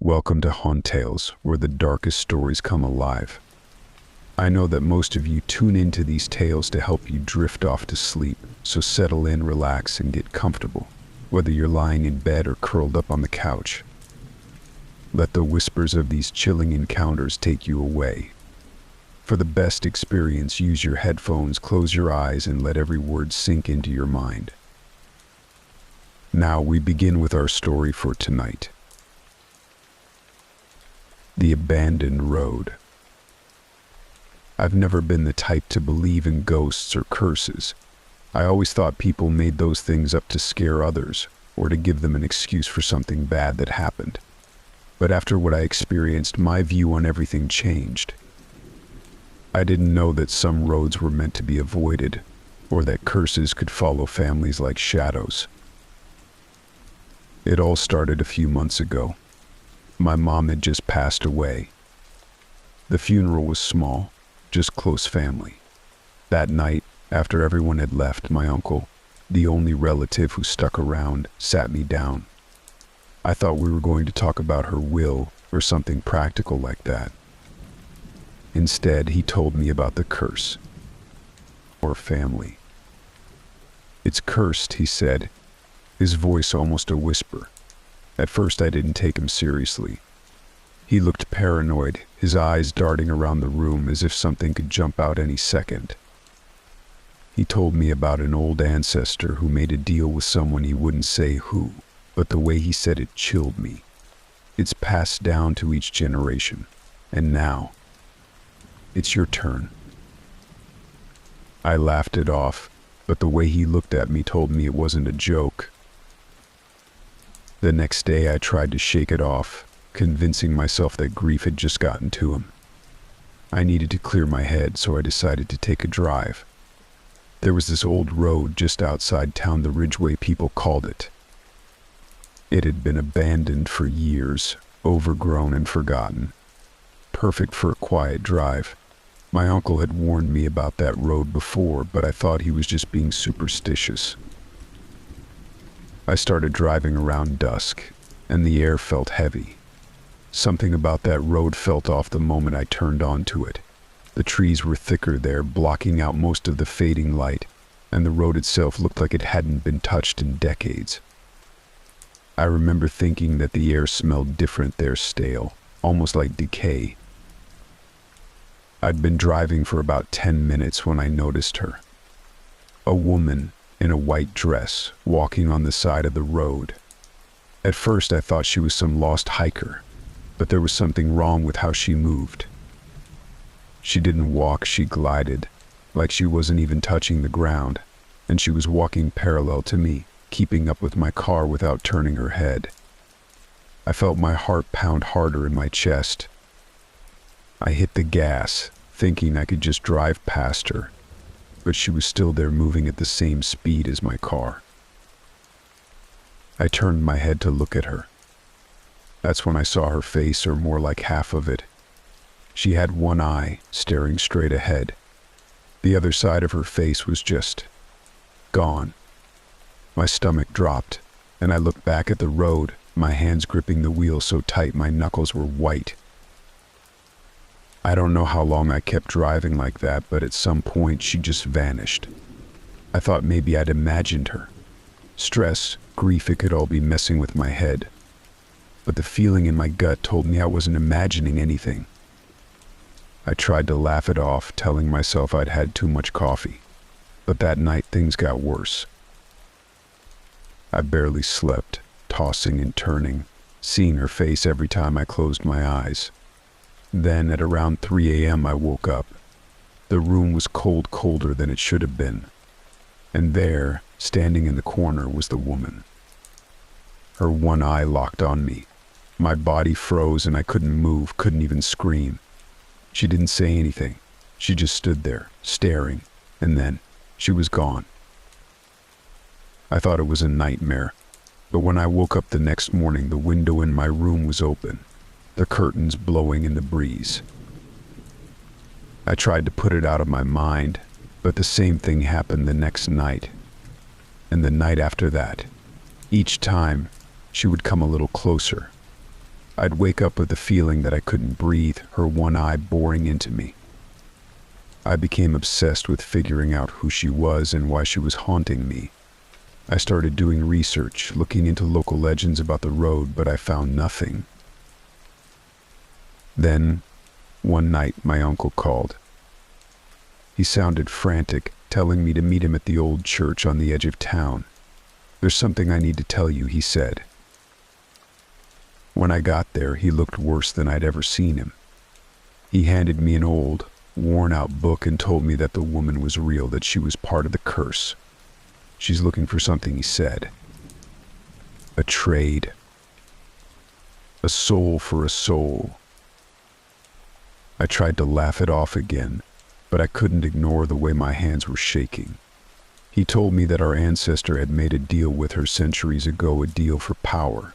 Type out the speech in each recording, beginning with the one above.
Welcome to Hauntales, where the darkest stories come alive. I know that most of you tune into these tales to help you drift off to sleep, so settle in, relax, and get comfortable, whether you're lying in bed or curled up on the couch. Let the whispers of these chilling encounters take you away. For the best experience, use your headphones, close your eyes, and let every word sink into your mind. Now we begin with our story for tonight. The Abandoned Road. I've never been the type to believe in ghosts or curses. I always thought people made those things up to scare others, or to give them an excuse for something bad that happened. But after what I experienced, my view on everything changed. I didn't know that some roads were meant to be avoided, or that curses could follow families like shadows. It all started a few months ago. My mom had just passed away. The funeral was small, just close family. That night, after everyone had left, my uncle, the only relative who stuck around, sat me down. I thought we were going to talk about her will or something practical like that. Instead, he told me about the curse. Or family. "It's cursed," he said, his voice almost a whisper. At first I didn't take him seriously. He looked paranoid, his eyes darting around the room as if something could jump out any second. He told me about an old ancestor who made a deal with someone, he wouldn't say who, but the way he said it chilled me. It's passed down to each generation, and now, it's your turn. I laughed it off, but the way he looked at me told me it wasn't a joke. The next day I tried to shake it off, convincing myself that grief had just gotten to him. I needed to clear my head, so I decided to take a drive. There was this old road just outside town, the Ridgeway people called it. It had been abandoned for years, overgrown and forgotten. Perfect for a quiet drive. My uncle had warned me about that road before, but I thought he was just being superstitious. I started driving around dusk, and the air felt heavy. Something about that road felt off the moment I turned onto it. The trees were thicker there, blocking out most of the fading light, and the road itself looked like it hadn't been touched in decades. I remember thinking that the air smelled different there, stale, almost like decay. I'd been driving for about 10 minutes when I noticed her. A woman in a white dress, walking on the side of the road. At first I thought she was some lost hiker, but there was something wrong with how she moved. She didn't walk, she glided, like she wasn't even touching the ground, and she was walking parallel to me, keeping up with my car without turning her head. I felt my heart pound harder in my chest. I hit the gas, thinking I could just drive past her, but she was still there, moving at the same speed as my car. I turned my head to look at her. That's when I saw her face, or more like half of it. She had one eye, staring straight ahead. The other side of her face was just gone. My stomach dropped, and I looked back at the road, my hands gripping the wheel so tight my knuckles were white. I don't know how long I kept driving like that, but at some point she just vanished. I thought maybe I'd imagined her. Stress, grief, it could all be messing with my head. But the feeling in my gut told me I wasn't imagining anything. I tried to laugh it off, telling myself I'd had too much coffee. But that night things got worse. I barely slept, tossing and turning, seeing her face every time I closed my eyes. Then at around 3 a.m. I woke up. The room was cold, colder than it should have been. And there, standing in the corner, was the woman. Her one eye locked on me. My body froze and I couldn't move, couldn't even scream. She didn't say anything. She just stood there, staring, and then she was gone. I thought it was a nightmare, but when I woke up the next morning, the window in my room was open, the curtains blowing in the breeze. I tried to put it out of my mind, but the same thing happened the next night, and the night after that. Each time, she would come a little closer. I'd wake up with the feeling that I couldn't breathe, her one eye boring into me. I became obsessed with figuring out who she was and why she was haunting me. I started doing research, looking into local legends about the road, but I found nothing. Then, one night, my uncle called. He sounded frantic, telling me to meet him at the old church on the edge of town. "There's something I need to tell you," he said. When I got there, he looked worse than I'd ever seen him. He handed me an old, worn-out book and told me that the woman was real, that she was part of the curse. "She's looking for something," he said. "A trade. A soul for a soul." I tried to laugh it off again, but I couldn't ignore the way my hands were shaking. He told me that our ancestor had made a deal with her centuries ago, a deal for power,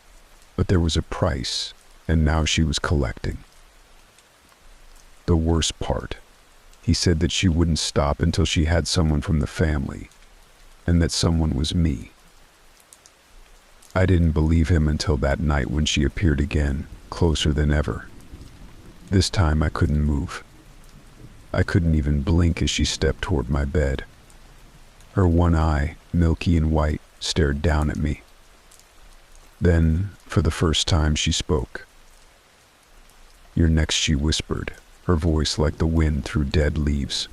but there was a price, and now she was collecting. The worst part, he said that she wouldn't stop until she had someone from the family, and that someone was me. I didn't believe him until that night when she appeared again, closer than ever. This time I couldn't move. I couldn't even blink as she stepped toward my bed. Her one eye, milky and white, stared down at me. Then, for the first time, she spoke. "You're next," she whispered, her voice like the wind through dead leaves.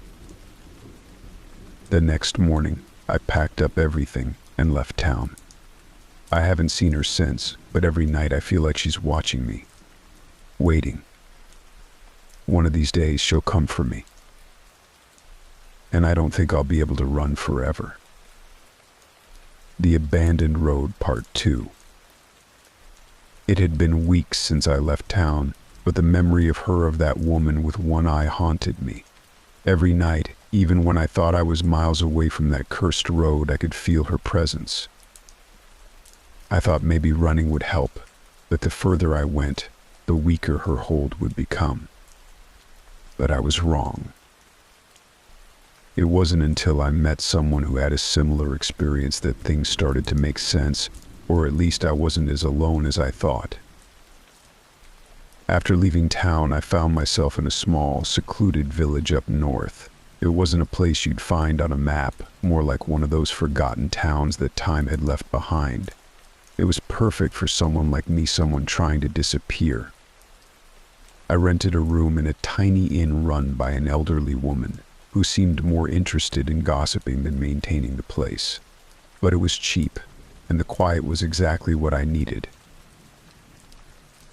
The next morning, I packed up everything and left town. I haven't seen her since, but every night I feel like she's watching me, waiting. One of these days she'll come for me. And I don't think I'll be able to run forever. The Abandoned Road, Part 2. It had been weeks since I left town, but the memory of her, of that woman with one eye, haunted me. Every night, even when I thought I was miles away from that cursed road, I could feel her presence. I thought maybe running would help, but the further I went, the weaker her hold would become. But I was wrong. It wasn't until I met someone who had a similar experience that things started to make sense, or at least I wasn't as alone as I thought. After leaving town, I found myself in a small, secluded village up north. It wasn't a place you'd find on a map, more like one of those forgotten towns that time had left behind. It was perfect for someone like me, someone trying to disappear. I rented a room in a tiny inn run by an elderly woman who seemed more interested in gossiping than maintaining the place. But it was cheap, and the quiet was exactly what I needed.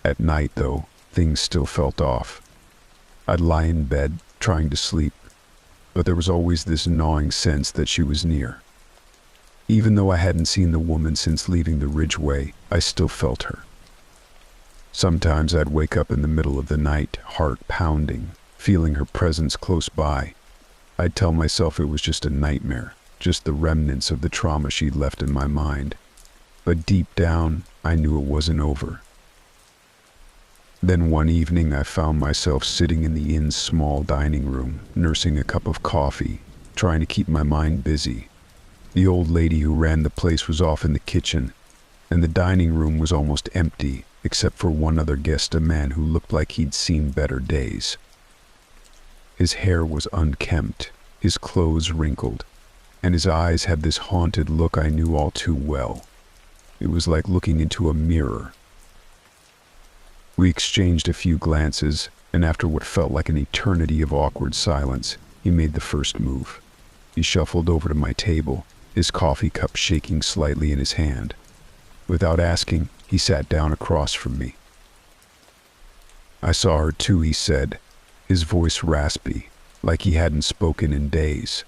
At night, though, things still felt off. I'd lie in bed, trying to sleep, but there was always this gnawing sense that she was near. Even though I hadn't seen the woman since leaving the Ridgeway, I still felt her. Sometimes I'd wake up in the middle of the night, heart pounding, feeling her presence close by. I'd tell myself it was just a nightmare, just the remnants of the trauma she'd left in my mind. But deep down, I knew it wasn't over. Then one evening I found myself sitting in the inn's small dining room, nursing a cup of coffee, trying to keep my mind busy. The old lady who ran the place was off in the kitchen, and the dining room was almost empty, except for one other guest, a man who looked like he'd seen better days. His hair was unkempt, his clothes wrinkled, and his eyes had this haunted look I knew all too well. It was like looking into a mirror. We exchanged a few glances, and after what felt like an eternity of awkward silence, he made the first move. He shuffled over to my table, his coffee cup shaking slightly in his hand. Without asking, he sat down across from me. "I saw her too," he said, his voice raspy, like he hadn't spoken in days.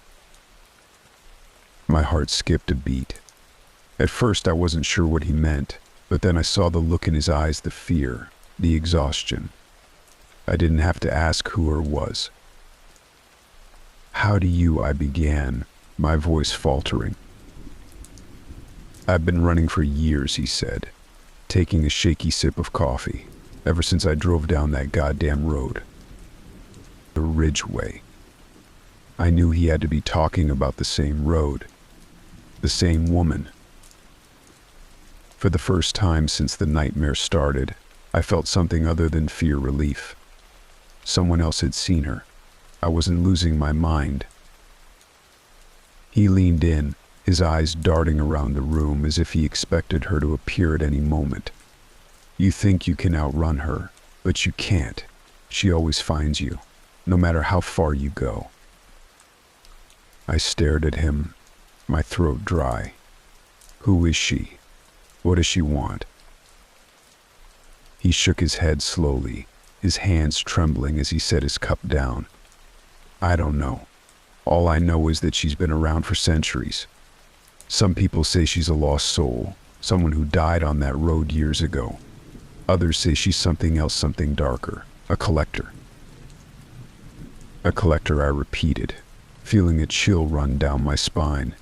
My heart skipped a beat. At first I wasn't sure what he meant, but then I saw the look in his eyes, the fear, the exhaustion. I didn't have to ask who her was. "How do you," I began, my voice faltering. "I've been running for years," he said, taking a shaky sip of coffee, "ever since I drove down that goddamn road. The Ridgeway." I knew he had to be talking about the same road, the same woman. For the first time since the nightmare started, I felt something other than fear relief. Someone else had seen her. I wasn't losing my mind. He leaned in, his eyes darting around the room as if he expected her to appear at any moment. You think you can outrun her, but you can't. She always finds you, no matter how far you go. I stared at him, my throat dry. Who is she? What does she want? He shook his head slowly, his hands trembling as he set his cup down. I don't know. All I know is that she's been around for centuries. Some people say she's a lost soul, someone who died on that road years ago. Others say she's something else, something darker, a collector. A collector, I repeated, feeling a chill run down my spine.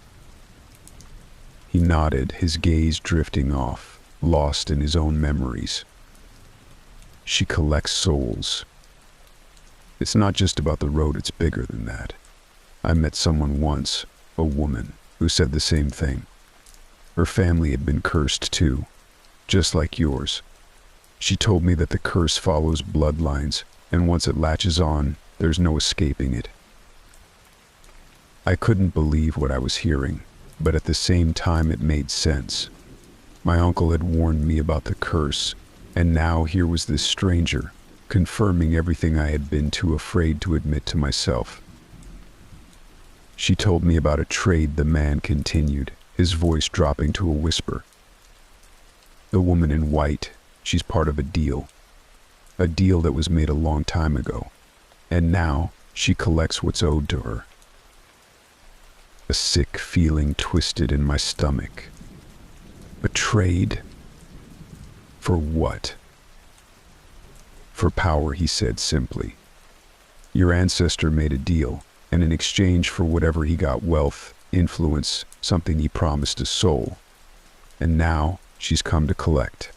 He nodded, his gaze drifting off, lost in his own memories. She collects souls. It's not just about the road, it's bigger than that. I met someone once, a woman, who said the same thing. Her family had been cursed too, just like yours. She told me that the curse follows bloodlines, and once it latches on, there's no escaping it. I couldn't believe what I was hearing, but at the same time it made sense. My uncle had warned me about the curse, and now here was this stranger, confirming everything I had been too afraid to admit to myself. She told me about a trade, the man continued, his voice dropping to a whisper. The woman in white, she's part of a deal that was made a long time ago, and now she collects what's owed to her. A sick feeling twisted in my stomach. A trade? For what? For power, he said simply. Your ancestor made a deal, and in exchange for whatever he got, wealth, influence, something he promised a soul. And now she's come to collect.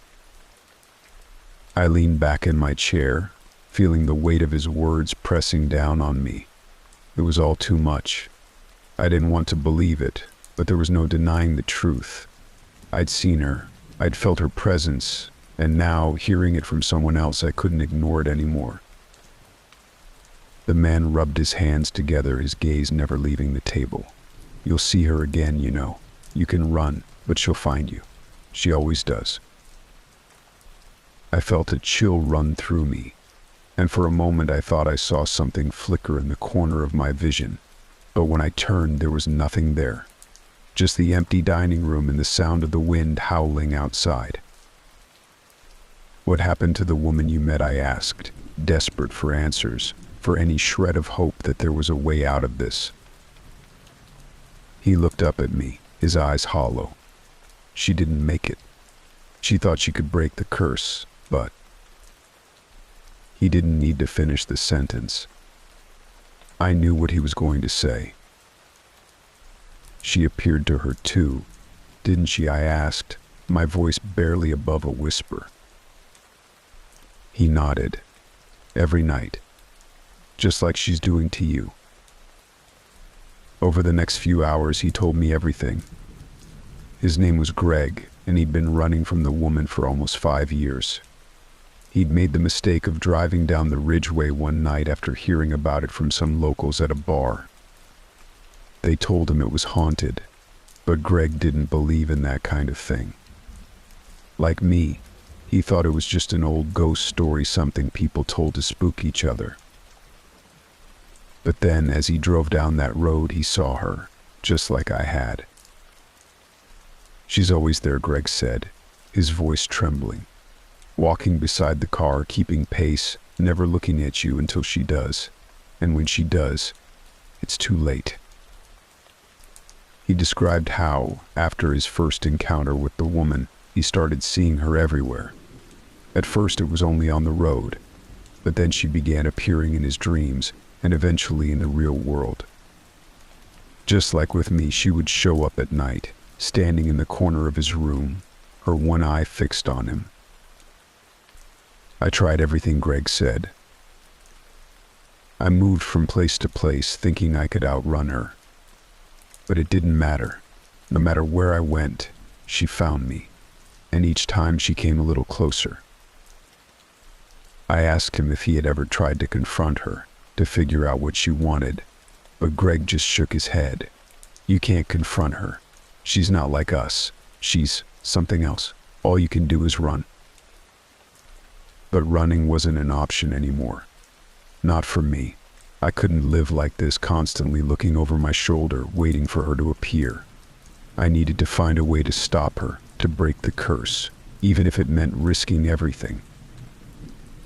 I leaned back in my chair, feeling the weight of his words pressing down on me. It was all too much. I didn't want to believe it, but there was no denying the truth. I'd seen her, I'd felt her presence, and now, hearing it from someone else, I couldn't ignore it anymore. The man rubbed his hands together, his gaze never leaving the table. You'll see her again, you know. You can run, but she'll find you. She always does. I felt a chill run through me, and for a moment I thought I saw something flicker in the corner of my vision. But when I turned, there was nothing there. Just the empty dining room and the sound of the wind howling outside. What happened to the woman you met? I asked, desperate for answers, for any shred of hope that there was a way out of this. He looked up at me, his eyes hollow. She didn't make it. She thought she could break the curse, but... He didn't need to finish the sentence. I knew what he was going to say. She appeared to her too, didn't she? I asked, my voice barely above a whisper. He nodded. Every night. Just like she's doing to you. Over the next few hours, he told me everything. His name was Greg, and he'd been running from the woman for almost 5 years. He'd made the mistake of driving down the Ridgeway one night after hearing about it from some locals at a bar. They told him it was haunted, but Greg didn't believe in that kind of thing. Like me, he thought it was just an old ghost story, something people told to spook each other. But then, as he drove down that road, he saw her, just like I had. She's always there, Greg said, his voice trembling. Walking beside the car, keeping pace, never looking at you until she does. And when she does, it's too late. He described how, after his first encounter with the woman, he started seeing her everywhere. At first it was only on the road, but then she began appearing in his dreams, and eventually in the real world. Just like with me, she would show up at night, standing in the corner of his room, her one eye fixed on him. I tried everything, Greg said. I moved from place to place, thinking I could outrun her. But it didn't matter. No matter where I went, she found me, and each time she came a little closer. I asked him if he had ever tried to confront her, to figure out what she wanted, but Greg just shook his head. You can't confront her. She's not like us. She's something else. All you can do is run. But running wasn't an option anymore. Not for me. I couldn't live like this, constantly looking over my shoulder, waiting for her to appear. I needed to find a way to stop her, to break the curse, even if it meant risking everything.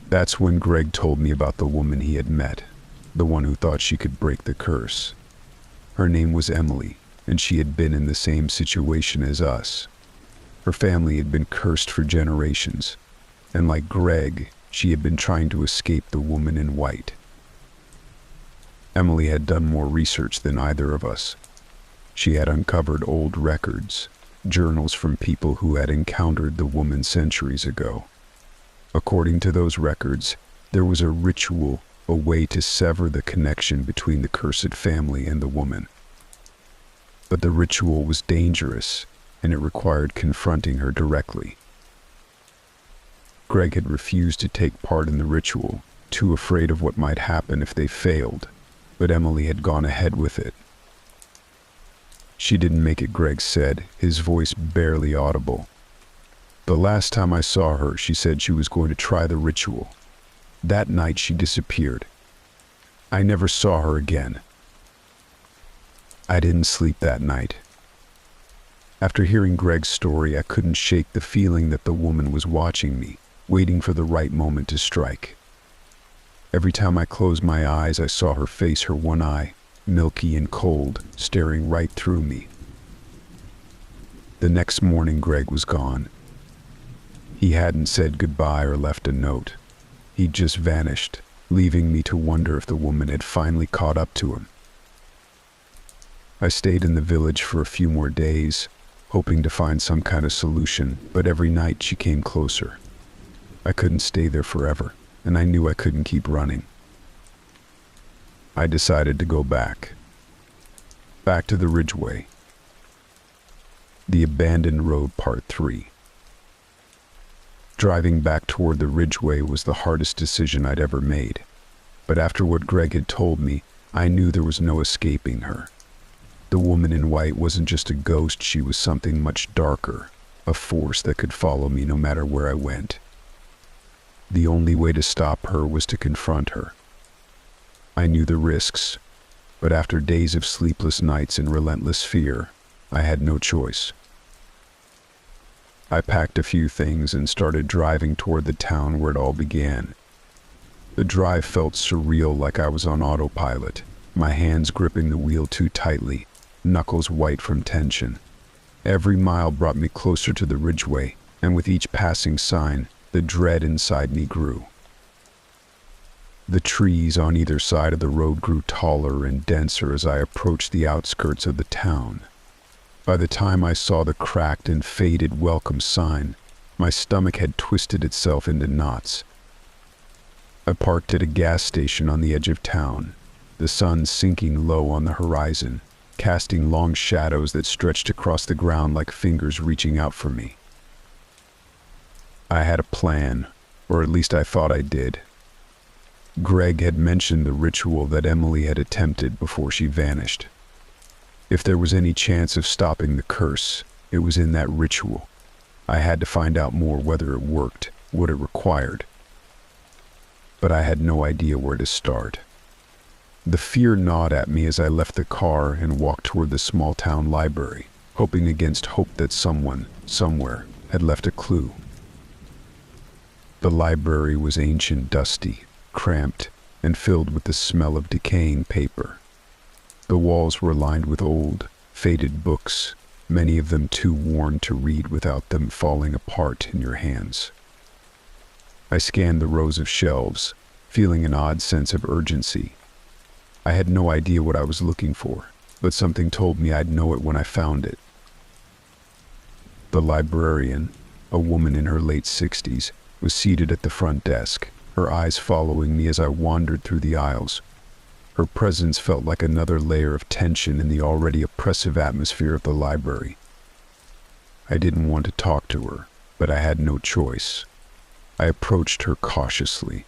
That's when Greg told me about the woman he had met, the one who thought she could break the curse. Her name was Emily, and she had been in the same situation as us. Her family had been cursed for generations, and like Greg, she had been trying to escape the woman in white. Emily had done more research than either of us. She had uncovered old records, journals from people who had encountered the woman centuries ago. According to those records, there was a ritual, a way to sever the connection between the cursed family and the woman. But the ritual was dangerous, and it required confronting her directly. Greg had refused to take part in the ritual, too afraid of what might happen if they failed, but Emily had gone ahead with it. She didn't make it, Greg said, his voice barely audible. The last time I saw her, she said she was going to try the ritual. That night she disappeared. I never saw her again. I didn't sleep that night. After hearing Greg's story, I couldn't shake the feeling that the woman was watching me, waiting for the right moment to strike. Every time I closed my eyes, I saw her face, her one eye, milky and cold, staring right through me. The next morning, Greg was gone. He hadn't said goodbye or left a note. He'd just vanished, leaving me to wonder if the woman had finally caught up to him. I stayed in the village for a few more days, hoping to find some kind of solution, but every night she came closer. I couldn't stay there forever, and I knew I couldn't keep running. I decided to go back. Back to the Ridgeway. The Abandoned Road, Part 3. Driving back toward the Ridgeway was the hardest decision I'd ever made, but after what Greg had told me, I knew there was no escaping her. The woman in white wasn't just a ghost, she was something much darker, a force that could follow me no matter where I went. The only way to stop her was to confront her. I knew the risks, but after days of sleepless nights and relentless fear, I had no choice. I packed a few things and started driving toward the town where it all began. The drive felt surreal, like I was on autopilot, my hands gripping the wheel too tightly, knuckles white from tension. Every mile brought me closer to the Ridgeway, and with each passing sign, the dread inside me grew. The trees on either side of the road grew taller and denser as I approached the outskirts of the town. By the time I saw the cracked and faded welcome sign, my stomach had twisted itself into knots. I parked at a gas station on the edge of town, the sun sinking low on the horizon, casting long shadows that stretched across the ground like fingers reaching out for me. I had a plan, or at least I thought I did. Greg had mentioned the ritual that Emily had attempted before she vanished. If there was any chance of stopping the curse, it was in that ritual. I had to find out more, whether it worked, what it required. But I had no idea where to start. The fear gnawed at me as I left the car and walked toward the small town library, hoping against hope that someone, somewhere, had left a clue. The library was ancient, dusty, cramped, and filled with the smell of decaying paper. The walls were lined with old, faded books, many of them too worn to read without them falling apart in your hands. I scanned the rows of shelves, feeling an odd sense of urgency. I had no idea what I was looking for, but something told me I'd know it when I found it. The librarian, a woman in her late 60s, was seated at the front desk, her eyes following me as I wandered through the aisles. Her presence felt like another layer of tension in the already oppressive atmosphere of the library. I didn't want to talk to her, but I had no choice. I approached her cautiously,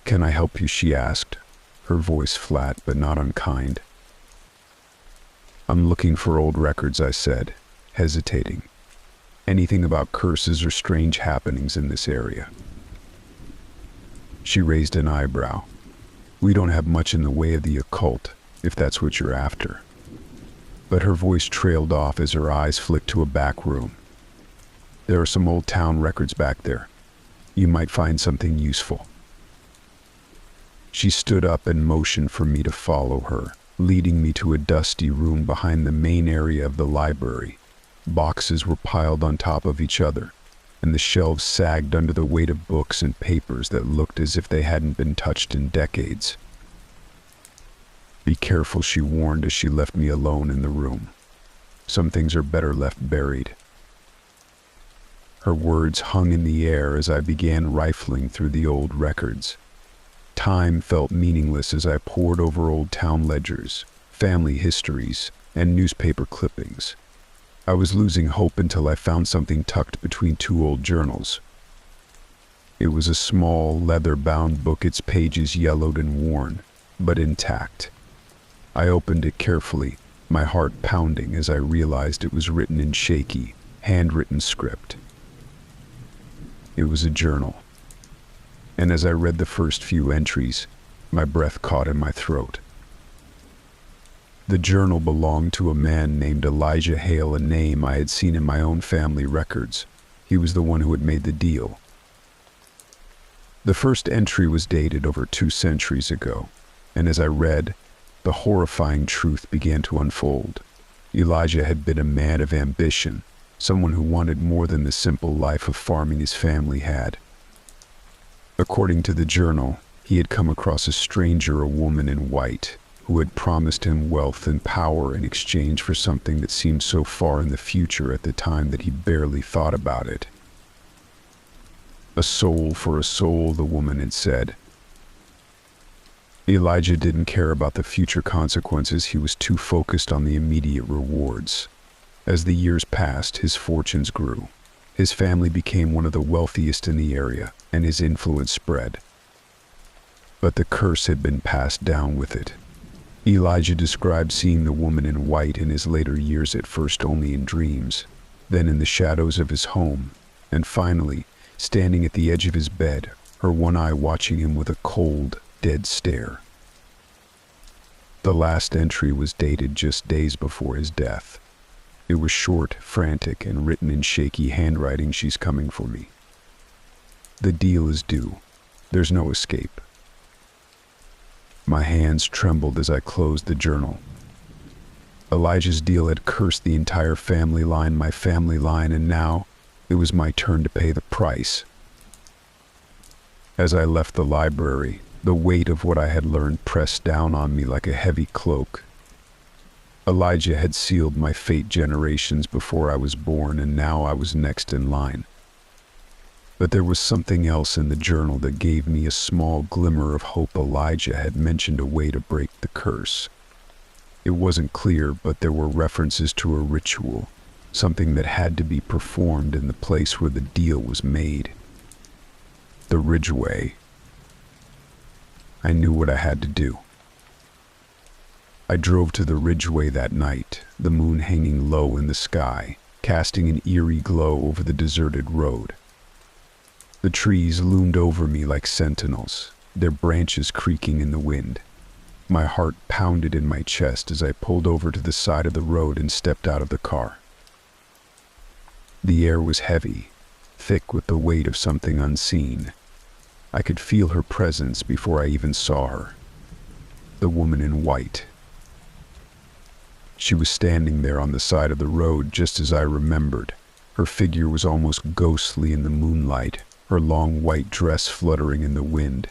"Can I help you?" she asked, her voice flat but not unkind. "I'm looking for old records," I said, hesitating. "Anything about curses or strange happenings in this area." She raised an eyebrow. "We don't have much in the way of the occult, if that's what you're after." But her voice trailed off as her eyes flicked to a back room. "There are some old town records back there. You might find something useful." She stood up and motioned for me to follow her, leading me to a dusty room behind the main area of the library. Boxes were piled on top of each other, and the shelves sagged under the weight of books and papers that looked as if they hadn't been touched in decades. "Be careful," she warned as she left me alone in the room. "Some things are better left buried." Her words hung in the air as I began rifling through the old records. Time felt meaningless as I pored over old town ledgers, family histories, and newspaper clippings. I was losing hope until I found something tucked between two old journals. It was a small, leather-bound book, its pages yellowed and worn, but intact. I opened it carefully, my heart pounding as I realized it was written in shaky, handwritten script. It was a journal, and as I read the first few entries, my breath caught in my throat. The journal belonged to a man named Elijah Hale, a name I had seen in my own family records. He was the one who had made the deal. The first entry was dated over 2 centuries ago, and as I read, the horrifying truth began to unfold. Elijah had been a man of ambition, someone who wanted more than the simple life of farming his family had. According to the journal, he had come across a stranger, a woman in white, who had promised him wealth and power in exchange for something that seemed so far in the future at the time that he barely thought about it. "A soul for a soul," the woman had said. Elijah didn't care about the future consequences. He was too focused on the immediate rewards. As the years passed, his fortunes grew. His family became one of the wealthiest in the area, and his influence spread. But the curse had been passed down with it. Elijah described seeing the woman in white in his later years, at first only in dreams, then in the shadows of his home, and finally, standing at the edge of his bed, her one eye watching him with a cold, dead stare. The last entry was dated just days before his death. It was short, frantic, and written in shaky handwriting. "She's coming for me. The deal is due. There's no escape." My hands trembled as I closed the journal. Elijah's deal had cursed the entire family line, my family line, and now it was my turn to pay the price. As I left the library, the weight of what I had learned pressed down on me like a heavy cloak. Elijah had sealed my fate generations before I was born, and now I was next in line. But there was something else in the journal that gave me a small glimmer of hope. Elijah had mentioned a way to break the curse. It wasn't clear, but there were references to a ritual, something that had to be performed in the place where the deal was made. The Ridgeway. I knew what I had to do. I drove to the Ridgeway that night, the moon hanging low in the sky, casting an eerie glow over the deserted road. The trees loomed over me like sentinels, their branches creaking in the wind. My heart pounded in my chest as I pulled over to the side of the road and stepped out of the car. The air was heavy, thick with the weight of something unseen. I could feel her presence before I even saw her. The woman in white. She was standing there on the side of the road just as I remembered. Her figure was almost ghostly in the moonlight, her long white dress fluttering in the wind,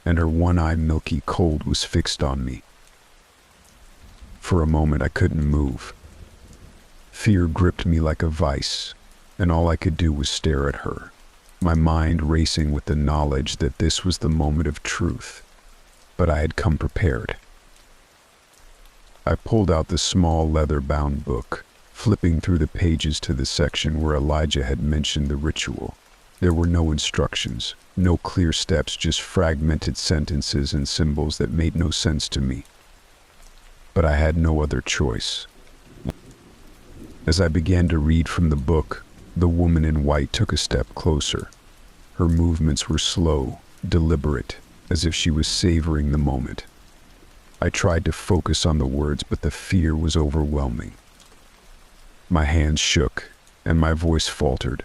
and her one eye, milky cold, was fixed on me. For a moment I couldn't move. Fear gripped me like a vice, and all I could do was stare at her, my mind racing with the knowledge that this was the moment of truth. But I had come prepared. I pulled out the small leather-bound book, flipping through the pages to the section where Elijah had mentioned the ritual. There were no instructions, no clear steps, just fragmented sentences and symbols that made no sense to me. But I had no other choice. As I began to read from the book, the woman in white took a step closer. Her movements were slow, deliberate, as if she was savoring the moment. I tried to focus on the words, but the fear was overwhelming. My hands shook, and my voice faltered.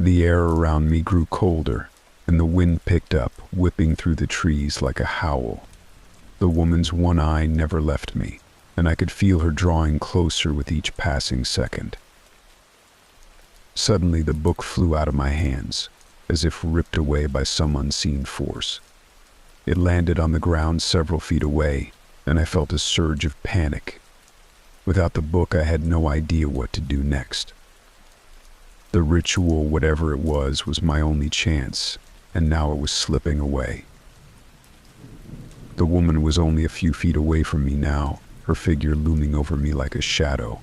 The air around me grew colder, and the wind picked up, whipping through the trees like a howl. The woman's one eye never left me, and I could feel her drawing closer with each passing second. Suddenly, the book flew out of my hands, as if ripped away by some unseen force. It landed on the ground several feet away, and I felt a surge of panic. Without the book, I had no idea what to do next. The ritual, whatever it was my only chance, and now it was slipping away. The woman was only a few feet away from me now, her figure looming over me like a shadow.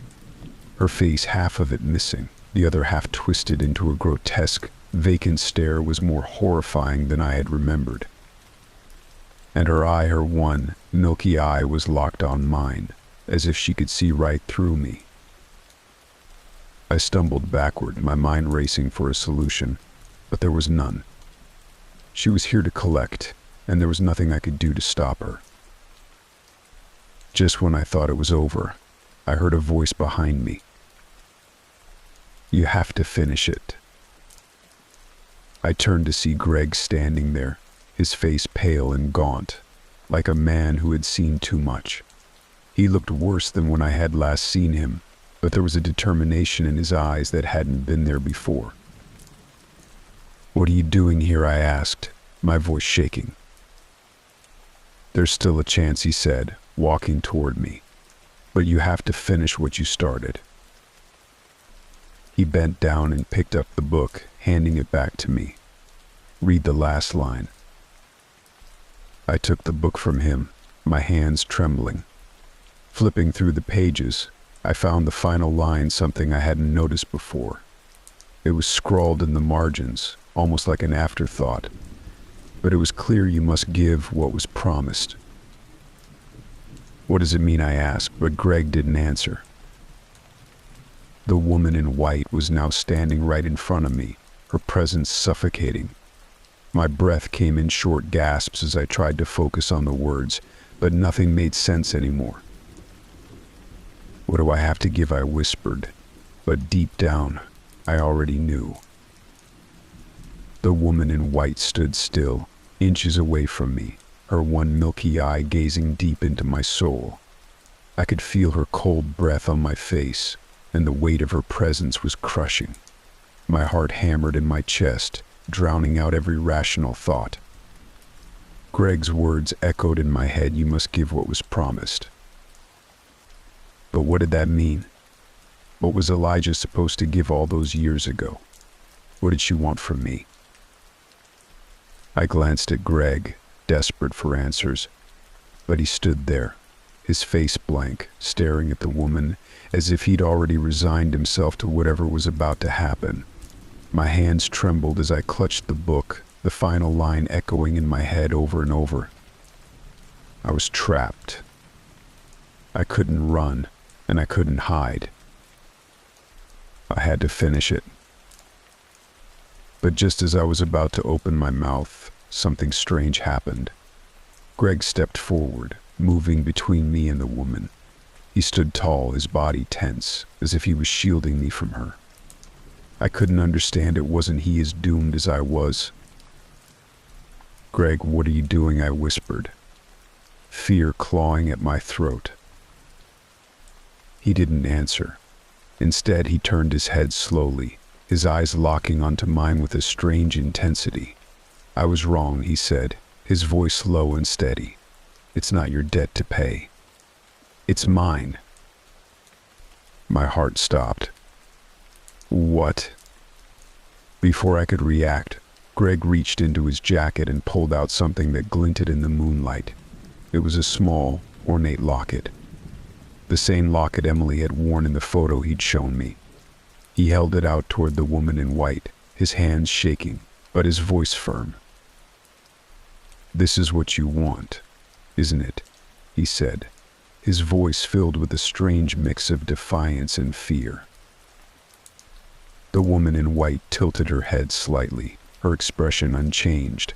Her face, half of it missing, the other half twisted into a grotesque, vacant stare, was more horrifying than I had remembered. And her eye, her one, milky eye, was locked on mine, as if she could see right through me. I stumbled backward, my mind racing for a solution, but there was none. She was here to collect, and there was nothing I could do to stop her. Just when I thought it was over, I heard a voice behind me. "You have to finish it." I turned to see Greg standing there, his face pale and gaunt, like a man who had seen too much. He looked worse than when I had last seen him, but there was a determination in his eyes that hadn't been there before. "What are you doing here?" I asked, my voice shaking. "There's still a chance," he said, walking toward me, "but you have to finish what you started." He bent down and picked up the book, handing it back to me. "Read the last line." I took the book from him, my hands trembling. Flipping through the pages, I found the final line, something I hadn't noticed before. It was scrawled in the margins, almost like an afterthought, but it was clear: "You must give what was promised." "What does it mean?" I asked, but Greg didn't answer. The woman in white was now standing right in front of me, her presence suffocating. My breath came in short gasps as I tried to focus on the words, but nothing made sense anymore. "What do I have to give?" I whispered, but deep down, I already knew. The woman in white stood still, inches away from me, her one milky eye gazing deep into my soul. I could feel her cold breath on my face, and the weight of her presence was crushing. My heart hammered in my chest, drowning out every rational thought. Greg's words echoed in my head: "You must give what was promised." But what did that mean? What was Elijah supposed to give all those years ago? What did she want from me? I glanced at Greg, desperate for answers, but he stood there, his face blank, staring at the woman as if he'd already resigned himself to whatever was about to happen. My hands trembled as I clutched the book, the final line echoing in my head over and over. I was trapped. I couldn't run, and I couldn't hide. I had to finish it. But just as I was about to open my mouth, something strange happened. Greg stepped forward, moving between me and the woman. He stood tall, his body tense, as if he was shielding me from her. I couldn't understand. It wasn't he as doomed as I was. "Greg, what are you doing?" I whispered, fear clawing at my throat. He didn't answer. Instead, he turned his head slowly, his eyes locking onto mine with a strange intensity. "I was wrong," he said, his voice low and steady. "It's not your debt to pay. It's mine." My heart stopped. "What?" Before I could react, Greg reached into his jacket and pulled out something that glinted in the moonlight. It was a small, ornate locket. The same locket Emily had worn in the photo he'd shown me. He held it out toward the woman in white, his hands shaking, but his voice firm. "This is what you want, isn't it?" he said, his voice filled with a strange mix of defiance and fear. The woman in white tilted her head slightly, her expression unchanged.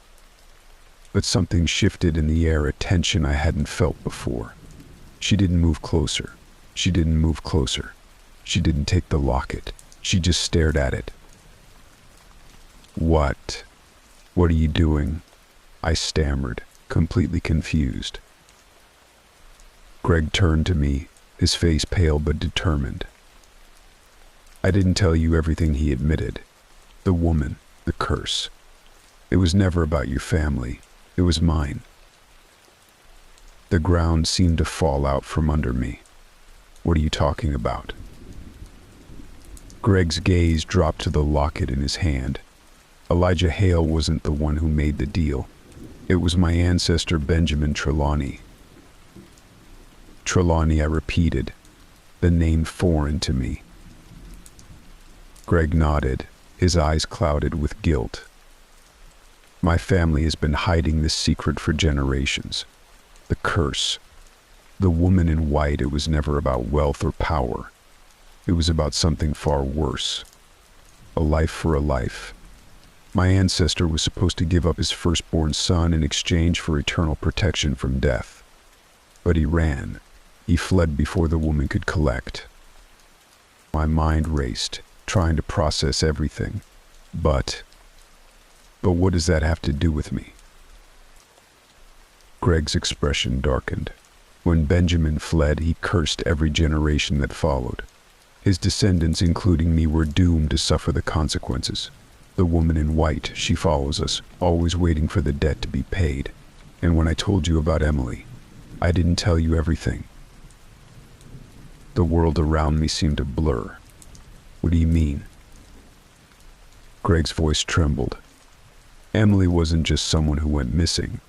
But something shifted in the air, a tension I hadn't felt before. She didn't move closer. She didn't move closer. She didn't take the locket. She just stared at it. "What? What are you doing?" I stammered, completely confused. Greg turned to me, his face pale but determined. "I didn't tell you everything," he admitted. "The woman, the curse. It was never about your family. It was mine." The ground seemed to fall out from under me. "What are you talking about?" Greg's gaze dropped to the locket in his hand. Elijah Hale wasn't the one who made the deal. It was my ancestor Benjamin Trelawney. "Trelawney," I repeated, the name foreign to me. Greg nodded, his eyes clouded with guilt. "My family has been hiding this secret for generations. The curse. The woman in white, it was never about wealth or power. It was about something far worse. A life for a life. My ancestor was supposed to give up his firstborn son in exchange for eternal protection from death. But he ran. He fled before the woman could collect." My mind raced, trying to process everything. But what does that have to do with me? Greg's expression darkened. When Benjamin fled, he cursed every generation that followed. His descendants, including me, were doomed to suffer the consequences. The woman in white, she follows us, always waiting for the debt to be paid. And when I told you about Emily, I didn't tell you everything. The world around me seemed to blur. "What do you mean?" Greg's voice trembled. "Emily wasn't just someone who went missing.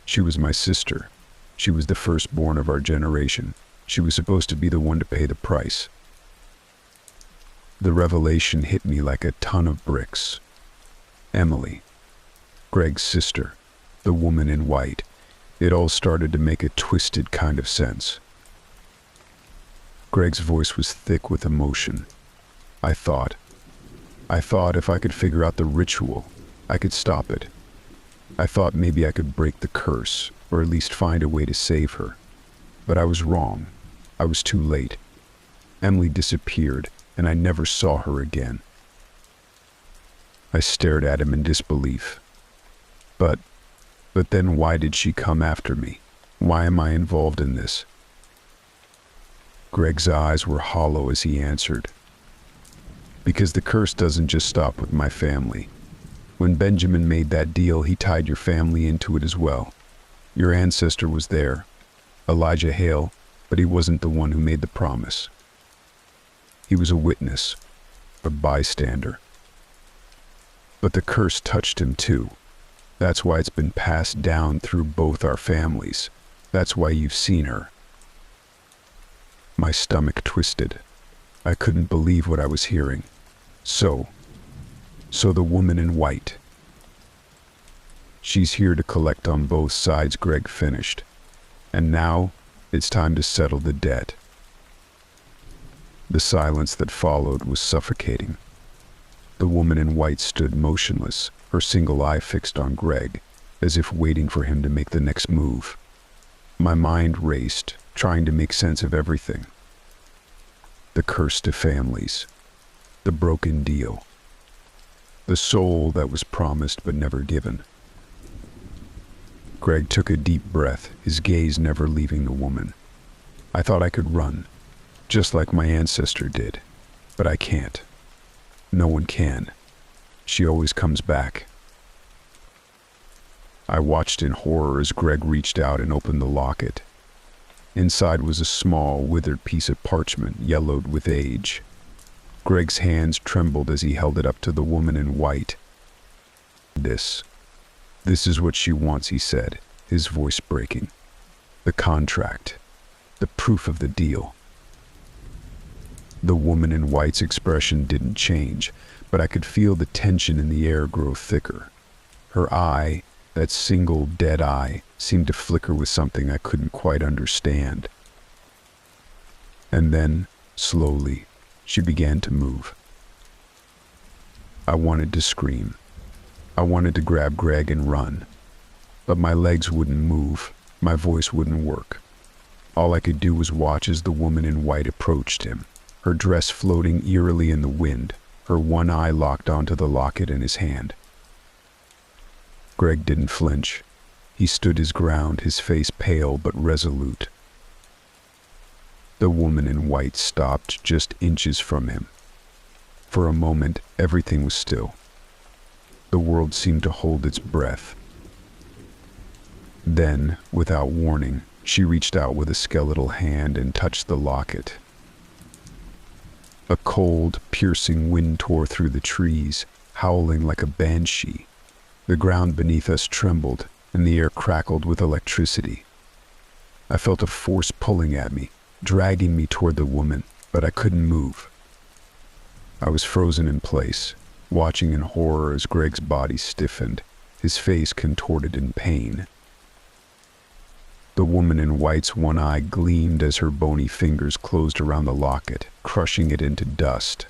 She was my sister. She was the firstborn of our generation. She was supposed to be the one to pay the price." The revelation hit me like a ton of bricks. Emily, Greg's sister, the woman in white. It all started to make a twisted kind of sense. Greg's voice was thick with emotion. I thought if I could figure out the ritual, I could stop it. I thought maybe I could break the curse, or at least find a way to save her. But I was wrong. I was too late. Emily disappeared, and I never saw her again. I stared at him in disbelief. But then why did she come after me? Why am I involved in this? Greg's eyes were hollow as he answered. "Because the curse doesn't just stop with my family. When Benjamin made that deal, he tied your family into it as well. Your ancestor was there, Elijah Hale, but he wasn't the one who made the promise. He was a witness, a bystander. But the curse touched him too. That's why it's been passed down through both our families. That's why you've seen her." My stomach twisted. I couldn't believe what I was hearing. So the woman in white. "She's here to collect on both sides," Greg finished. "And now it's time to settle the debt." The silence that followed was suffocating. The woman in white stood motionless, her single eye fixed on Greg, as if waiting for him to make the next move. My mind raced, trying to make sense of everything. The curse to families. The broken deal. The soul that was promised but never given. Greg took a deep breath, his gaze never leaving the woman. I thought I could run, just like my ancestor did, but I can't. No one can. She always comes back. I watched in horror as Greg reached out and opened the locket. Inside was a small, withered piece of parchment, yellowed with age. Greg's hands trembled as he held it up to the woman in white. This is what she wants," he said, his voice breaking. "The contract. The proof of the deal." The woman in white's expression didn't change, but I could feel the tension in the air grow thicker. Her eye, that single dead eye, seemed to flicker with something I couldn't quite understand. And then, slowly, she began to move. I wanted to scream. I wanted to grab Greg and run. But my legs wouldn't move, my voice wouldn't work. All I could do was watch as the woman in white approached him, her dress floating eerily in the wind, her one eye locked onto the locket in his hand. Greg didn't flinch. He stood his ground, his face pale but resolute. The woman in white stopped just inches from him. For a moment, everything was still. The world seemed to hold its breath. Then, without warning, she reached out with a skeletal hand and touched the locket. A cold, piercing wind tore through the trees, howling like a banshee. The ground beneath us trembled, and the air crackled with electricity. I felt a force pulling at me, dragging me toward the woman, but I couldn't move. I was frozen in place, watching in horror as Greg's body stiffened, his face contorted in pain. The woman in white's one eye gleamed as her bony fingers closed around the locket, crushing it into dust.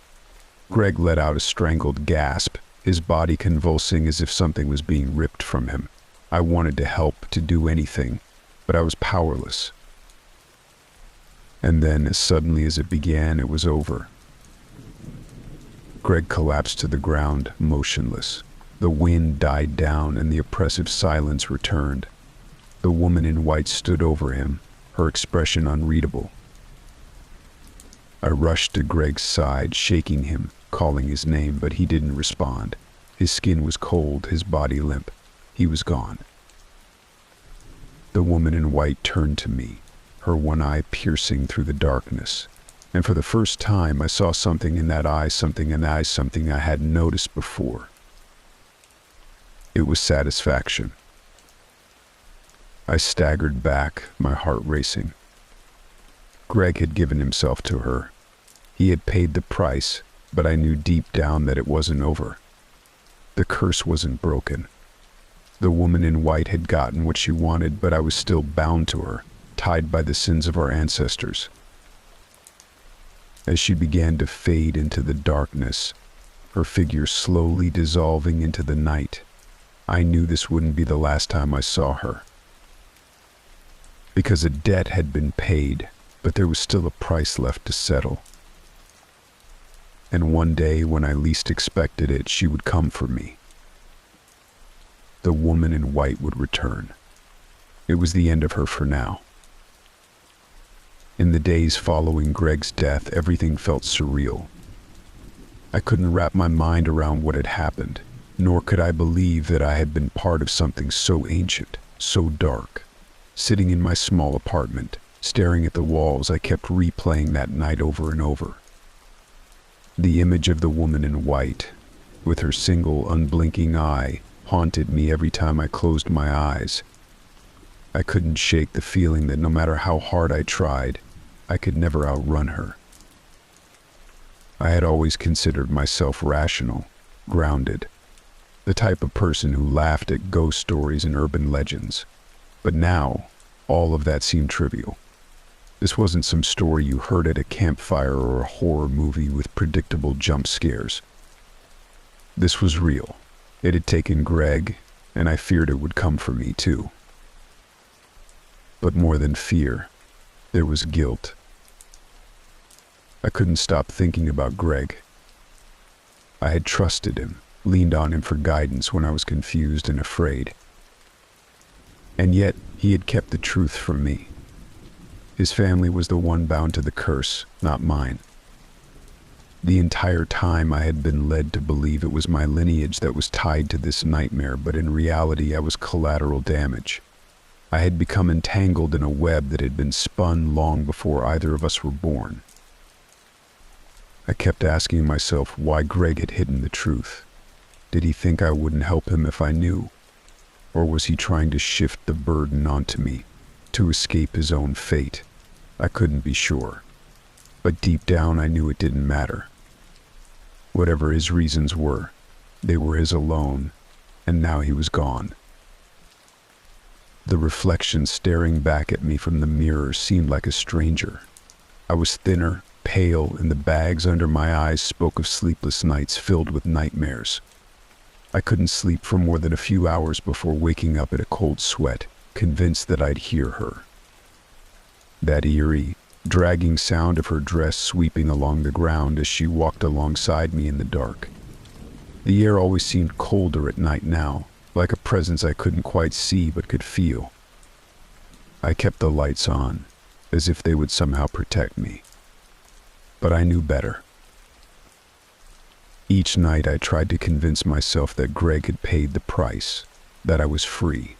Greg let out a strangled gasp, his body convulsing as if something was being ripped from him. I wanted to help, to do anything, but I was powerless. And then, as suddenly as it began, it was over. Greg collapsed to the ground, motionless. The wind died down and the oppressive silence returned. The woman in white stood over him, her expression unreadable. I rushed to Greg's side, shaking him, calling his name, but he didn't respond. His skin was cold, his body limp. He was gone. The woman in white turned to me, her one eye piercing through the darkness. And for the first time, I saw something in that eye, something I hadn't noticed before. It was satisfaction. I staggered back, my heart racing. Greg had given himself to her. He had paid the price, but I knew deep down that it wasn't over. The curse wasn't broken. The woman in white had gotten what she wanted, but I was still bound to her, tied by the sins of our ancestors. As she began to fade into the darkness, her figure slowly dissolving into the night, I knew this wouldn't be the last time I saw her. Because a debt had been paid, but there was still a price left to settle. And one day, when I least expected it, she would come for me. The woman in white would return. It was the end of her for now. In the days following Greg's death, everything felt surreal. I couldn't wrap my mind around what had happened, nor could I believe that I had been part of something so ancient, so dark. Sitting in my small apartment, staring at the walls, I kept replaying that night over and over. The image of the woman in white, with her single unblinking eye, haunted me every time I closed my eyes. I couldn't shake the feeling that no matter how hard I tried, I could never outrun her. I had always considered myself rational, grounded, the type of person who laughed at ghost stories and urban legends. But now, all of that seemed trivial. This wasn't some story you heard at a campfire or a horror movie with predictable jump scares. This was real. It had taken Greg, and I feared it would come for me too. But more than fear, there was guilt. I couldn't stop thinking about Greg. I had trusted him, leaned on him for guidance when I was confused and afraid. And yet, he had kept the truth from me. His family was the one bound to the curse, not mine. The entire time I had been led to believe it was my lineage that was tied to this nightmare, but in reality I was collateral damage. I had become entangled in a web that had been spun long before either of us were born. I kept asking myself why Greg had hidden the truth. Did he think I wouldn't help him if I knew? Or was he trying to shift the burden onto me, to escape his own fate? I couldn't be sure. But deep down I knew it didn't matter. Whatever his reasons were, they were his alone, and now he was gone. The reflection staring back at me from the mirror seemed like a stranger. I was thinner, pale, and the bags under my eyes spoke of sleepless nights filled with nightmares. I couldn't sleep for more than a few hours before waking up in a cold sweat, convinced that I'd hear her. That eerie, dragging sound of her dress sweeping along the ground as she walked alongside me in the dark. The air always seemed colder at night now, like a presence I couldn't quite see but could feel. I kept the lights on, as if they would somehow protect me. But I knew better. Each night I tried to convince myself that Greg had paid the price, that I was free.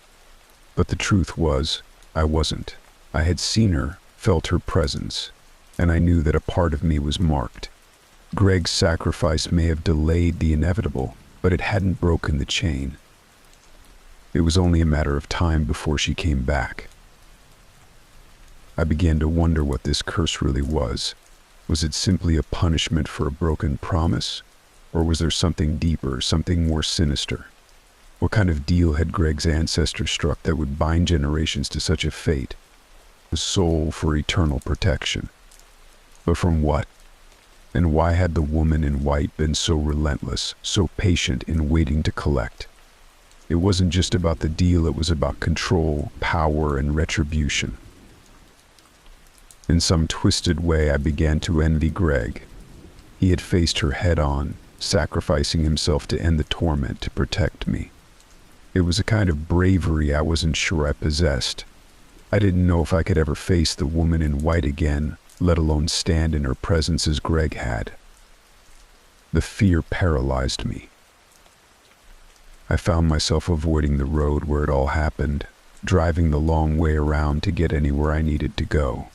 But the truth was, I wasn't. I had seen her, felt her presence, and I knew that a part of me was marked. Greg's sacrifice may have delayed the inevitable, but it hadn't broken the chain. It was only a matter of time before she came back. I began to wonder what this curse really was. Was it simply a punishment for a broken promise? Or was there something deeper, something more sinister? What kind of deal had Greg's ancestors struck that would bind generations to such a fate? The soul for eternal protection. But from what? And why had the woman in white been so relentless, so patient in waiting to collect? It wasn't just about the deal, it was about control, power, and retribution. In some twisted way, I began to envy Greg. He had faced her head-on, sacrificing himself to end the torment, to protect me. It was a kind of bravery I wasn't sure I possessed. I didn't know if I could ever face the woman in white again, let alone stand in her presence as Greg had. The fear paralyzed me. I found myself avoiding the road where it all happened, driving the long way around to get anywhere I needed to go.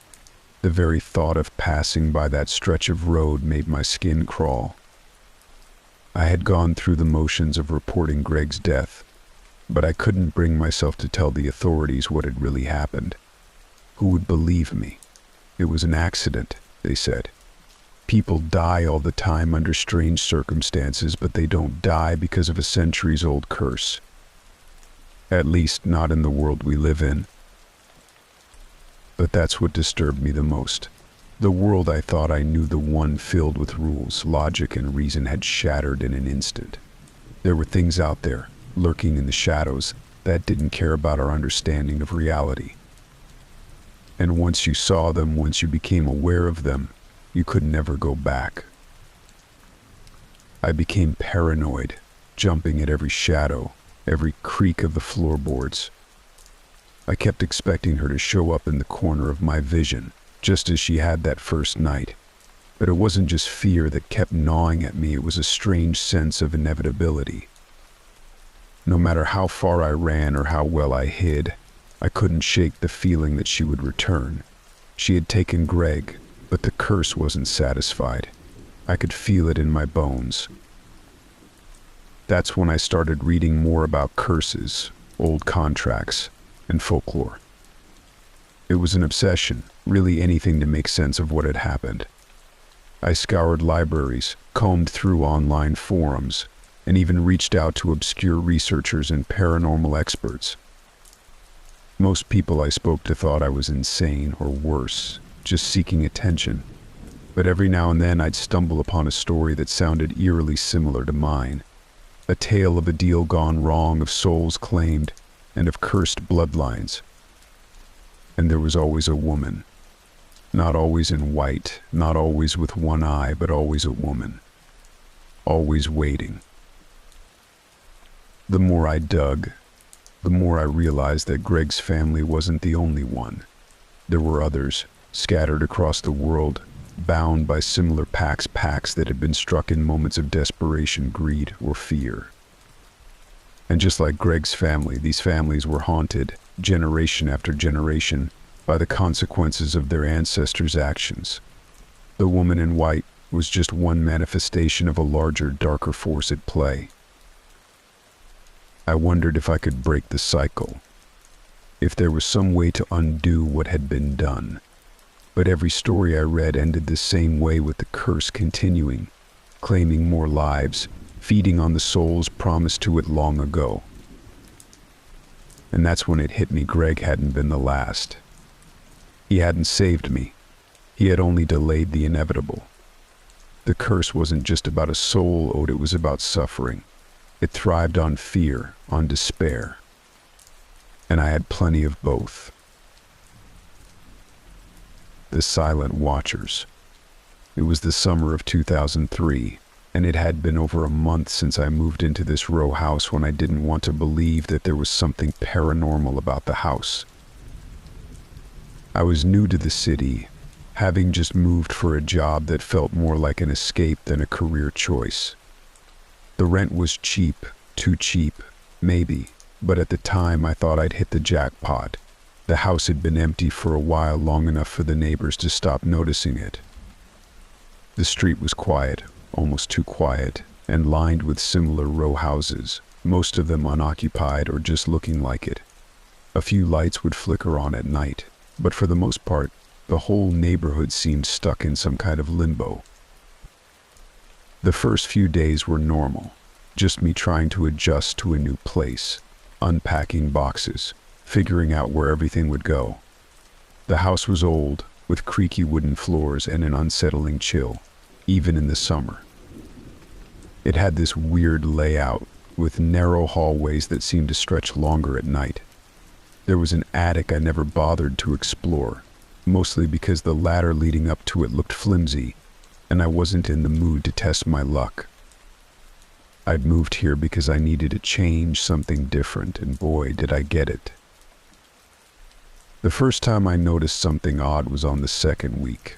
The very thought of passing by that stretch of road made my skin crawl. I had gone through the motions of reporting Greg's death, but I couldn't bring myself to tell the authorities what had really happened. Who would believe me? It was an accident, they said. People die all the time under strange circumstances, but they don't die because of a centuries-old curse. At least not in the world we live in. But that's what disturbed me the most. The world I thought I knew, the one filled with rules, logic, and reason, had shattered in an instant. There were things out there, lurking in the shadows, that didn't care about our understanding of reality. And once you saw them, once you became aware of them, you could never go back. I became paranoid, jumping at every shadow, every creak of the floorboards. I kept expecting her to show up in the corner of my vision, just as she had that first night. But it wasn't just fear that kept gnawing at me, it was a strange sense of inevitability. No matter how far I ran or how well I hid, I couldn't shake the feeling that she would return. She had taken Greg, but the curse wasn't satisfied. I could feel it in my bones. That's when I started reading more about curses, old contracts, and folklore. It was an obsession, really anything to make sense of what had happened. I scoured libraries, combed through online forums, and even reached out to obscure researchers and paranormal experts. Most people I spoke to thought I was insane, or worse, just seeking attention. But every now and then I'd stumble upon a story that sounded eerily similar to mine. A tale of a deal gone wrong, of souls claimed, and of cursed bloodlines. And there was always a woman. Not always in white, not always with one eye, but always a woman. Always waiting. The more I dug, the more I realized that Greg's family wasn't the only one. There were others, scattered across the world, bound by similar pacts that had been struck in moments of desperation, greed, or fear. And just like Greg's family, these families were haunted, generation after generation, by the consequences of their ancestors' actions. The woman in white was just one manifestation of a larger, darker force at play. I wondered if I could break the cycle, if there was some way to undo what had been done. But every story I read ended the same way, with the curse continuing, claiming more lives, feeding on the souls promised to it long ago. And that's when it hit me Greg hadn't been the last. He hadn't saved me. He had only delayed the inevitable. The curse wasn't just about a soul owed, it was about suffering. It thrived on fear, on despair. And I had plenty of both. The Silent Watchers. It was the summer of 2003, and it had been over a month since I moved into this row house when I didn't want to believe that there was something paranormal about the house. I was new to the city, having just moved for a job that felt more like an escape than a career choice. The rent was cheap, too cheap, maybe, but at the time I thought I'd hit the jackpot. The house had been empty for a while, long enough for the neighbors to stop noticing it. The street was quiet, almost too quiet, and lined with similar row houses, most of them unoccupied or just looking like it. A few lights would flicker on at night, but for the most part, the whole neighborhood seemed stuck in some kind of limbo. The first few days were normal, just me trying to adjust to a new place, unpacking boxes, figuring out where everything would go. The house was old, with creaky wooden floors and an unsettling chill, even in the summer. It had this weird layout, with narrow hallways that seemed to stretch longer at night. There was an attic I never bothered to explore, mostly because the ladder leading up to it looked flimsy, and I wasn't in the mood to test my luck. I'd moved here because I needed a change, something different, and boy, did I get it. The first time I noticed something odd was on the second week.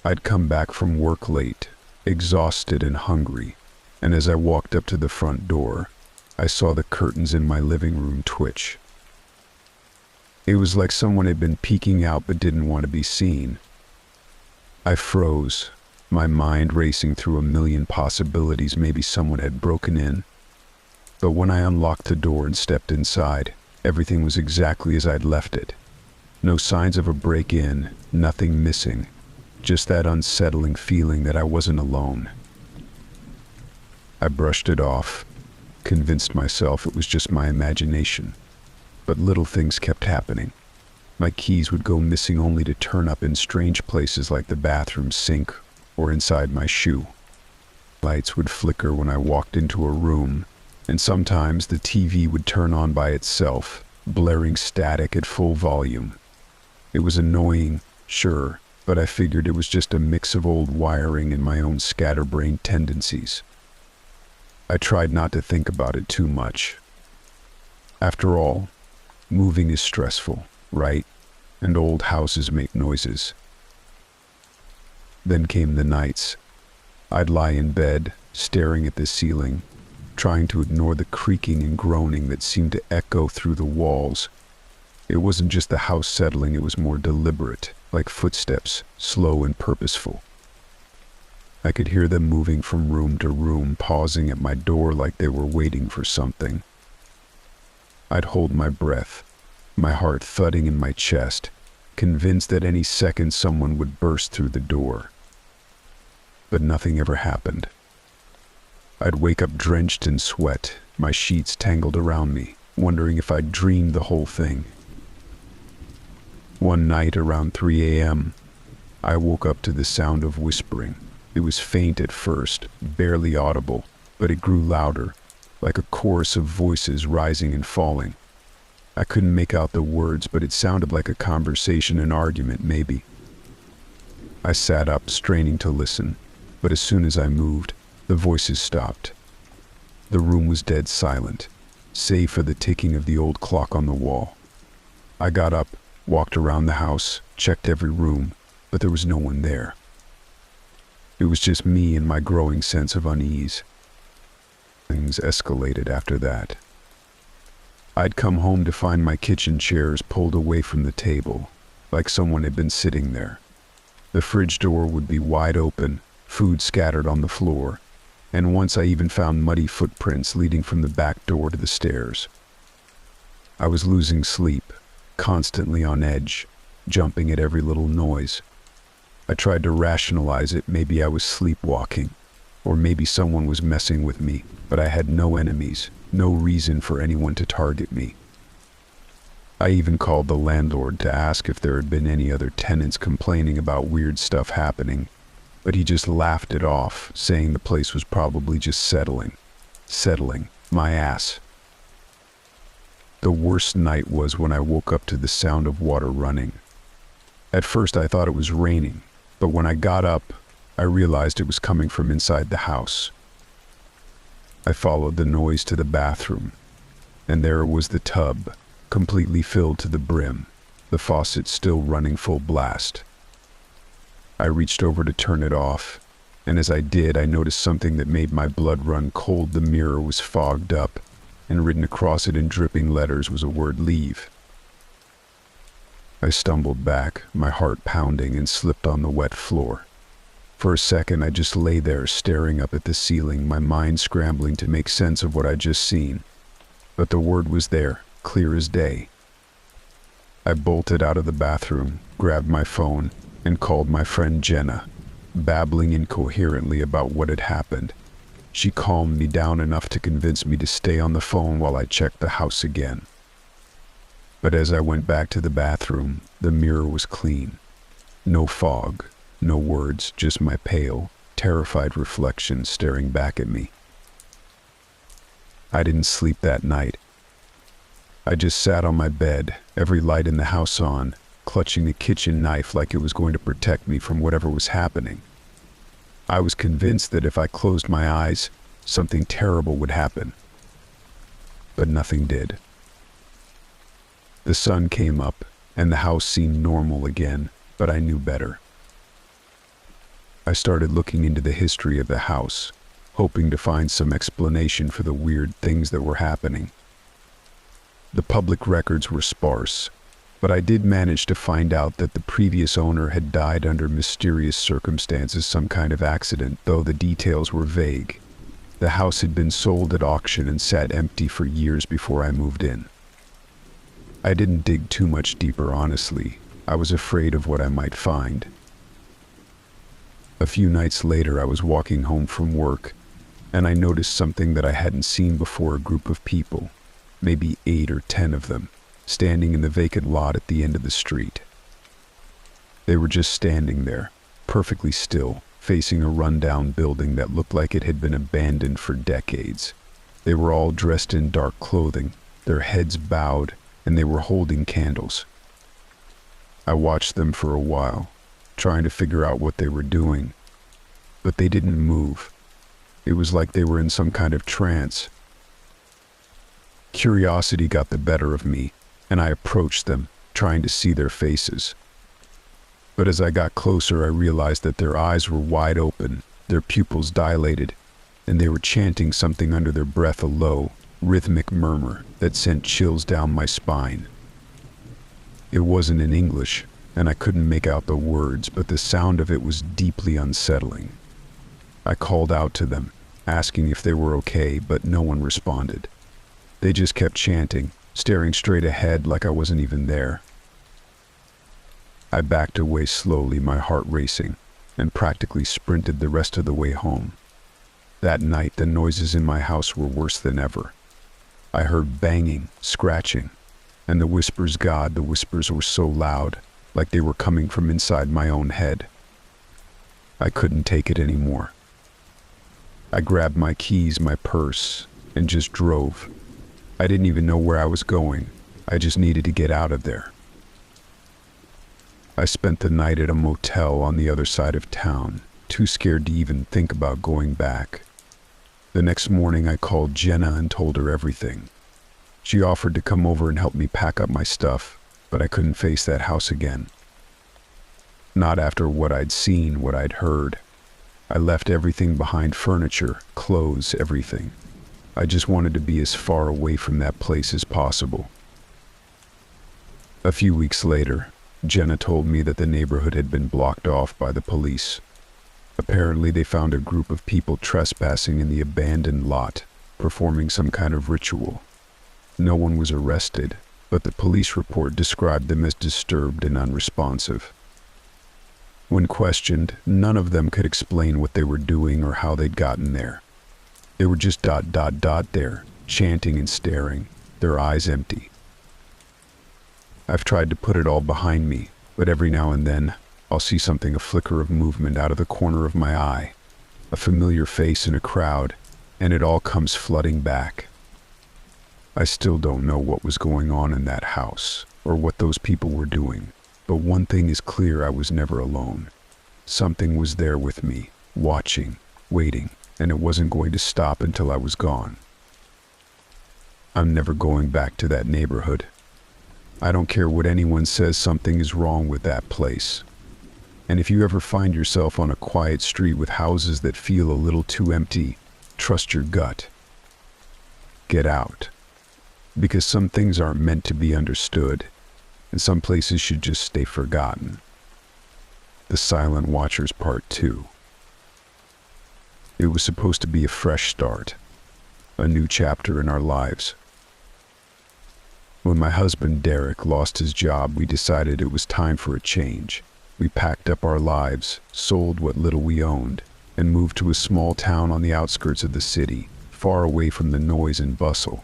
I'd come back from work late, exhausted and hungry, and as I walked up to the front door, I saw the curtains in my living room twitch. It was like someone had been peeking out but didn't want to be seen. I froze, my mind racing through a million possibilities. Maybe someone had broken in. But when I unlocked the door and stepped inside, everything was exactly as I'd left it. No signs of a break-in, nothing missing, just that unsettling feeling that I wasn't alone. I brushed it off, convinced myself it was just my imagination. But little things kept happening. My keys would go missing only to turn up in strange places like the bathroom sink or inside my shoe. Lights would flicker when I walked into a room, and sometimes the TV would turn on by itself, blaring static at full volume. It was annoying, sure, but I figured it was just a mix of old wiring and my own scatterbrained tendencies. I tried not to think about it too much. After all, moving is stressful, right? And old houses make noises. Then came the nights. I'd lie in bed, staring at the ceiling, trying to ignore the creaking and groaning that seemed to echo through the walls. It wasn't just the house settling, it was more deliberate, like footsteps, slow and purposeful. I could hear them moving from room to room, pausing at my door like they were waiting for something. I'd hold my breath, my heart thudding in my chest, convinced that any second someone would burst through the door. But nothing ever happened. I'd wake up drenched in sweat, my sheets tangled around me, wondering if I'd dreamed the whole thing. One night around 3 a.m., I woke up to the sound of whispering. It was faint at first, barely audible, but it grew louder, like a chorus of voices rising and falling. I couldn't make out the words, but it sounded like a conversation, an argument, maybe. I sat up, straining to listen, but as soon as I moved, the voices stopped. The room was dead silent, save for the ticking of the old clock on the wall. I got up, walked around the house, checked every room, but there was no one there. It was just me and my growing sense of unease. Things escalated after that. I'd come home to find my kitchen chairs pulled away from the table, like someone had been sitting there. The fridge door would be wide open, food scattered on the floor, and once I even found muddy footprints leading from the back door to the stairs. I was losing sleep, constantly on edge, jumping at every little noise. I tried to rationalize it. Maybe I was sleepwalking, or maybe someone was messing with me, but I had no enemies, no reason for anyone to target me. I even called the landlord to ask if there had been any other tenants complaining about weird stuff happening, but he just laughed it off, saying the place was probably just settling. Settling. My ass. The worst night was when I woke up to the sound of water running. At first I thought it was raining, but when I got up, I realized it was coming from inside the house. I followed the noise to the bathroom, and there was the tub, completely filled to the brim, the faucet still running full blast. I reached over to turn it off, and as I did, I noticed something that made my blood run cold. The mirror was fogged up, and written across it in dripping letters was a word, "Leave." I stumbled back, my heart pounding, and slipped on the wet floor. For a second, I just lay there staring up at the ceiling, my mind scrambling to make sense of what I'd just seen. But the word was there, clear as day. I bolted out of the bathroom, grabbed my phone, and called my friend Jenna, babbling incoherently about what had happened. She calmed me down enough to convince me to stay on the phone while I checked the house again. But as I went back to the bathroom, the mirror was clean. No fog, no words, just my pale, terrified reflection staring back at me. I didn't sleep that night. I just sat on my bed, every light in the house on, clutching the kitchen knife like it was going to protect me from whatever was happening. I was convinced that if I closed my eyes, something terrible would happen. But nothing did. The sun came up, and the house seemed normal again, but I knew better. I started looking into the history of the house, hoping to find some explanation for the weird things that were happening. The public records were sparse, but I did manage to find out that the previous owner had died under mysterious circumstances, some kind of accident, though the details were vague. The house had been sold at auction and sat empty for years before I moved in. I didn't dig too much deeper, honestly. I was afraid of what I might find. A few nights later, I was walking home from work, and I noticed something that I hadn't seen before. A group of people, maybe 8 or 10 of them, standing in the vacant lot at the end of the street. They were just standing there, perfectly still, facing a rundown building that looked like it had been abandoned for decades. They were all dressed in dark clothing, their heads bowed, and they were holding candles. I watched them for a while, trying to figure out what they were doing, but they didn't move. It was like they were in some kind of trance. Curiosity got the better of me, and I approached them, trying to see their faces. But as I got closer, I realized that their eyes were wide open, their pupils dilated, and they were chanting something under their breath, a low, rhythmic murmur that sent chills down my spine. It wasn't in English, and I couldn't make out the words, but the sound of it was deeply unsettling. I called out to them, asking if they were okay, but no one responded. They just kept chanting, staring straight ahead like I wasn't even there. I backed away slowly, my heart racing, and practically sprinted the rest of the way home. That night, the noises in my house were worse than ever. I heard banging, scratching, and the whispers. God, the whispers were so loud, like they were coming from inside my own head. I couldn't take it anymore. I grabbed my keys, my purse, and just drove. I didn't even know where I was going. I just needed to get out of there. I spent the night at a motel on the other side of town, too scared to even think about going back. The next morning, I called Jenna and told her everything. She offered to come over and help me pack up my stuff, but I couldn't face that house again. Not after what I'd seen, what I'd heard. I left everything behind, furniture, clothes, everything. I just wanted to be as far away from that place as possible. A few weeks later, Jenna told me that the neighborhood had been blocked off by the police. Apparently, they found a group of people trespassing in the abandoned lot, performing some kind of ritual. No one was arrested, but the police report described them as disturbed and unresponsive. When questioned, none of them could explain what they were doing or how they'd gotten there. They were just there, chanting and staring, their eyes empty. I've tried to put it all behind me, but every now and then, I'll see something, a flicker of movement out of the corner of my eye, a familiar face in a crowd, and it all comes flooding back. I still don't know what was going on in that house, or what those people were doing, but one thing is clear: I was never alone. Something was there with me, watching, waiting, and it wasn't going to stop until I was gone. I'm never going back to that neighborhood. I don't care what anyone says, something is wrong with that place. And if you ever find yourself on a quiet street with houses that feel a little too empty, trust your gut. Get out. Because some things aren't meant to be understood, and some places should just stay forgotten. The Silent Watchers Part 2. It was supposed to be a fresh start, a new chapter in our lives. When my husband Derek lost his job, we decided it was time for a change. We packed up our lives, sold what little we owned, and moved to a small town on the outskirts of the city, far away from the noise and bustle.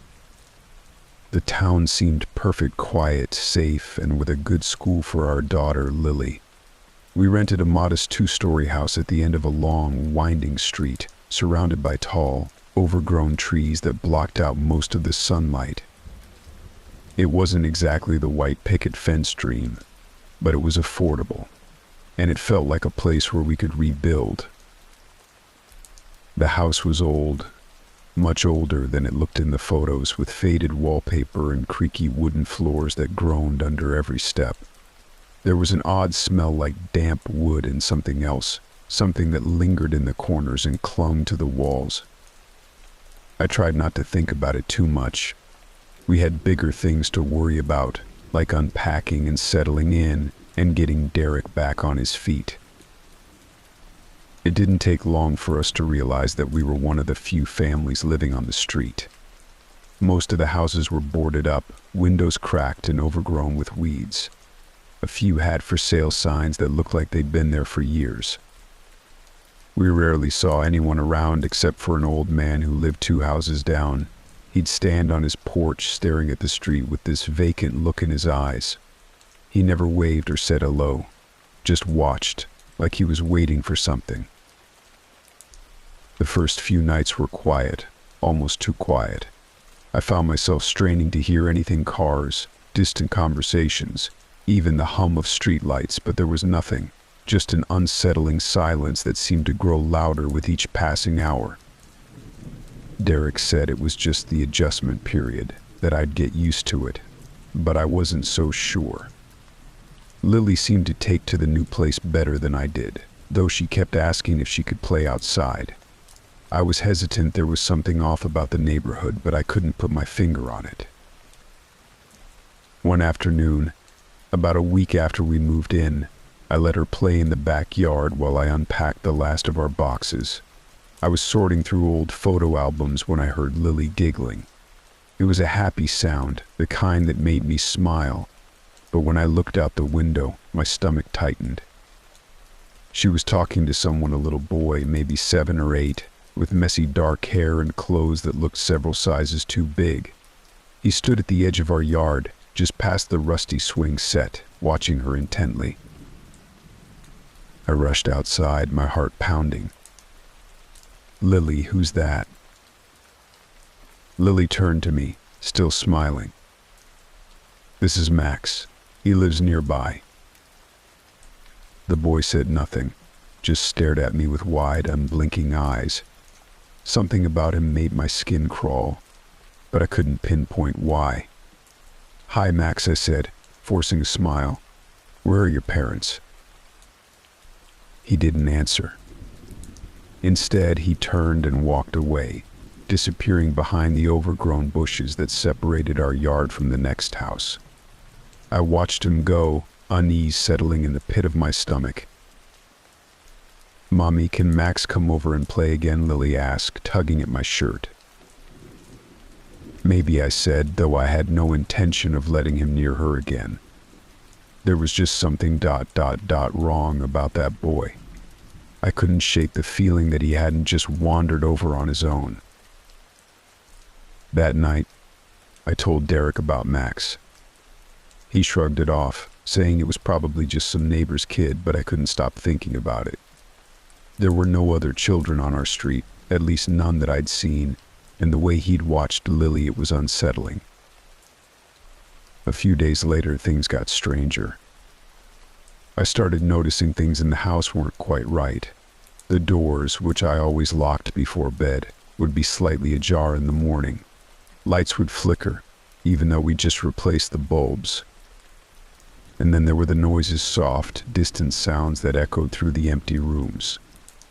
The town seemed perfect, quiet, safe, and with a good school for our daughter, Lily. We rented a modest 2-story house at the end of a long, winding street, surrounded by tall, overgrown trees that blocked out most of the sunlight. It wasn't exactly the white picket fence dream, but it was affordable, and it felt like a place where we could rebuild. The house was old, much older than it looked in the photos, with faded wallpaper and creaky wooden floors that groaned under every step. There was an odd smell like damp wood and something else, something that lingered in the corners and clung to the walls. I tried not to think about it too much. We had bigger things to worry about, like unpacking and settling in and getting Derek back on his feet. It didn't take long for us to realize that we were one of the few families living on the street. Most of the houses were boarded up, windows cracked and overgrown with weeds. A few had for sale signs that looked like they'd been there for years. We rarely saw anyone around except for an old man who lived 2 houses down. He'd stand on his porch staring at the street with this vacant look in his eyes. He never waved or said hello, just watched, like he was waiting for something. The first few nights were quiet, almost too quiet. I found myself straining to hear anything: cars, distant conversations, even the hum of streetlights, but there was nothing, just an unsettling silence that seemed to grow louder with each passing hour. Derek said it was just the adjustment period, that I'd get used to it, but I wasn't so sure. Lily seemed to take to the new place better than I did, though she kept asking if she could play outside. I was hesitant. There was something off about the neighborhood, but I couldn't put my finger on it. One afternoon, about a week after we moved in, I let her play in the backyard while I unpacked the last of our boxes. I was sorting through old photo albums when I heard Lily giggling. It was a happy sound, the kind that made me smile, but when I looked out the window, my stomach tightened. She was talking to someone, a little boy, maybe 7 or 8, with messy dark hair and clothes that looked several sizes too big. He stood at the edge of our yard, just past the rusty swing set, watching her intently. I rushed outside, my heart pounding. "Lily, who's that?" Lily turned to me, still smiling. "This is Max. He lives nearby." The boy said nothing, just stared at me with wide, unblinking eyes. Something about him made my skin crawl, but I couldn't pinpoint why. "Hi, Max," I said, forcing a smile. "Where are your parents?" He didn't answer. Instead, he turned and walked away, disappearing behind the overgrown bushes that separated our yard from the next house. I watched him go, unease settling in the pit of my stomach. "Mommy, can Max come over and play again?" Lily asked, tugging at my shirt. "Maybe," I said, though I had no intention of letting him near her again. There was just something wrong about that boy. I couldn't shake the feeling that he hadn't just wandered over on his own. That night, I told Derek about Max. He shrugged it off, saying it was probably just some neighbor's kid, but I couldn't stop thinking about it. There were no other children on our street, at least none that I'd seen, and the way he'd watched Lily, it was unsettling. A few days later, things got stranger. I started noticing things in the house weren't quite right. The doors, which I always locked before bed, would be slightly ajar in the morning. Lights would flicker, even though we just replaced the bulbs. And then there were the noises, soft, distant sounds that echoed through the empty rooms.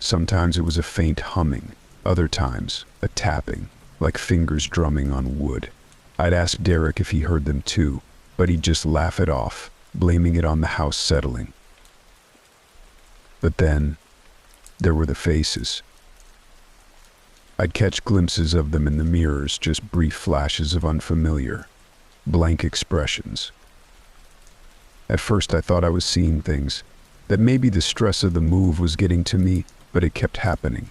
Sometimes it was a faint humming, other times a tapping, like fingers drumming on wood. I'd ask Derek if he heard them too, but he'd just laugh it off, blaming it on the house settling. But then, there were the faces. I'd catch glimpses of them in the mirrors, just brief flashes of unfamiliar, blank expressions. At first I thought I was seeing things, that maybe the stress of the move was getting to me, but it kept happening.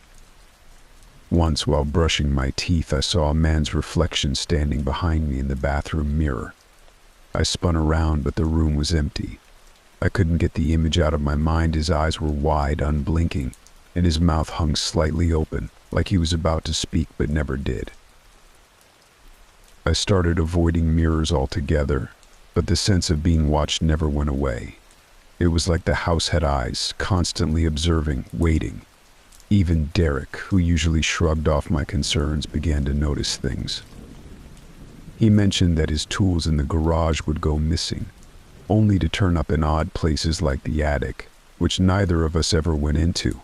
Once, while brushing my teeth, I saw a man's reflection standing behind me in the bathroom mirror. I spun around, but the room was empty. I couldn't get the image out of my mind. His eyes were wide, unblinking, and his mouth hung slightly open, like he was about to speak but never did. I started avoiding mirrors altogether, but the sense of being watched never went away. It was like the house had eyes, constantly observing, waiting. Even Derek, who usually shrugged off my concerns, began to notice things. He mentioned that his tools in the garage would go missing, only to turn up in odd places like the attic, which neither of us ever went into.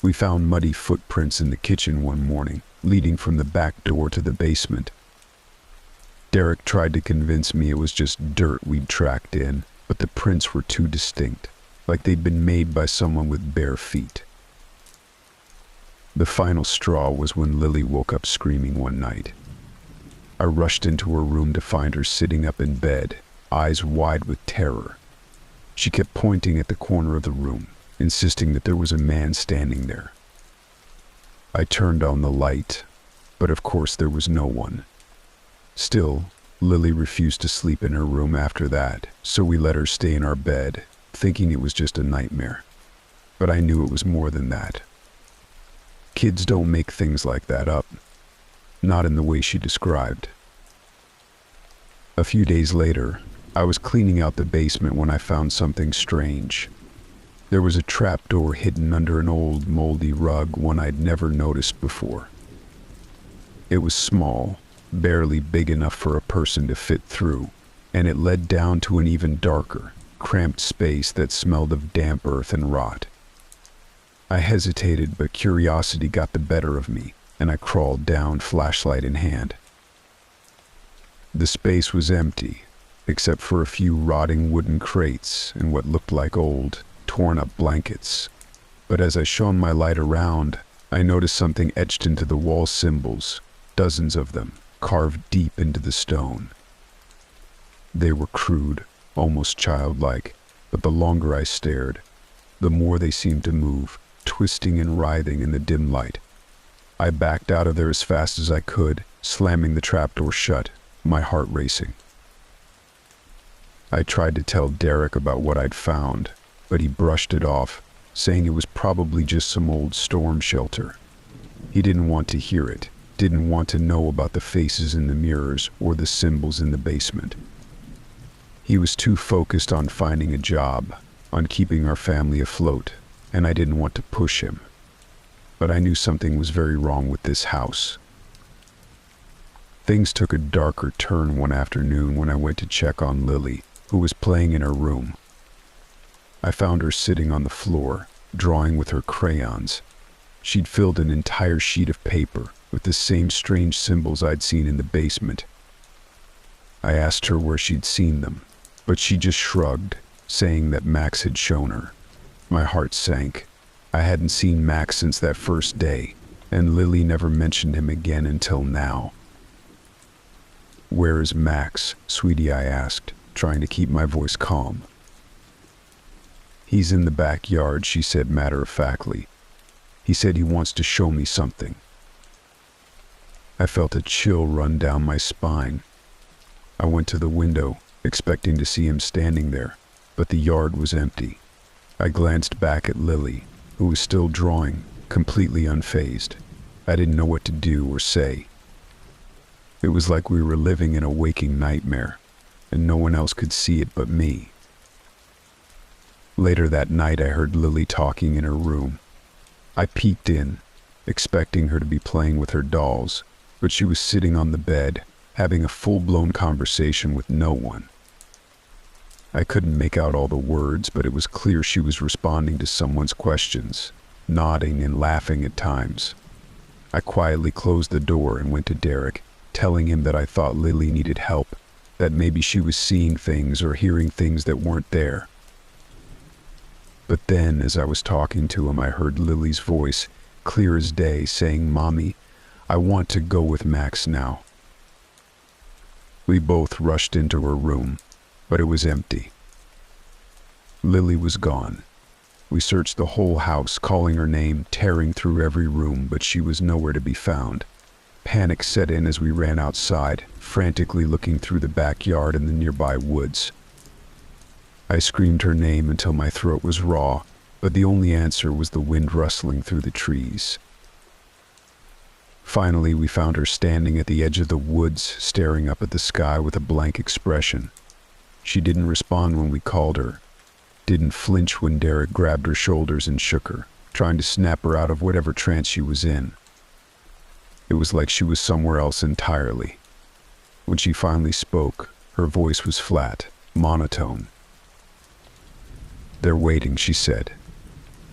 We found muddy footprints in the kitchen one morning, leading from the back door to the basement. Derek tried to convince me it was just dirt we'd tracked in, but the prints were too distinct, like they'd been made by someone with bare feet. The final straw was when Lily woke up screaming one night. I rushed into her room to find her sitting up in bed, eyes wide with terror. She kept pointing at the corner of the room, insisting that there was a man standing there. I turned on the light, but of course there was no one. Still, Lily refused to sleep in her room after that, so we let her stay in our bed, thinking it was just a nightmare. But I knew it was more than that. Kids don't make things like that up. Not in the way she described. A few days later, I was cleaning out the basement when I found something strange. There was a trapdoor hidden under an old, moldy rug, one I'd never noticed before. It was small, barely big enough for a person to fit through, and it led down to an even darker, cramped space that smelled of damp earth and rot. I hesitated, but curiosity got the better of me, and I crawled down, flashlight in hand. The space was empty, except for a few rotting wooden crates and what looked like old, torn-up blankets. But as I shone my light around, I noticed something etched into the wall: symbols, dozens of them, carved deep into the stone. They were crude, almost childlike, but the longer I stared, the more they seemed to move, twisting and writhing in the dim light. I backed out of there as fast as I could, slamming the trapdoor shut, my heart racing. I tried to tell Derek about what I'd found, but he brushed it off, saying it was probably just some old storm shelter. He didn't want to hear it, didn't want to know about the faces in the mirrors or the symbols in the basement. He was too focused on finding a job, on keeping our family afloat, and I didn't want to push him. But I knew something was very wrong with this house. Things took a darker turn one afternoon when I went to check on Lily, who was playing in her room. I found her sitting on the floor, drawing with her crayons. She'd filled an entire sheet of paper with the same strange symbols I'd seen in the basement. I asked her where she'd seen them, but she just shrugged, saying that Max had shown her. My heart sank. I hadn't seen Max since that first day, and Lily never mentioned him again until now. "Where is Max, sweetie?" I asked, trying to keep my voice calm. "He's in the backyard," she said matter-of-factly. "He said he wants to show me something." I felt a chill run down my spine. I went to the window, expecting to see him standing there, but the yard was empty. I glanced back at Lily, who was still drawing, completely unfazed. I didn't know what to do or say. It was like we were living in a waking nightmare, and no one else could see it but me. Later that night, I heard Lily talking in her room. I peeked in, expecting her to be playing with her dolls, but she was sitting on the bed, having a full-blown conversation with no one. I couldn't make out all the words, but it was clear she was responding to someone's questions, nodding and laughing at times. I quietly closed the door and went to Derek, telling him that I thought Lily needed help, that maybe she was seeing things or hearing things that weren't there. But then, as I was talking to him, I heard Lily's voice, clear as day, saying, "Mommy, I want to go with Max now." We both rushed into her room, but it was empty. Lily was gone. We searched the whole house, calling her name, tearing through every room, but she was nowhere to be found. Panic set in as we ran outside, frantically looking through the backyard and the nearby woods. I screamed her name until my throat was raw, but the only answer was the wind rustling through the trees. Finally, we found her standing at the edge of the woods, staring up at the sky with a blank expression. She didn't respond when we called her, didn't flinch when Derek grabbed her shoulders and shook her, trying to snap her out of whatever trance she was in. It was like she was somewhere else entirely. When she finally spoke, her voice was flat, monotone. "They're waiting," she said.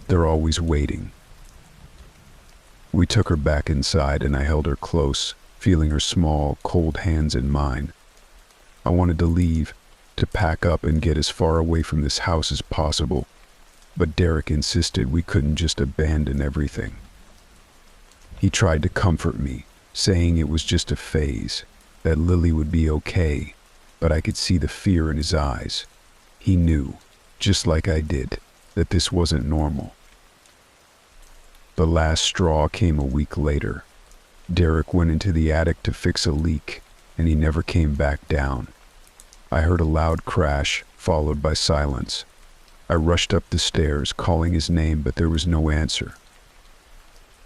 "They're always waiting." We took her back inside and I held her close, feeling her small, cold hands in mine. I wanted to leave, to pack up and get as far away from this house as possible, but Derek insisted we couldn't just abandon everything. He tried to comfort me, saying it was just a phase, that Lily would be okay, but I could see the fear in his eyes. He knew, just like I did, that this wasn't normal. The last straw came a week later. Derek went into the attic to fix a leak, and he never came back down. I heard a loud crash, followed by silence. I rushed up the stairs, calling his name, but there was no answer.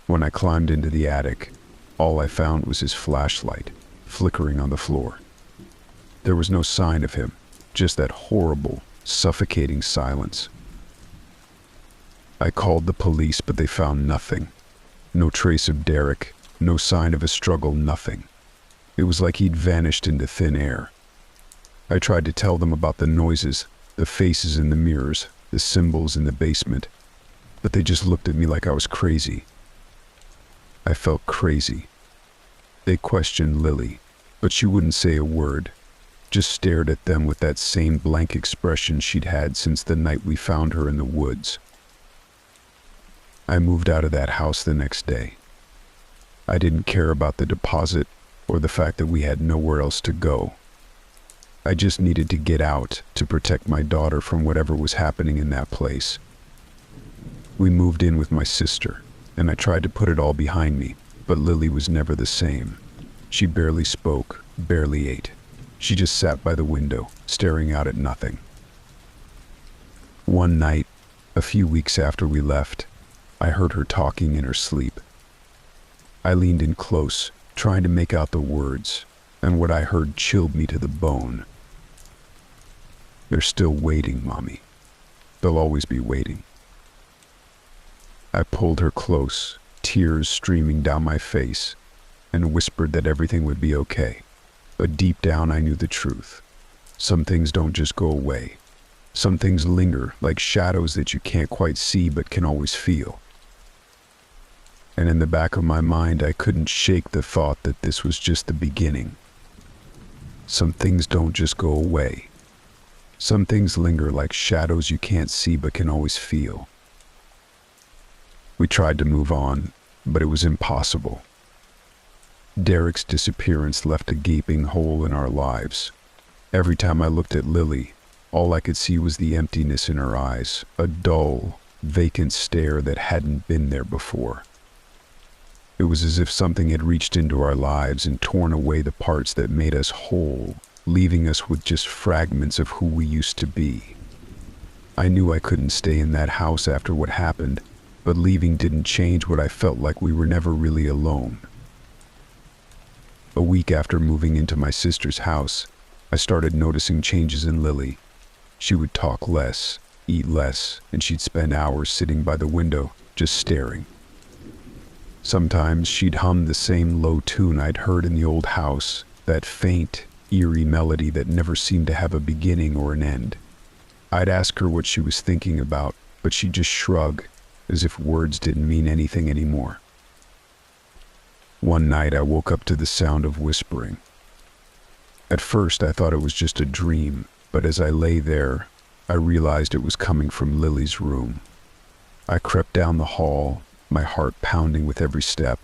When I climbed into the attic, all I found was his flashlight, flickering on the floor. There was no sign of him, just that horrible, suffocating silence. I called the police, but they found nothing. No trace of Derek, no sign of a struggle, nothing. It was like he'd vanished into thin air. I tried to tell them about the noises, the faces in the mirrors, the symbols in the basement, but they just looked at me like I was crazy. I felt crazy. They questioned Lily, but she wouldn't say a word, just stared at them with that same blank expression she'd had since the night we found her in the woods. I moved out of that house the next day. I didn't care about the deposit or the fact that we had nowhere else to go. I just needed to get out to protect my daughter from whatever was happening in that place. We moved in with my sister, and I tried to put it all behind me, but Lily was never the same. She barely spoke, barely ate. She just sat by the window, staring out at nothing. One night, a few weeks after we left, I heard her talking in her sleep. I leaned in close, trying to make out the words, and what I heard chilled me to the bone. "They're still waiting, Mommy. They'll always be waiting." I pulled her close, tears streaming down my face, and whispered that everything would be okay. But deep down I knew the truth. Some things don't just go away. Some things linger, like shadows that you can't quite see but can always feel. And in the back of my mind, I couldn't shake the thought that this was just the beginning. Some things don't just go away. Some things linger like shadows you can't see but can always feel. We tried to move on, but it was impossible. Derek's disappearance left a gaping hole in our lives. Every time I looked at Lily, All I could see was the emptiness in her eyes, a dull, vacant stare that hadn't been there before. It was as if something had reached into our lives and torn away the parts that made us whole, leaving us with just fragments of who we used to be. I knew I couldn't stay in that house after what happened, but leaving didn't change what I felt like we were never really alone. A week after moving into my sister's house, I started noticing changes in Lily. She would talk less, eat less, and she'd spend hours sitting by the window, just staring. Sometimes she'd hum the same low tune I'd heard in the old house, that faint, eerie melody that never seemed to have a beginning or an end. I'd ask her what she was thinking about, but she'd just shrug, as if words didn't mean anything anymore. One night I woke up to the sound of whispering. At first I thought it was just a dream, but as I lay there, I realized it was coming from Lily's room. I crept down the hall, my heart pounding with every step.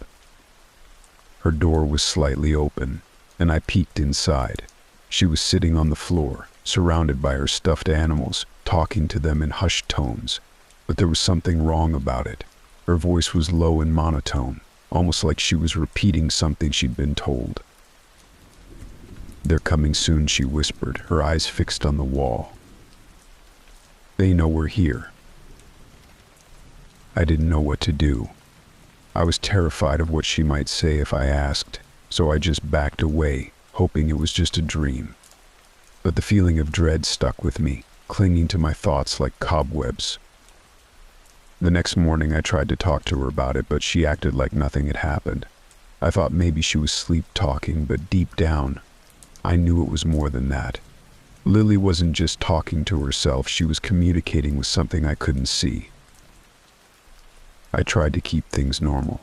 Her door was slightly open, and I peeked inside. She was sitting on the floor, surrounded by her stuffed animals, talking to them in hushed tones. But there was something wrong about it. Her voice was low and monotone, almost like she was repeating something she'd been told. "They're coming soon," she whispered, her eyes fixed on the wall. "They know we're here." I didn't know what to do. I was terrified of what she might say if I asked, so I just backed away, hoping it was just a dream. But the feeling of dread stuck with me, clinging to my thoughts like cobwebs. The next morning I tried to talk to her about it, but she acted like nothing had happened. I thought maybe she was sleep-talking, but deep down, I knew it was more than that. Lily wasn't just talking to herself, she was communicating with something I couldn't see. I tried to keep things normal.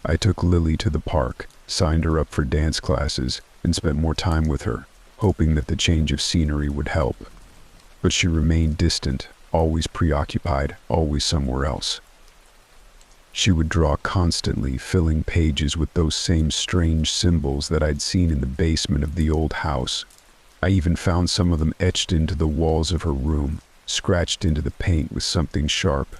I took Lily to the park, signed her up for dance classes, and spent more time with her, hoping that the change of scenery would help. But she remained distant, always preoccupied, always somewhere else. She would draw constantly, filling pages with those same strange symbols that I'd seen in the basement of the old house. I even found some of them etched into the walls of her room, scratched into the paint with something sharp.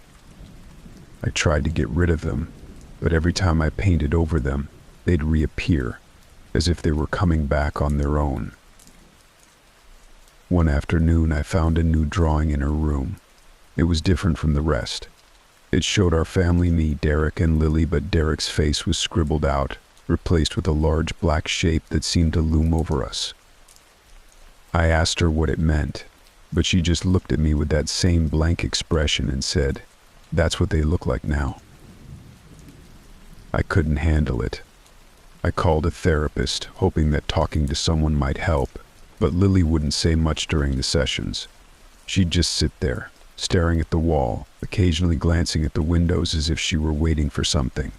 I tried to get rid of them, but every time I painted over them, they'd reappear, as if they were coming back on their own. One afternoon I found a new drawing in her room. It was different from the rest. It showed our family, me, Derek, and Lily, but Derek's face was scribbled out, replaced with a large black shape that seemed to loom over us. I asked her what it meant, but she just looked at me with that same blank expression and said, "That's what they look like now." I couldn't handle it. I called a therapist, hoping that talking to someone might help, but Lily wouldn't say much during the sessions. She'd just sit there, staring at the wall, occasionally glancing at the windows as if she were waiting for something.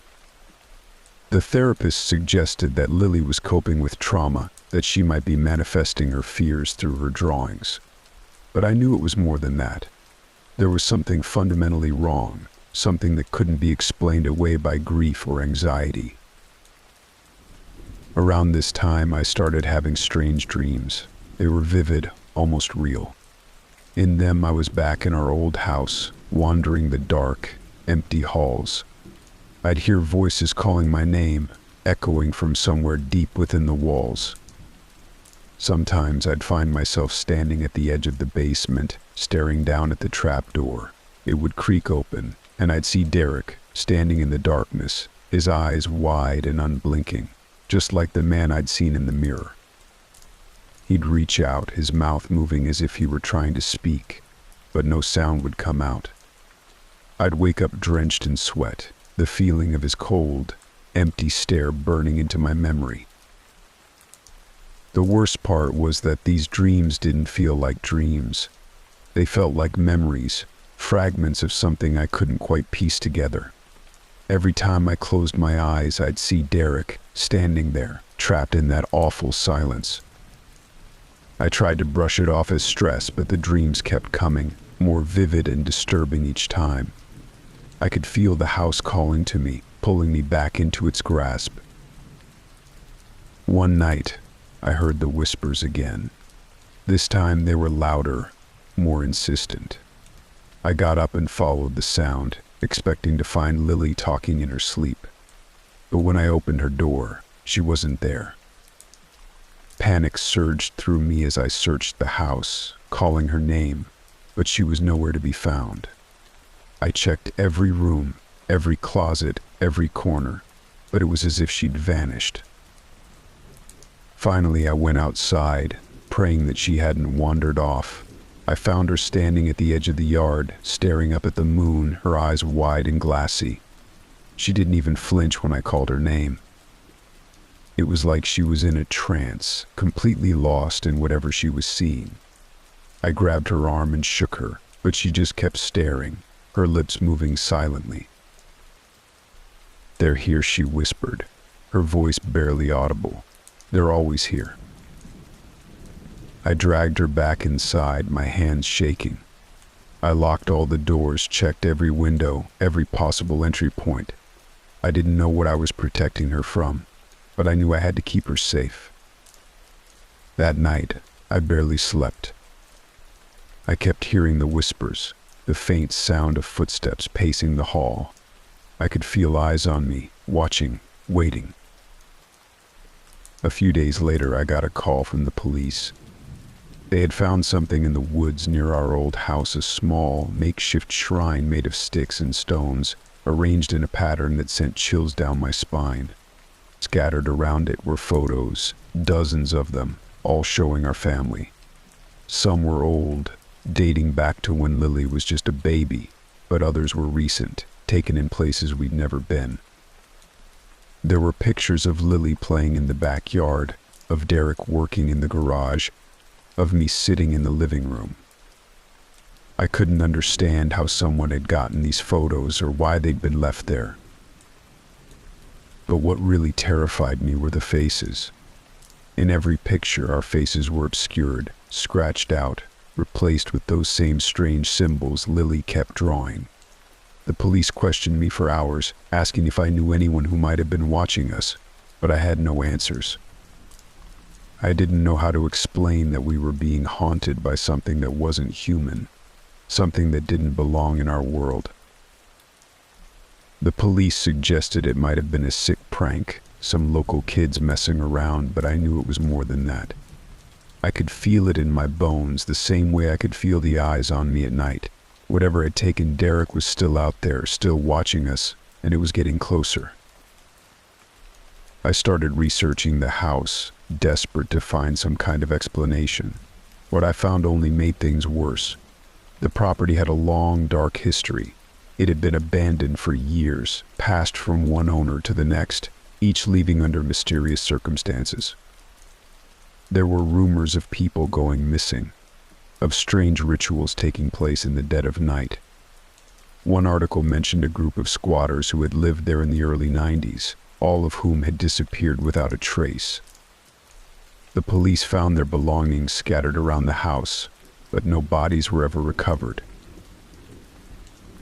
The therapist suggested that Lily was coping with trauma, that she might be manifesting her fears through her drawings. But I knew it was more than that. There was something fundamentally wrong, something that couldn't be explained away by grief or anxiety. Around this time, I started having strange dreams. They were vivid, almost real. In them, I was back in our old house, wandering the dark, empty halls. I'd hear voices calling my name, echoing from somewhere deep within the walls. Sometimes I'd find myself standing at the edge of the basement, staring down at the trapdoor. It would creak open, and I'd see Derek, standing in the darkness, his eyes wide and unblinking, just like the man I'd seen in the mirror. He'd reach out, his mouth moving as if he were trying to speak, but no sound would come out. I'd wake up drenched in sweat, the feeling of his cold, empty stare burning into my memory. The worst part was that these dreams didn't feel like dreams. They felt like memories, fragments of something I couldn't quite piece together. Every time I closed my eyes, I'd see Derek, standing there, trapped in that awful silence. I tried to brush it off as stress, but the dreams kept coming, more vivid and disturbing each time. I could feel the house calling to me, pulling me back into its grasp. One night, I heard the whispers again. This time they were louder, more insistent. I got up and followed the sound, expecting to find Lily talking in her sleep. But when I opened her door, she wasn't there. Panic surged through me as I searched the house, calling her name, but she was nowhere to be found. I checked every room, every closet, every corner, but it was as if she'd vanished. Finally, I went outside, praying that she hadn't wandered off. I found her standing at the edge of the yard, staring up at the moon, her eyes wide and glassy. She didn't even flinch when I called her name. It was like she was in a trance, completely lost in whatever she was seeing. I grabbed her arm and shook her, but she just kept staring, her lips moving silently. "They're here," she whispered, her voice barely audible. "They're always here." I dragged her back inside, my hands shaking. I locked all the doors, checked every window, every possible entry point. I didn't know what I was protecting her from, but I knew I had to keep her safe. That night, I barely slept. I kept hearing the whispers, the faint sound of footsteps pacing the hall. I could feel eyes on me, watching, waiting. A few days later, I got a call from the police. They had found something in the woods near our old house, a small, makeshift shrine made of sticks and stones, arranged in a pattern that sent chills down my spine. Scattered around it were photos, dozens of them, all showing our family. Some were old, dating back to when Lily was just a baby, but others were recent, taken in places we'd never been. There were pictures of Lily playing in the backyard, of Derek working in the garage, of me sitting in the living room. I couldn't understand how someone had gotten these photos or why they'd been left there. But what really terrified me were the faces. In every picture, our faces were obscured, scratched out, replaced with those same strange symbols Lily kept drawing. The police questioned me for hours, asking if I knew anyone who might have been watching us, but I had no answers. I didn't know how to explain that we were being haunted by something that wasn't human, something that didn't belong in our world. The police suggested it might have been a sick prank, some local kids messing around, but I knew it was more than that. I could feel it in my bones, the same way I could feel the eyes on me at night. Whatever had taken Derek was still out there, still watching us, and it was getting closer. I started researching the house, desperate to find some kind of explanation. What I found only made things worse. The property had a long, dark history. It had been abandoned for years, passed from one owner to the next, each leaving under mysterious circumstances. There were rumors of people going missing, of strange rituals taking place in the dead of night. One article mentioned a group of squatters who had lived there in the early 90s, all of whom had disappeared without a trace. The police found their belongings scattered around the house, but no bodies were ever recovered.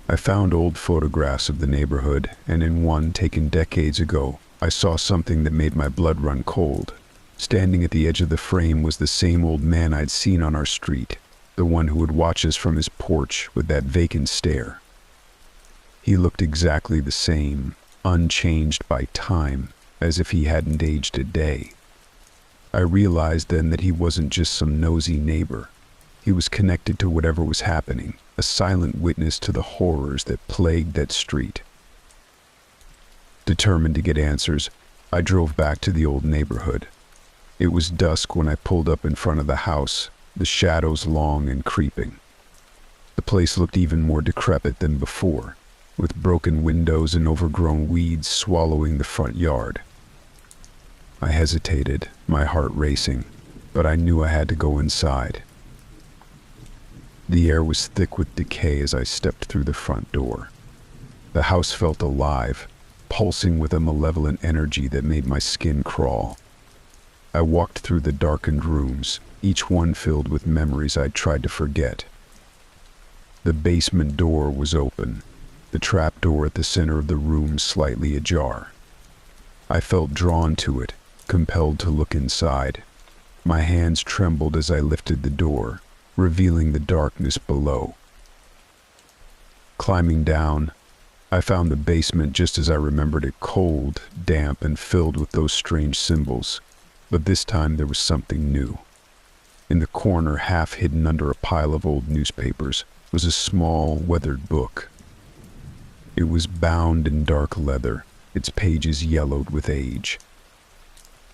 I found old photographs of the neighborhood, and in one taken decades ago, I saw something that made my blood run cold. Standing at the edge of the frame was the same old man I'd seen on our street, the one who would watch us from his porch with that vacant stare. He looked exactly the same, unchanged by time, as if he hadn't aged a day. I realized then that he wasn't just some nosy neighbor. He was connected to whatever was happening, a silent witness to the horrors that plagued that street. Determined to get answers, I drove back to the old neighborhood. It was dusk when I pulled up in front of the house, the shadows long and creeping. The place looked even more decrepit than before, with broken windows and overgrown weeds swallowing the front yard. I hesitated, my heart racing, but I knew I had to go inside. The air was thick with decay as I stepped through the front door. The house felt alive, pulsing with a malevolent energy that made my skin crawl. I walked through the darkened rooms, each one filled with memories I'd tried to forget. The basement door was open, the trap door at the center of the room slightly ajar. I felt drawn to it, compelled to look inside. My hands trembled as I lifted the door, revealing the darkness below. Climbing down, I found the basement just as I remembered it, cold, damp, and filled with those strange symbols. But this time there was something new. In the corner, half hidden under a pile of old newspapers, was a small, weathered book. It was bound in dark leather, its pages yellowed with age.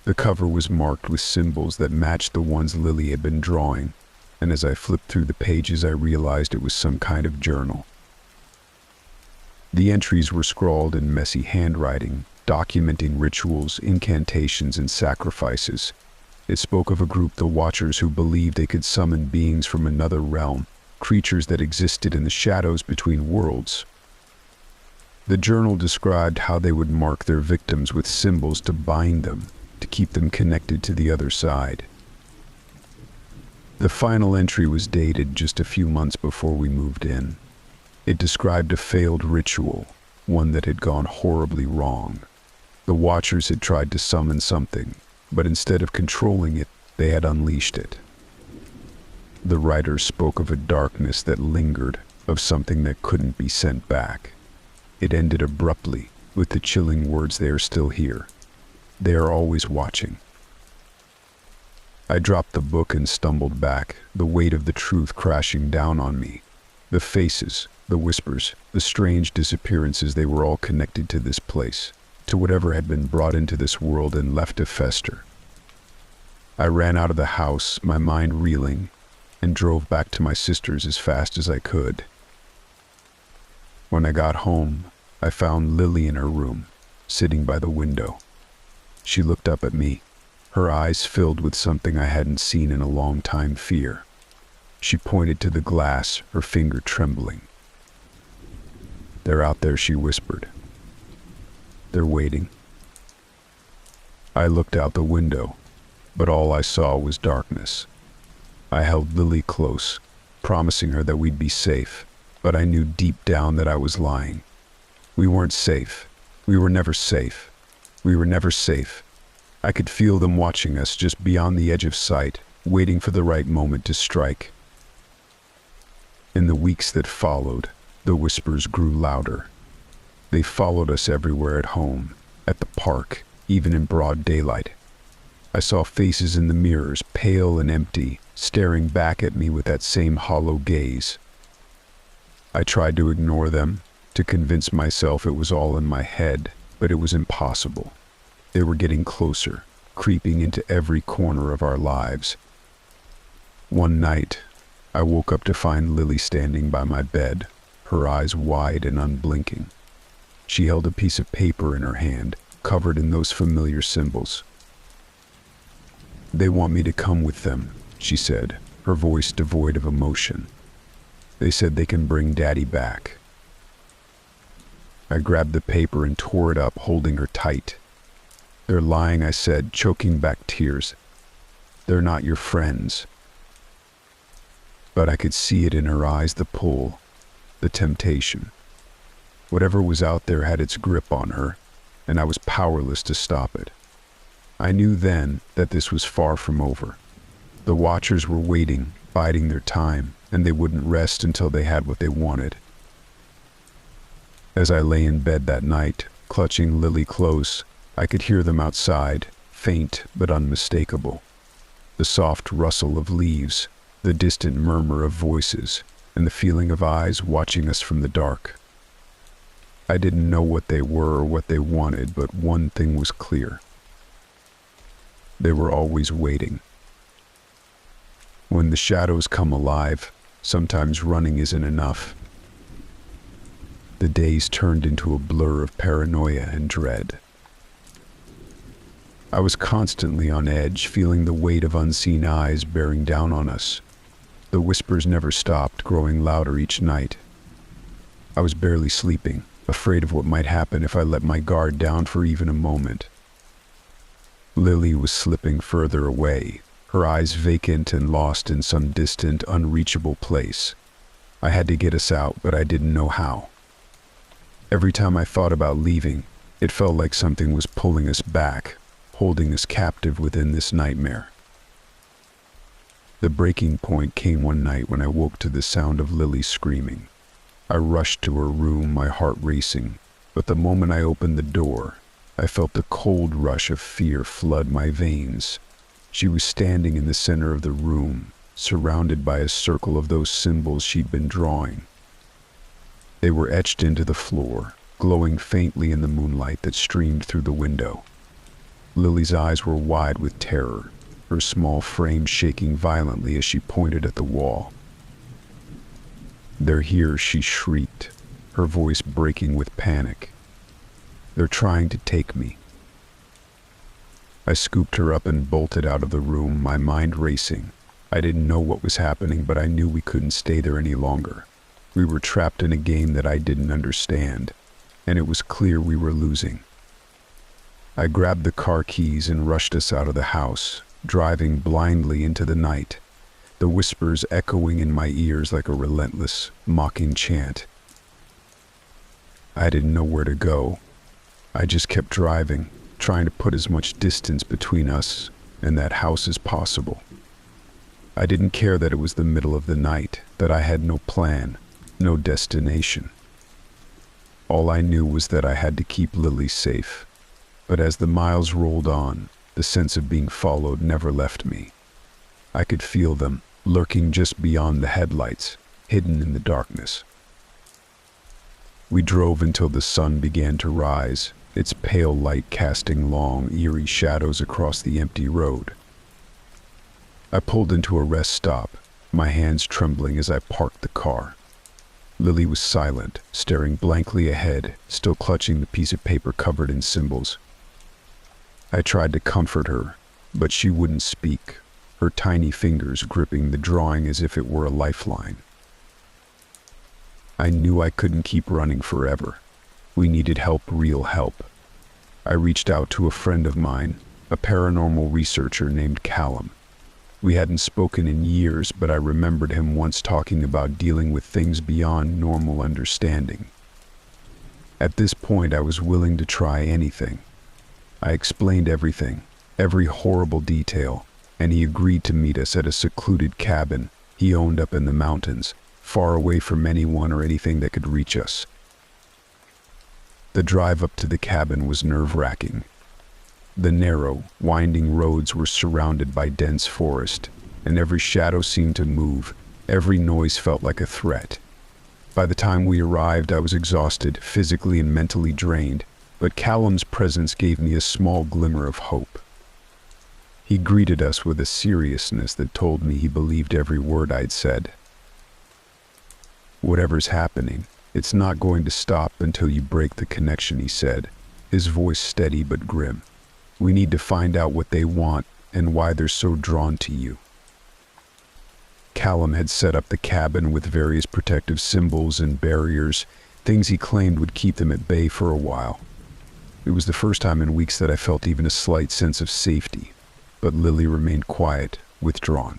The cover was marked with symbols that matched the ones Lily had been drawing, and as I flipped through the pages I realized it was some kind of journal. The entries were scrawled in messy handwriting, documenting rituals, incantations, and sacrifices. It spoke of a group, the Watchers, who believed they could summon beings from another realm, creatures that existed in the shadows between worlds. The journal described how they would mark their victims with symbols to bind them, to keep them connected to the other side. The final entry was dated just a few months before we moved in. It described a failed ritual, one that had gone horribly wrong. The Watchers had tried to summon something, but instead of controlling it, they had unleashed it. The writer spoke of a darkness that lingered, of something that couldn't be sent back. It ended abruptly, with the chilling words, "They are still here. They are always watching." I dropped the book and stumbled back, the weight of the truth crashing down on me. The faces, the whispers, the strange disappearances, they were all connected to this place, to whatever had been brought into this world and left to fester. I ran out of the house, my mind reeling, and drove back to my sister's as fast as I could. When I got home, I found Lily in her room, sitting by the window. She looked up at me, her eyes filled with something I hadn't seen in a long time, fear. She pointed to the glass, her finger trembling. "They're out there," she whispered. "They're waiting." I looked out the window, but all I saw was darkness. I held Lily close, promising her that we'd be safe, but I knew deep down that I was lying. We weren't safe. We were never safe. We were never safe. I could feel them watching us just beyond the edge of sight, waiting for the right moment to strike. In the weeks that followed, the whispers grew louder. They followed us everywhere, at home, at the park, even in broad daylight. I saw faces in the mirrors, pale and empty, staring back at me with that same hollow gaze. I tried to ignore them, to convince myself it was all in my head, but it was impossible. They were getting closer, creeping into every corner of our lives. One night, I woke up to find Lily standing by my bed, her eyes wide and unblinking. She held a piece of paper in her hand, covered in those familiar symbols. "They want me to come with them," she said, her voice devoid of emotion. "They said they can bring Daddy back." I grabbed the paper and tore it up, holding her tight. "They're lying," I said, choking back tears. "They're not your friends." But I could see it in her eyes, the pull, the temptation. Whatever was out there had its grip on her, and I was powerless to stop it. I knew then that this was far from over. The Watchers were waiting, biding their time, and they wouldn't rest until they had what they wanted. As I lay in bed that night, clutching Lily close, I could hear them outside, faint but unmistakable. The soft rustle of leaves, the distant murmur of voices, and the feeling of eyes watching us from the dark. I didn't know what they were or what they wanted, but one thing was clear. They were always waiting. When the shadows come alive, sometimes running isn't enough. The days turned into a blur of paranoia and dread. I was constantly on edge, feeling the weight of unseen eyes bearing down on us. The whispers never stopped, growing louder each night. I was barely sleeping, afraid of what might happen if I let my guard down for even a moment. Lily was slipping further away, her eyes vacant and lost in some distant, unreachable place. I had to get us out, but I didn't know how. Every time I thought about leaving, it felt like something was pulling us back, holding us captive within this nightmare. The breaking point came one night when I woke to the sound of Lily screaming. I rushed to her room, my heart racing, but the moment I opened the door, I felt the cold rush of fear flood my veins. She was standing in the center of the room, surrounded by a circle of those symbols she'd been drawing. They were etched into the floor, glowing faintly in the moonlight that streamed through the window. Lily's eyes were wide with terror, her small frame shaking violently as she pointed at the wall. "They're here," she shrieked, her voice breaking with panic. "They're trying to take me." I scooped her up and bolted out of the room, my mind racing. I didn't know what was happening, but I knew we couldn't stay there any longer. We were trapped in a game that I didn't understand, and it was clear we were losing. I grabbed the car keys and rushed us out of the house, driving blindly into the night, the whispers echoing in my ears like a relentless, mocking chant. I didn't know where to go. I just kept driving, trying to put as much distance between us and that house as possible. I didn't care that it was the middle of the night, that I had no plan, no destination. All I knew was that I had to keep Lily safe. But as the miles rolled on, the sense of being followed never left me. I could feel them, lurking just beyond the headlights, hidden in the darkness. We drove until the sun began to rise, its pale light casting long, eerie shadows across the empty road. I pulled into a rest stop, my hands trembling as I parked the car. Lily was silent, staring blankly ahead, still clutching the piece of paper covered in symbols. I tried to comfort her, but she wouldn't speak, her tiny fingers gripping the drawing as if it were a lifeline. I knew I couldn't keep running forever. We needed help, real help. I reached out to a friend of mine, a paranormal researcher named Callum. We hadn't spoken in years, but I remembered him once talking about dealing with things beyond normal understanding. At this point, I was willing to try anything. I explained everything, every horrible detail, and he agreed to meet us at a secluded cabin he owned up in the mountains, far away from anyone or anything that could reach us. The drive up to the cabin was nerve-wracking. The narrow, winding roads were surrounded by dense forest, and every shadow seemed to move, every noise felt like a threat. By the time we arrived, I was exhausted, physically and mentally drained, but Callum's presence gave me a small glimmer of hope. He greeted us with a seriousness that told me he believed every word I'd said. "Whatever's happening, it's not going to stop until you break the connection," he said, his voice steady but grim. "We need to find out what they want and why they're so drawn to you." Callum had set up the cabin with various protective symbols and barriers, things he claimed would keep them at bay for a while. It was the first time in weeks that I felt even a slight sense of safety, but Lily remained quiet, withdrawn.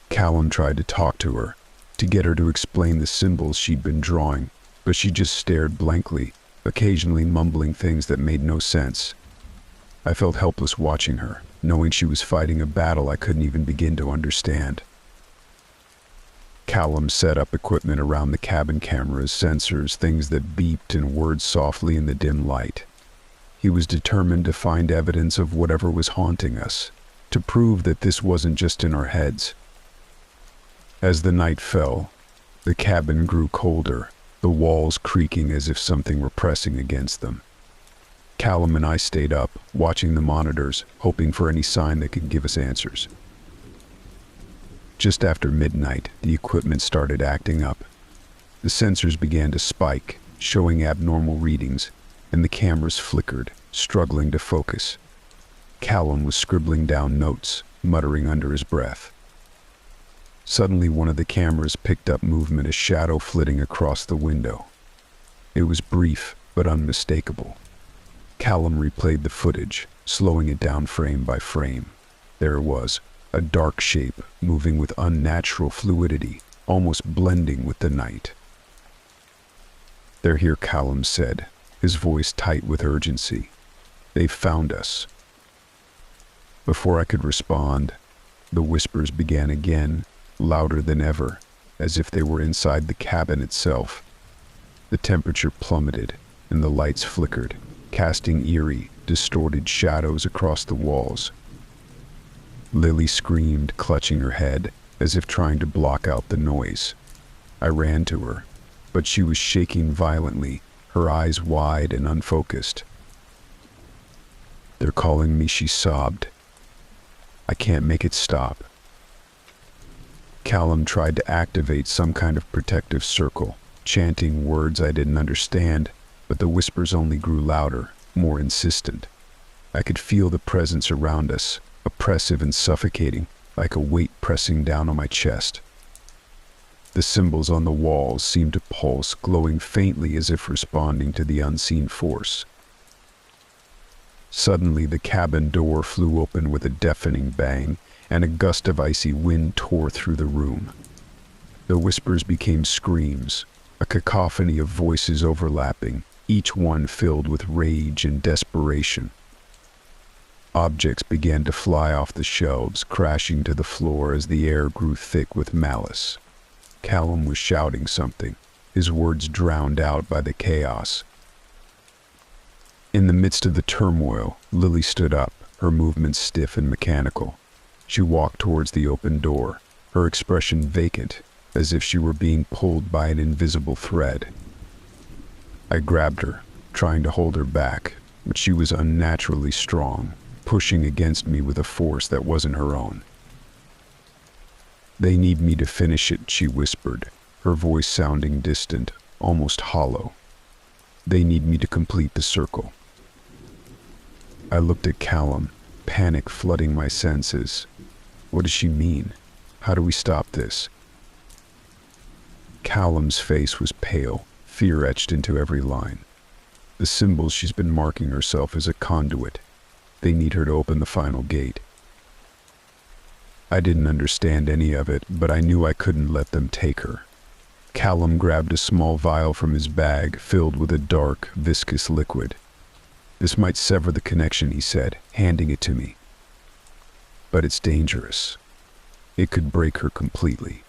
Callum tried to talk to her, to get her to explain the symbols she'd been drawing, but she just stared blankly, occasionally mumbling things that made no sense. I felt helpless watching her, knowing she was fighting a battle I couldn't even begin to understand. Callum set up equipment around the cabin, cameras, sensors, things that beeped and whirred softly in the dim light. He was determined to find evidence of whatever was haunting us, to prove that this wasn't just in our heads. As the night fell, the cabin grew colder, the walls creaking as if something were pressing against them. Callum and I stayed up, watching the monitors, hoping for any sign that could give us answers. Just after midnight, the equipment started acting up. The sensors began to spike, showing abnormal readings, and the cameras flickered, struggling to focus. Callum was scribbling down notes, muttering under his breath. Suddenly, one of the cameras picked up movement, a shadow flitting across the window. It was brief, but unmistakable. Callum replayed the footage, slowing it down frame by frame. There it was, a dark shape, moving with unnatural fluidity, almost blending with the night. "They're here," Callum said, his voice tight with urgency. "They've found us." Before I could respond, The whispers began again, louder than ever, as if they were inside the cabin itself. The temperature plummeted, and the lights flickered, casting eerie, distorted shadows across the walls. Lily screamed, clutching her head, as if trying to block out the noise. I ran to her, but she was shaking violently, her eyes wide and unfocused. "They're calling me," she sobbed. "I can't make it stop." Callum tried to activate some kind of protective circle, chanting words I didn't understand, but the whispers only grew louder, more insistent. I could feel the presence around us, oppressive and suffocating, like a weight pressing down on my chest. The symbols on the walls seemed to pulse, glowing faintly as if responding to the unseen force. Suddenly, the cabin door flew open with a deafening bang, and a gust of icy wind tore through the room. The whispers became screams, a cacophony of voices overlapping, each one filled with rage and desperation. Objects began to fly off the shelves, crashing to the floor as the air grew thick with malice. Callum was shouting something, his words drowned out by the chaos. In the midst of the turmoil, Lily stood up, her movements stiff and mechanical. She walked towards the open door, her expression vacant, as if she were being pulled by an invisible thread. I grabbed her, trying to hold her back, but she was unnaturally strong, pushing against me with a force that wasn't her own. "They need me to finish it," she whispered, her voice sounding distant, almost hollow. "They need me to complete the circle." I looked at Callum, panic flooding my senses. What does she mean? How do we stop this? Callum's face was pale, fear etched into every line. The symbols she's been marking herself as a conduit. They need her to open the final gate. I didn't understand any of it, but I knew I couldn't let them take her. Callum grabbed a small vial from his bag, filled with a dark, viscous liquid. "This might sever the connection," he said, handing it to me. "But it's dangerous. It could break her completely."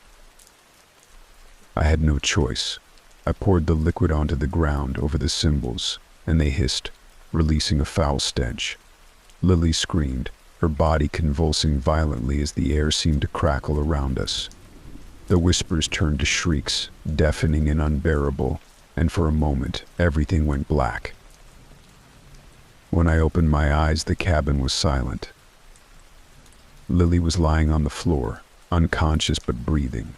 I had no choice. I poured the liquid onto the ground over the symbols, and they hissed, releasing a foul stench. Lily screamed, her body convulsing violently as the air seemed to crackle around us. The whispers turned to shrieks, deafening and unbearable, and for a moment, everything went black. When I opened my eyes, the cabin was silent. Lily was lying on the floor, unconscious but breathing.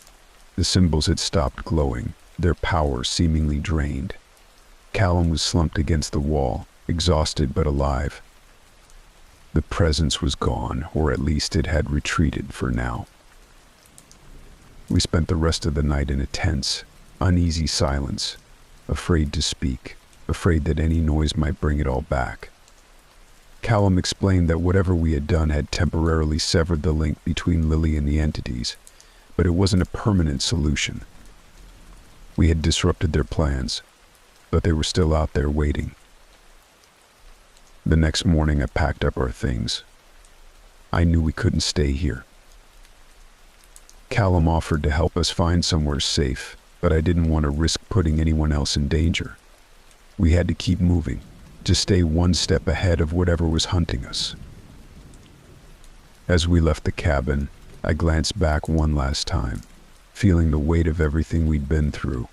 The symbols had stopped glowing, their power seemingly drained. Callum was slumped against the wall, exhausted but alive. The presence was gone, or at least it had retreated for now. We spent the rest of the night in a tense, uneasy silence, afraid to speak, afraid that any noise might bring it all back. Callum explained that whatever we had done had temporarily severed the link between Lily and the entities, but it wasn't a permanent solution. We had disrupted their plans, but they were still out there waiting. The next morning I packed up our things. I knew we couldn't stay here. Callum offered to help us find somewhere safe, but I didn't want to risk putting anyone else in danger. We had to keep moving, to stay one step ahead of whatever was hunting us. As we left the cabin, I glanced back one last time, feeling the weight of everything we'd been through.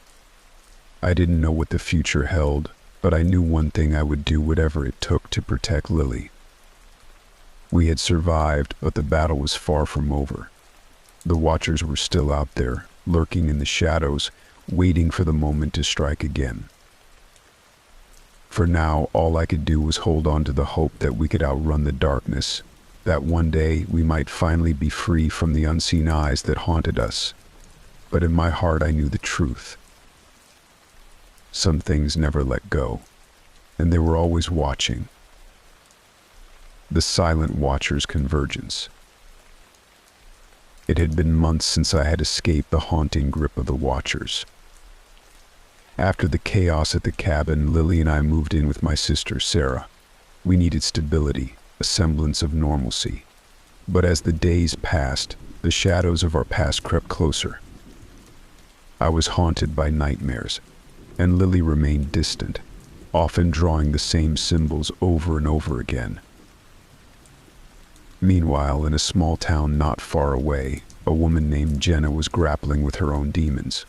I didn't know what the future held, but I knew one thing: I would do whatever it took to protect Lily. We had survived, but the battle was far from over. The Watchers were still out there, lurking in the shadows, waiting for the moment to strike again. For now, all I could do was hold on to the hope that we could outrun the darkness, that one day we might finally be free from the unseen eyes that haunted us. But in my heart I knew the truth. Some things never let go, and they were always watching. The silent Watchers' convergence. It had been months since I had escaped the haunting grip of the Watchers. After the chaos at the cabin, Lily and I moved in with my sister, Sarah. We needed stability, a semblance of normalcy. But as the days passed, the shadows of our past crept closer. I was haunted by nightmares, and Lily remained distant, often drawing the same symbols over and over again. Meanwhile, in a small town not far away, a woman named Jenna was grappling with her own demons.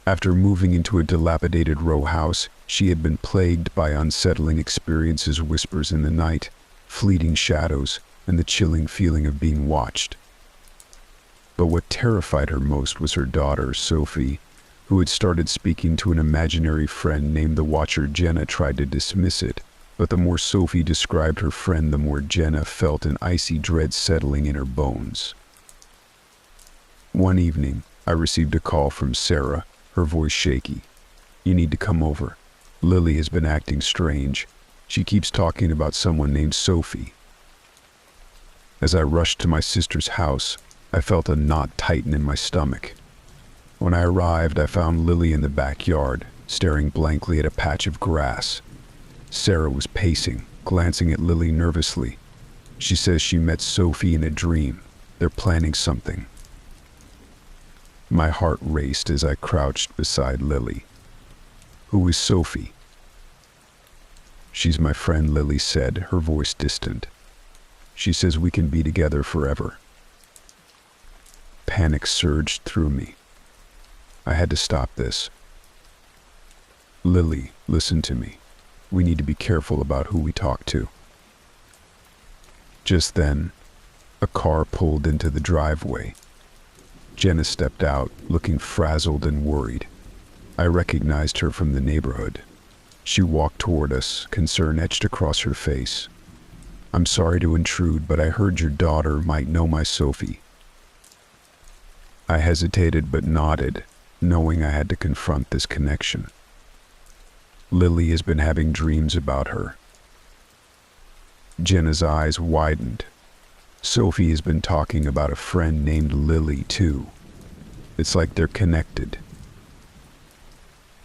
After moving into a dilapidated row house, she had been plagued by unsettling experiences, whispers in the night, fleeting shadows, and the chilling feeling of being watched. But what terrified her most was her daughter, Sophie, who had started speaking to an imaginary friend named the Watcher. Jenna tried to dismiss it, but the more Sophie described her friend, the more Jenna felt an icy dread settling in her bones. One evening, I received a call from Sarah, her voice shaky. "You need to come over. Lily has been acting strange. She keeps talking about someone named Sophie." As I rushed to my sister's house, I felt a knot tighten in my stomach. When I arrived, I found Lily in the backyard, staring blankly at a patch of grass. Sarah was pacing, glancing at Lily nervously. She says she met Sophie in a dream. They're planning something. My heart raced as I crouched beside Lily. "Who is Sophie?" "She's my friend," Lily said, her voice distant. "She says we can be together forever." Panic surged through me. I had to stop this. "Lily, listen to me. We need to be careful about who we talk to." Just then, a car pulled into the driveway. Jenna stepped out, looking frazzled and worried. I recognized her from the neighborhood. She walked toward us, concern etched across her face. "I'm sorry to intrude, but I heard your daughter might know my Sophie." I hesitated but nodded, knowing I had to confront this connection. "Lily has been having dreams about her." Jenna's eyes widened. "Sophie has been talking about a friend named Lily, too. It's like they're connected."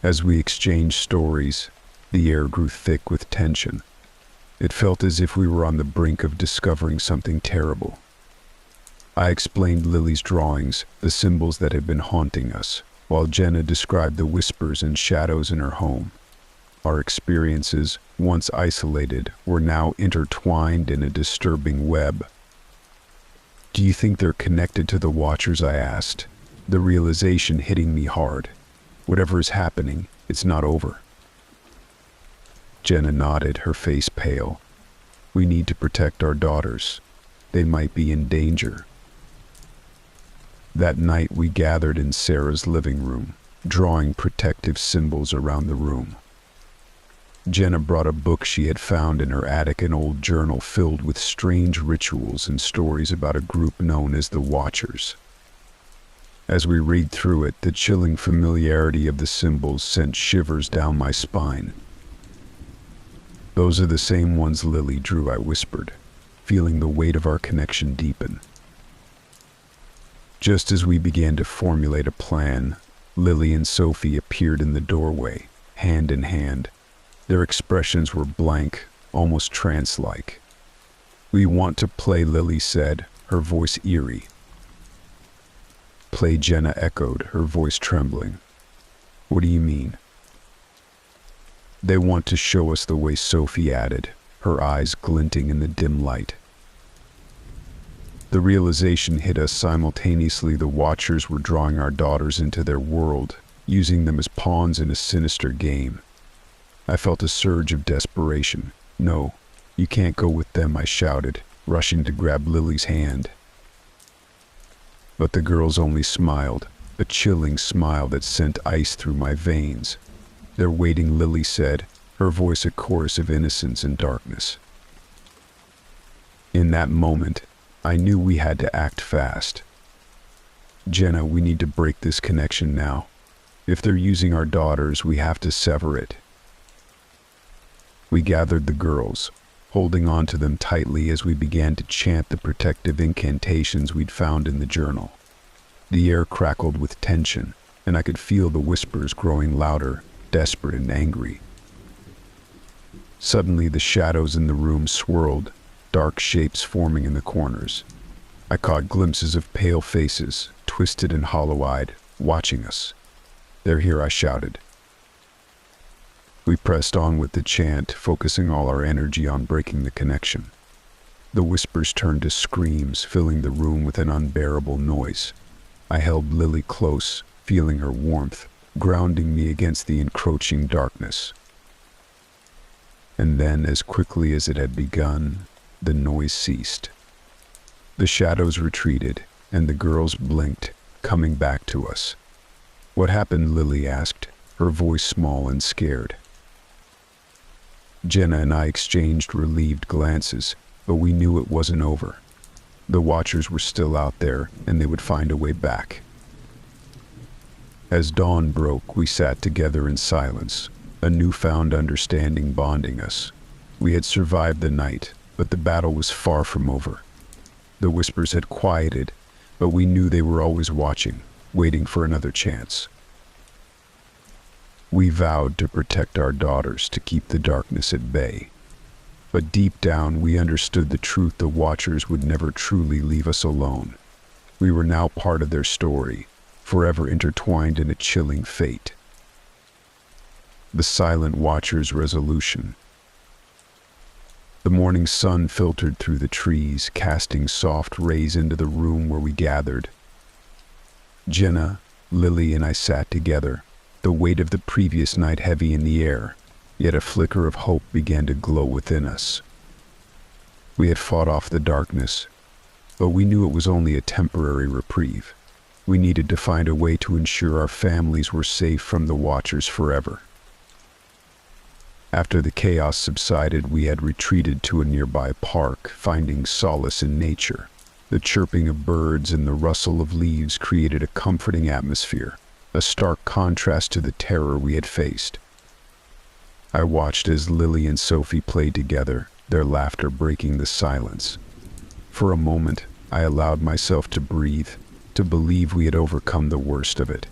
As we exchanged stories, the air grew thick with tension. It felt as if we were on the brink of discovering something terrible. I explained Lily's drawings, the symbols that had been haunting us, while Jenna described the whispers and shadows in her home. Our experiences, once isolated, were now intertwined in a disturbing web. "Do you think they're connected to the Watchers?" I asked, the realization hitting me hard. Whatever is happening, it's not over. Jenna nodded, her face pale. "We need to protect our daughters. They might be in danger." That night we gathered in Sarah's living room, drawing protective symbols around the room. Jenna brought a book she had found in her attic, an old journal filled with strange rituals and stories about a group known as the Watchers. As we read through it, the chilling familiarity of the symbols sent shivers down my spine. "Those are the same ones Lily drew," I whispered, feeling the weight of our connection deepen. Just as we began to formulate a plan, Lily and Sophie appeared in the doorway, hand in hand. Their expressions were blank, almost trance-like. "We want to play," Lily said, her voice eerie. "Play," Jenna echoed, her voice trembling. "What do you mean?" "They want to show us the way," Sophie added, her eyes glinting in the dim light. The realization hit us simultaneously. The Watchers were drawing our daughters into their world, using them as pawns in a sinister game. I felt a surge of desperation. "No, you can't go with them," I shouted, rushing to grab Lily's hand. But the girls only smiled, a chilling smile that sent ice through my veins. "They're waiting," Lily said, her voice a chorus of innocence and darkness. In that moment, I knew we had to act fast. "Jenna, we need to break this connection now. If they're using our daughters, we have to sever it." We gathered the girls, holding on to them tightly as we began to chant the protective incantations we'd found in the journal. The air crackled with tension, and I could feel the whispers growing louder, desperate and angry. Suddenly, the shadows in the room swirled, dark shapes forming in the corners. I caught glimpses of pale faces, twisted and hollow-eyed, watching us. "They're here," I shouted. We pressed on with the chant, focusing all our energy on breaking the connection. The whispers turned to screams, filling the room with an unbearable noise. I held Lily close, feeling her warmth, grounding me against the encroaching darkness. And then, as quickly as it had begun, the noise ceased. The shadows retreated, and the girls blinked, coming back to us. "What happened?" Lily asked, her voice small and scared. Jenna and I exchanged relieved glances, but we knew it wasn't over. The Watchers were still out there, and they would find a way back. As dawn broke, we sat together in silence, a newfound understanding bonding us. We had survived the night, but the battle was far from over. The whispers had quieted, but we knew they were always watching, waiting for another chance. We vowed to protect our daughters, to keep the darkness at bay. But deep down, we understood the truth: the Watchers would never truly leave us alone. We were now part of their story, forever intertwined in a chilling fate. The Silent Watcher's resolution. The morning sun filtered through the trees, casting soft rays into the room where we gathered. Jenna, Lily, and I sat together, the weight of the previous night heavy in the air, yet a flicker of hope began to glow within us. We had fought off the darkness, but we knew it was only a temporary reprieve. We needed to find a way to ensure our families were safe from the Watchers forever. After the chaos subsided, we had retreated to a nearby park, finding solace in nature. The chirping of birds and the rustle of leaves created a comforting atmosphere, a stark contrast to the terror we had faced. I watched as Lily and Sophie played together, their laughter breaking the silence. For a moment, I allowed myself to breathe, to believe we had overcome the worst of it.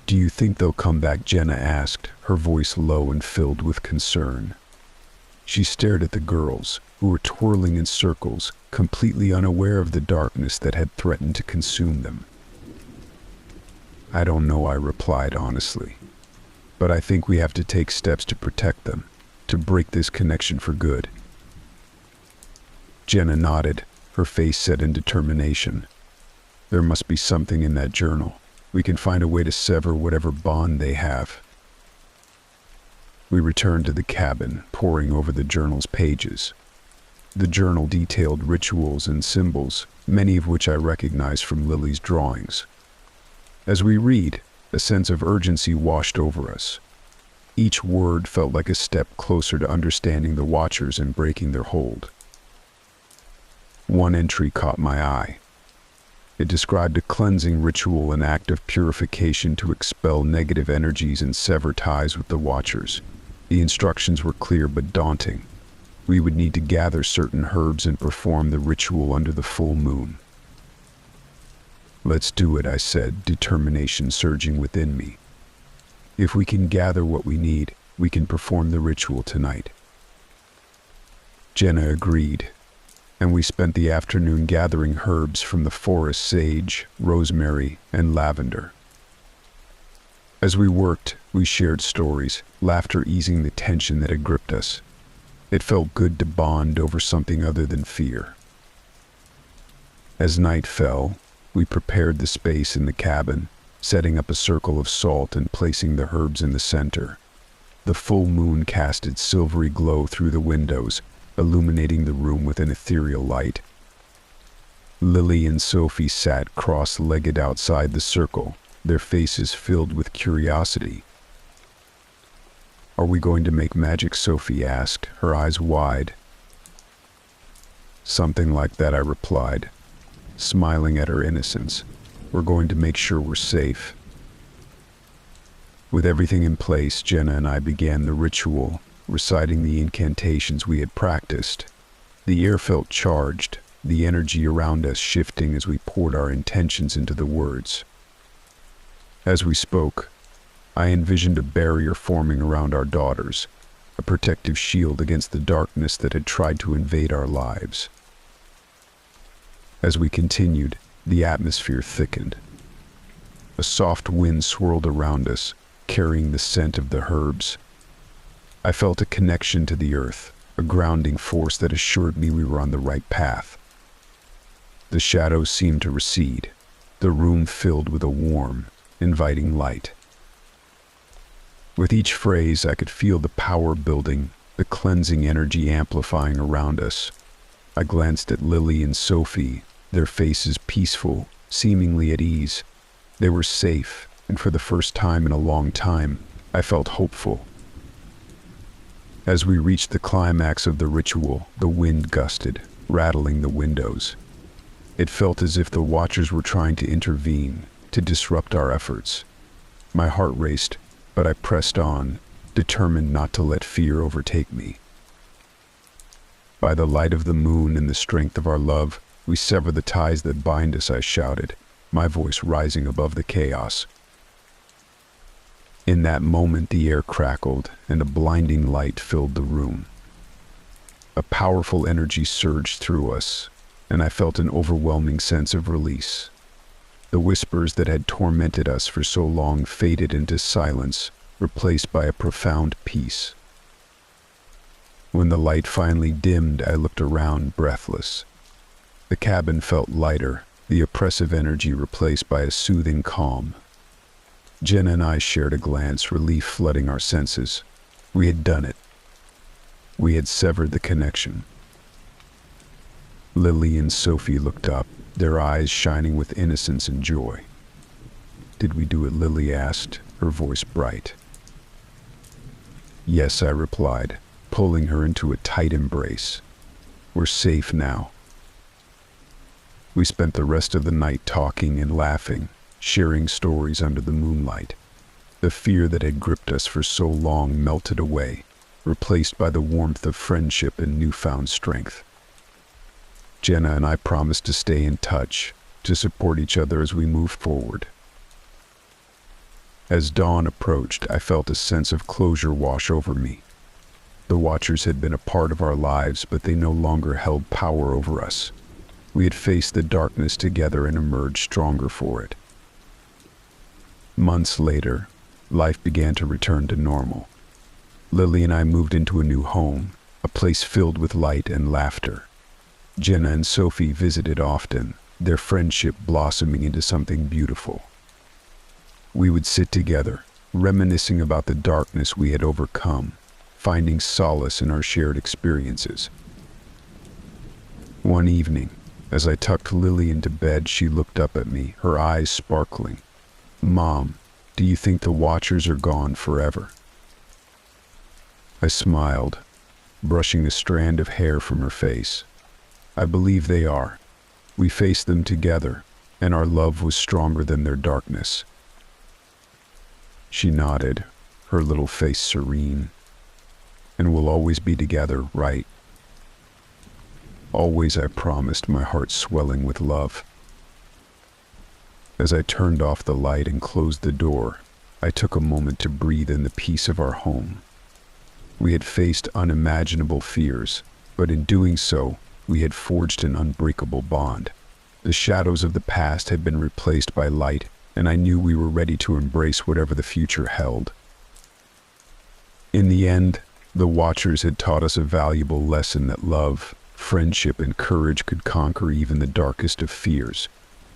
"Do you think they'll come back?" Jenna asked, her voice low and filled with concern. She stared at the girls, who were twirling in circles, completely unaware of the darkness that had threatened to consume them. "I don't know," I replied honestly. "But I think we have to take steps to protect them, to break this connection for good." Jenna nodded, her face set in determination. "There must be something in that journal. We can find a way to sever whatever bond they have." We returned to the cabin, poring over the journal's pages. The journal detailed rituals and symbols, many of which I recognized from Lily's drawings. As we read, a sense of urgency washed over us. Each word felt like a step closer to understanding the Watchers and breaking their hold. One entry caught my eye. It described a cleansing ritual, an act of purification to expel negative energies and sever ties with the Watchers. The instructions were clear but daunting. We would need to gather certain herbs and perform the ritual under the full moon. "Let's do it," I said, determination surging within me. "If we can gather what we need, we can perform the ritual tonight." Jenna agreed, and we spent the afternoon gathering herbs from the forest: sage, rosemary, and lavender. As we worked, we shared stories, laughter easing the tension that had gripped us. It felt good to bond over something other than fear. As night fell, we prepared the space in the cabin, setting up a circle of salt and placing the herbs in the center. The full moon cast its silvery glow through the windows, illuminating the room with an ethereal light. Lily and Sophie sat cross-legged outside the circle, their faces filled with curiosity. "Are we going to make magic?" Sophie asked, her eyes wide. "Something like that," I replied, smiling at her innocence. "We're going to make sure we're safe." With everything in place, Jenna and I began the ritual, reciting the incantations we had practiced. The air felt charged, the energy around us shifting as we poured our intentions into the words. As we spoke, I envisioned a barrier forming around our daughters, a protective shield against the darkness that had tried to invade our lives. As we continued, the atmosphere thickened. A soft wind swirled around us, carrying the scent of the herbs. I felt a connection to the earth, a grounding force that assured me we were on the right path. The shadows seemed to recede, the room filled with a warm, inviting light. With each phrase, I could feel the power building, the cleansing energy amplifying around us. I glanced at Lily and Sophie, their faces peaceful, seemingly at ease. They were safe, and for the first time in a long time, I felt hopeful. As we reached the climax of the ritual, the wind gusted, rattling the windows. It felt as if the Watchers were trying to intervene, to disrupt our efforts. My heart raced, but I pressed on, determined not to let fear overtake me. By the light of the moon and the strength of our love, we sever the ties that bind us, I shouted, my voice rising above the chaos. In that moment, the air crackled, and a blinding light filled the room. A powerful energy surged through us, and I felt an overwhelming sense of release. The whispers that had tormented us for so long faded into silence, replaced by a profound peace. When the light finally dimmed, I looked around, breathless. The cabin felt lighter, the oppressive energy replaced by a soothing calm. Jenna and I shared a glance, relief flooding our senses. We had done it. We had severed the connection. Lily and Sophie looked up, their eyes shining with innocence and joy. "Did we do it?" Lily asked, her voice bright. "Yes," I replied, pulling her into a tight embrace. "We're safe now." We spent the rest of the night talking and laughing, sharing stories under the moonlight. The fear that had gripped us for so long melted away, replaced by the warmth of friendship and newfound strength. Jenna and I promised to stay in touch, to support each other as we moved forward. As dawn approached, I felt a sense of closure wash over me. The Watchers had been a part of our lives, but they no longer held power over us. We had faced the darkness together and emerged stronger for it. Months later, life began to return to normal. Lily and I moved into a new home, a place filled with light and laughter. Jenna and Sophie visited often, their friendship blossoming into something beautiful. We would sit together, reminiscing about the darkness we had overcome, finding solace in our shared experiences. One evening, as I tucked Lily into bed, she looked up at me, her eyes sparkling. "Mom, do you think the Watchers are gone forever?" I smiled, brushing a strand of hair from her face. "I believe they are. We faced them together, and our love was stronger than their darkness." She nodded, her little face serene. "And we'll always be together, right?" "Always," I promised, my heart swelling with love. As I turned off the light and closed the door, I took a moment to breathe in the peace of our home. We had faced unimaginable fears, but in doing so, we had forged an unbreakable bond. The shadows of the past had been replaced by light, and I knew we were ready to embrace whatever the future held. In the end, the Watchers had taught us a valuable lesson that love, friendship, and courage could conquer even the darkest of fears,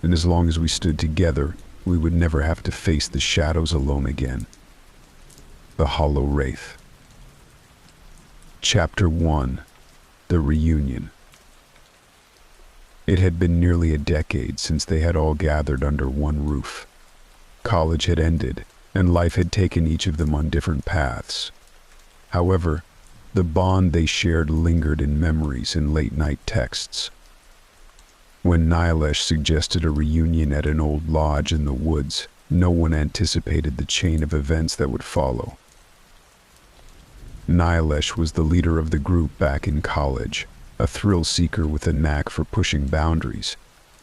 and as long as we stood together, we would never have to face the shadows alone again. The Hollow Wraith. Chapter 1. The Reunion. It had been nearly a decade since they had all gathered under one roof. College had ended, and life had taken each of them on different paths. However, the bond they shared lingered in memories and late-night texts. When Nilesh suggested a reunion at an old lodge in the woods, no one anticipated the chain of events that would follow. Nilesh was the leader of the group back in college, a thrill-seeker with a knack for pushing boundaries.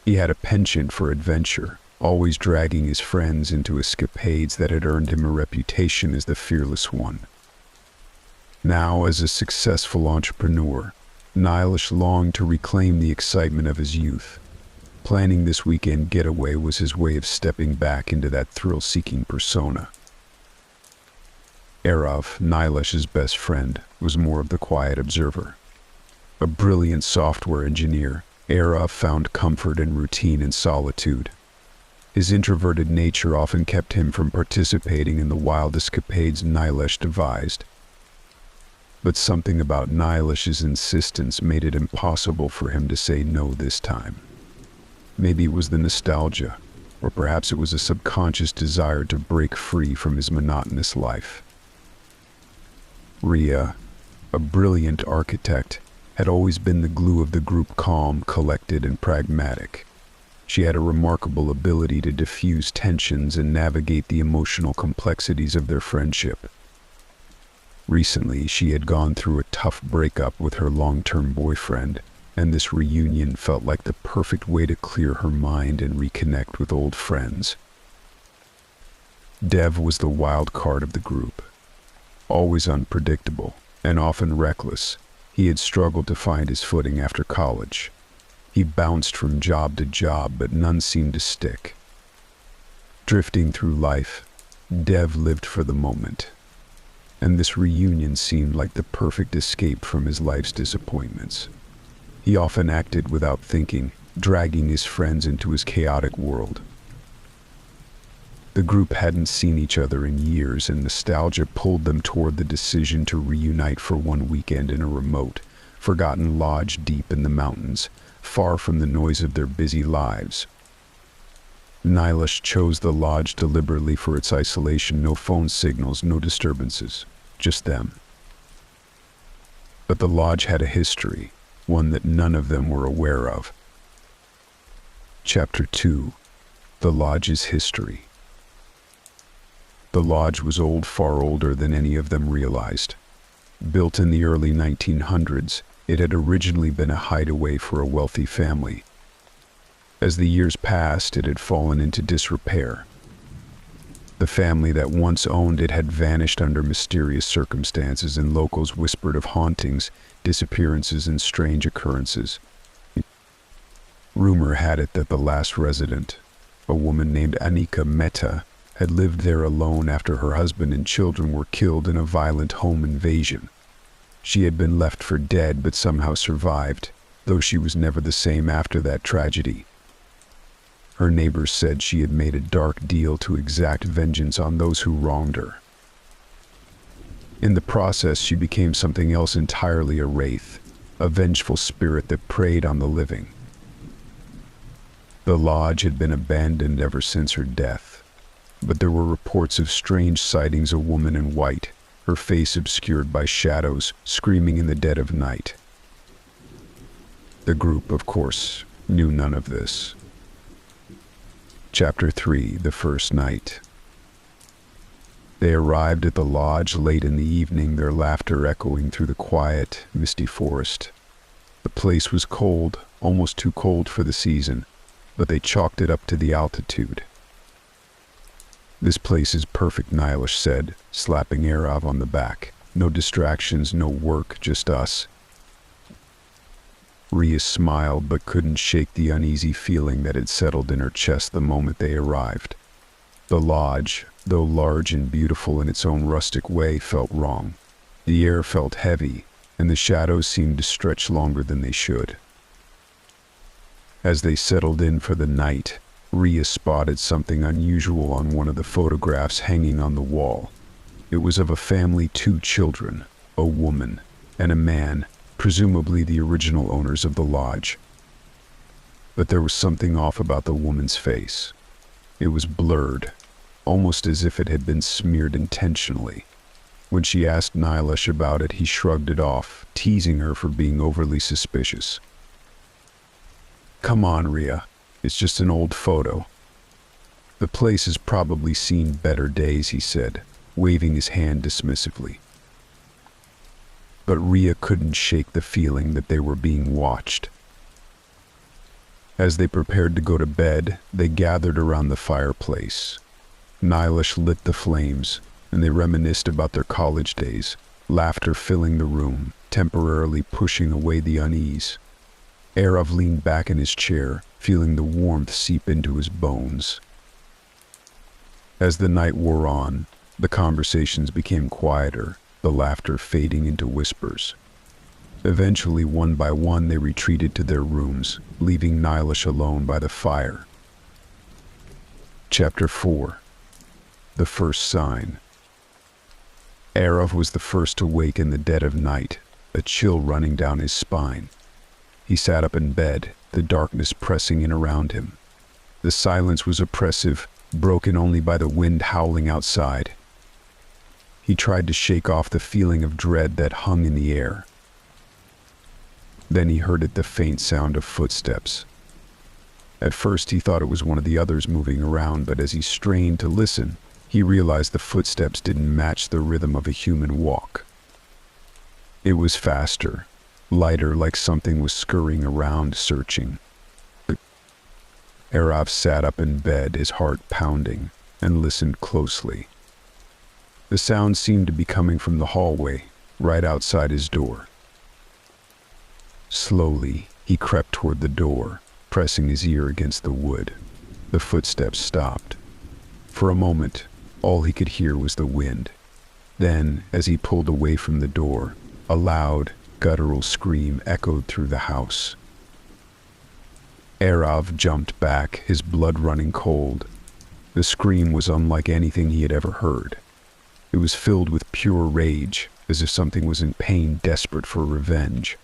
He had a penchant for adventure, always dragging his friends into escapades that had earned him a reputation as the fearless one. Now, as a successful entrepreneur, Nilesh longed to reclaim the excitement of his youth. Planning this weekend getaway was his way of stepping back into that thrill-seeking persona. Arav, Nilesh's best friend, was more of the quiet observer. A brilliant software engineer, Arav found comfort in routine and solitude. His introverted nature often kept him from participating in the wild escapades Nilesh devised. But something about Nilesh's insistence made it impossible for him to say no this time. Maybe it was the nostalgia, or perhaps it was a subconscious desire to break free from his monotonous life. Ria, a brilliant architect, had always been the glue of the group, calm, collected, and pragmatic. She had a remarkable ability to diffuse tensions and navigate the emotional complexities of their friendship. Recently, she had gone through a tough breakup with her long-term boyfriend, and this reunion felt like the perfect way to clear her mind and reconnect with old friends. Dev was the wild card of the group. Always unpredictable, and often reckless, he had struggled to find his footing after college. He bounced from job to job, but none seemed to stick. Drifting through life, Dev lived for the moment, and this reunion seemed like the perfect escape from his life's disappointments. He often acted without thinking, dragging his friends into his chaotic world. The group hadn't seen each other in years, and nostalgia pulled them toward the decision to reunite for one weekend in a remote, forgotten lodge deep in the mountains, far from the noise of their busy lives. Nilesh chose the lodge deliberately for its isolation, no phone signals, no disturbances, just them. But the lodge had a history, one that none of them were aware of. Chapter 2: The Lodge's History. The lodge was old, far older than any of them realized. Built in the early 1900s, it had originally been a hideaway for a wealthy family. As the years passed, it had fallen into disrepair. The family that once owned it had vanished under mysterious circumstances, and locals whispered of hauntings, disappearances, and strange occurrences. Rumor had it that the last resident, a woman named Anika Mehta, had lived there alone after her husband and children were killed in a violent home invasion. She had been left for dead but somehow survived, though she was never the same after that tragedy. Her neighbors said she had made a dark deal to exact vengeance on those who wronged her. In the process, she became something else entirely, a wraith, a vengeful spirit that preyed on the living. The lodge had been abandoned ever since her death, but there were reports of strange sightings: a woman in white, her face obscured by shadows, screaming in the dead of night. The group, of course, knew none of this. Chapter 3: The First Night. They arrived at the lodge late in the evening, their laughter echoing through the quiet, misty forest. The place was cold, almost too cold for the season, but they chalked it up to the altitude. "This place is perfect," Nilesh said, slapping Arav on the back. "No distractions, no work, just us." Ria smiled but couldn't shake the uneasy feeling that had settled in her chest the moment they arrived. The lodge, though large and beautiful in its own rustic way, felt wrong. The air felt heavy, and the shadows seemed to stretch longer than they should. As they settled in for the night, Ria spotted something unusual on one of the photographs hanging on the wall. It was of a family, 2 children, a woman, and a man, presumably the original owners of the lodge. But there was something off about the woman's face. It was blurred, almost as if it had been smeared intentionally. When she asked Nilesh about it, he shrugged it off, teasing her for being overly suspicious. "Come on, Ria. It's just an old photo. The place has probably seen better days," he said, waving his hand dismissively. But Ria couldn't shake the feeling that they were being watched. As they prepared to go to bed, they gathered around the fireplace. Nilesh lit the flames, and they reminisced about their college days, laughter filling the room, temporarily pushing away the unease. Arav leaned back in his chair, feeling the warmth seep into his bones. As the night wore on, the conversations became quieter, the laughter fading into whispers. Eventually, one by one, they retreated to their rooms, leaving Nilish alone by the fire. Chapter 4. The First Sign. Arav was the first to wake in the dead of night, a chill running down his spine. He sat up in bed, the darkness pressing in around him. The silence was oppressive, broken only by the wind howling outside. He tried to shake off the feeling of dread that hung in the air. Then he heard the faint sound of footsteps. At first he thought it was one of the others moving around, but as he strained to listen, he realized the footsteps didn't match the rhythm of a human walk. It was faster, lighter, like something was scurrying around, searching. Arav sat up in bed, his heart pounding, and listened closely. The sound seemed to be coming from the hallway, right outside his door. Slowly, he crept toward the door, pressing his ear against the wood. The footsteps stopped. For a moment, all he could hear was the wind. Then, as he pulled away from the door, a loud, guttural scream echoed through the house. Arav jumped back, his blood running cold. The scream was unlike anything he had ever heard. It was filled with pure rage, as if something was in pain, desperate for revenge.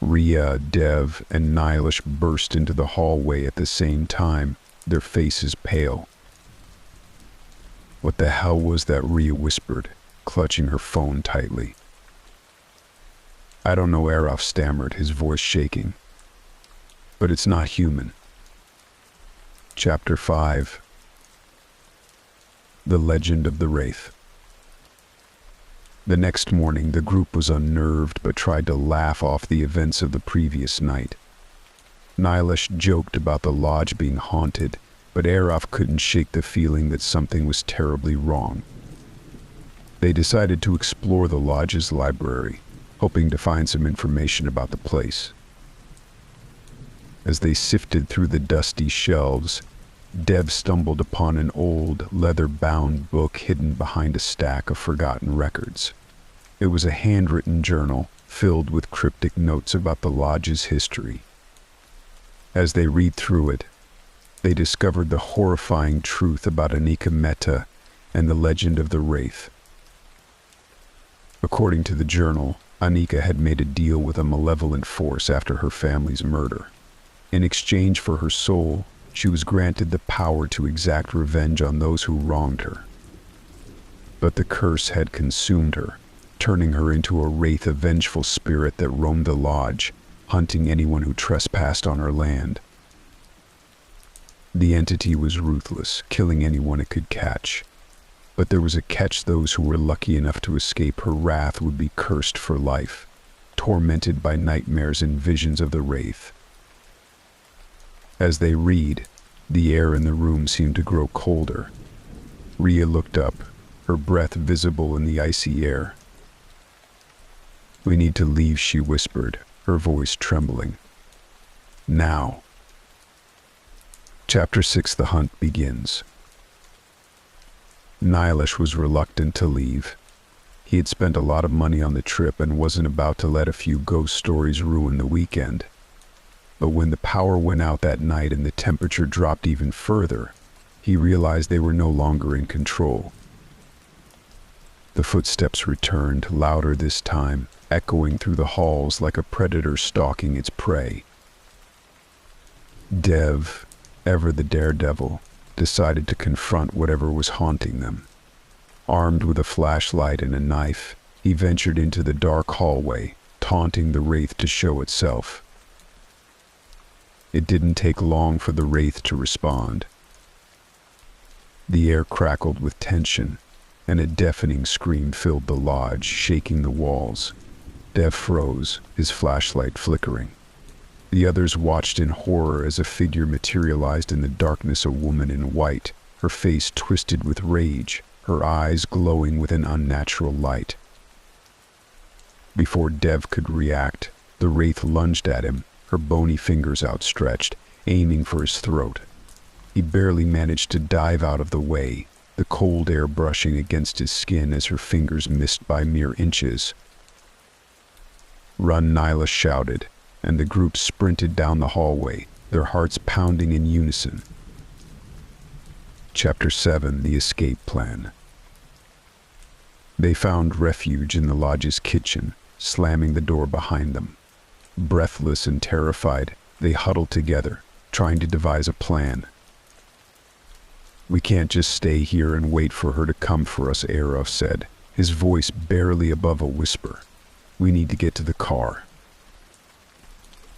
Rhea, Dev, and Nilish burst into the hallway at the same time, their faces pale. "What the hell was that?" Rhea whispered, clutching her phone tightly. "I don't know," Arav stammered, his voice shaking. "But it's not human." Chapter 5. The Legend of the Wraith. The next morning, the group was unnerved but tried to laugh off the events of the previous night. Nilish joked about the lodge being haunted, but Arav couldn't shake the feeling that something was terribly wrong. They decided to explore the lodge's library, hoping to find some information about the place. As they sifted through the dusty shelves, Dev stumbled upon an old, leather-bound book hidden behind a stack of forgotten records. It was a handwritten journal filled with cryptic notes about the lodge's history. As they read through it, they discovered the horrifying truth about Anika Mehta and the legend of the Wraith. According to the journal, Anika had made a deal with a malevolent force after her family's murder. In exchange for her soul, she was granted the power to exact revenge on those who wronged her. But the curse had consumed her, turning her into a wraith, a vengeful spirit that roamed the lodge, hunting anyone who trespassed on her land. The entity was ruthless, killing anyone it could catch. But there was a catch: those who were lucky enough to escape her wrath would be cursed for life, tormented by nightmares and visions of the wraith. As they read, the air in the room seemed to grow colder. Rhea looked up, her breath visible in the icy air. "We need to leave," she whispered, her voice trembling. "Now." Chapter 6. The Hunt begins. Nilish was reluctant to leave. He had spent a lot of money on the trip and wasn't about to let a few ghost stories ruin the weekend. But when the power went out that night and the temperature dropped even further, he realized they were no longer in control. The footsteps returned, louder this time, echoing through the halls like a predator stalking its prey. Dev, ever the daredevil, decided to confront whatever was haunting them. Armed with a flashlight and a knife, he ventured into the dark hallway, taunting the wraith to show itself. It didn't take long for the wraith to respond. The air crackled with tension, and a deafening scream filled the lodge, shaking the walls. Dev froze, his flashlight flickering. The others watched in horror as a figure materialized in the darkness, a woman in white, her face twisted with rage, her eyes glowing with an unnatural light. Before Dev could react, the wraith lunged at him, her bony fingers outstretched, aiming for his throat. He barely managed to dive out of the way, the cold air brushing against his skin as her fingers missed by mere inches. "Run," Nyla shouted, and the group sprinted down the hallway, their hearts pounding in unison. Chapter 7: The Escape Plan. They found refuge in the lodge's kitchen, slamming the door behind them. Breathless and terrified, they huddled together, trying to devise a plan. "We can't just stay here and wait for her to come for us," Araf said, his voice barely above a whisper. "We need to get to the car."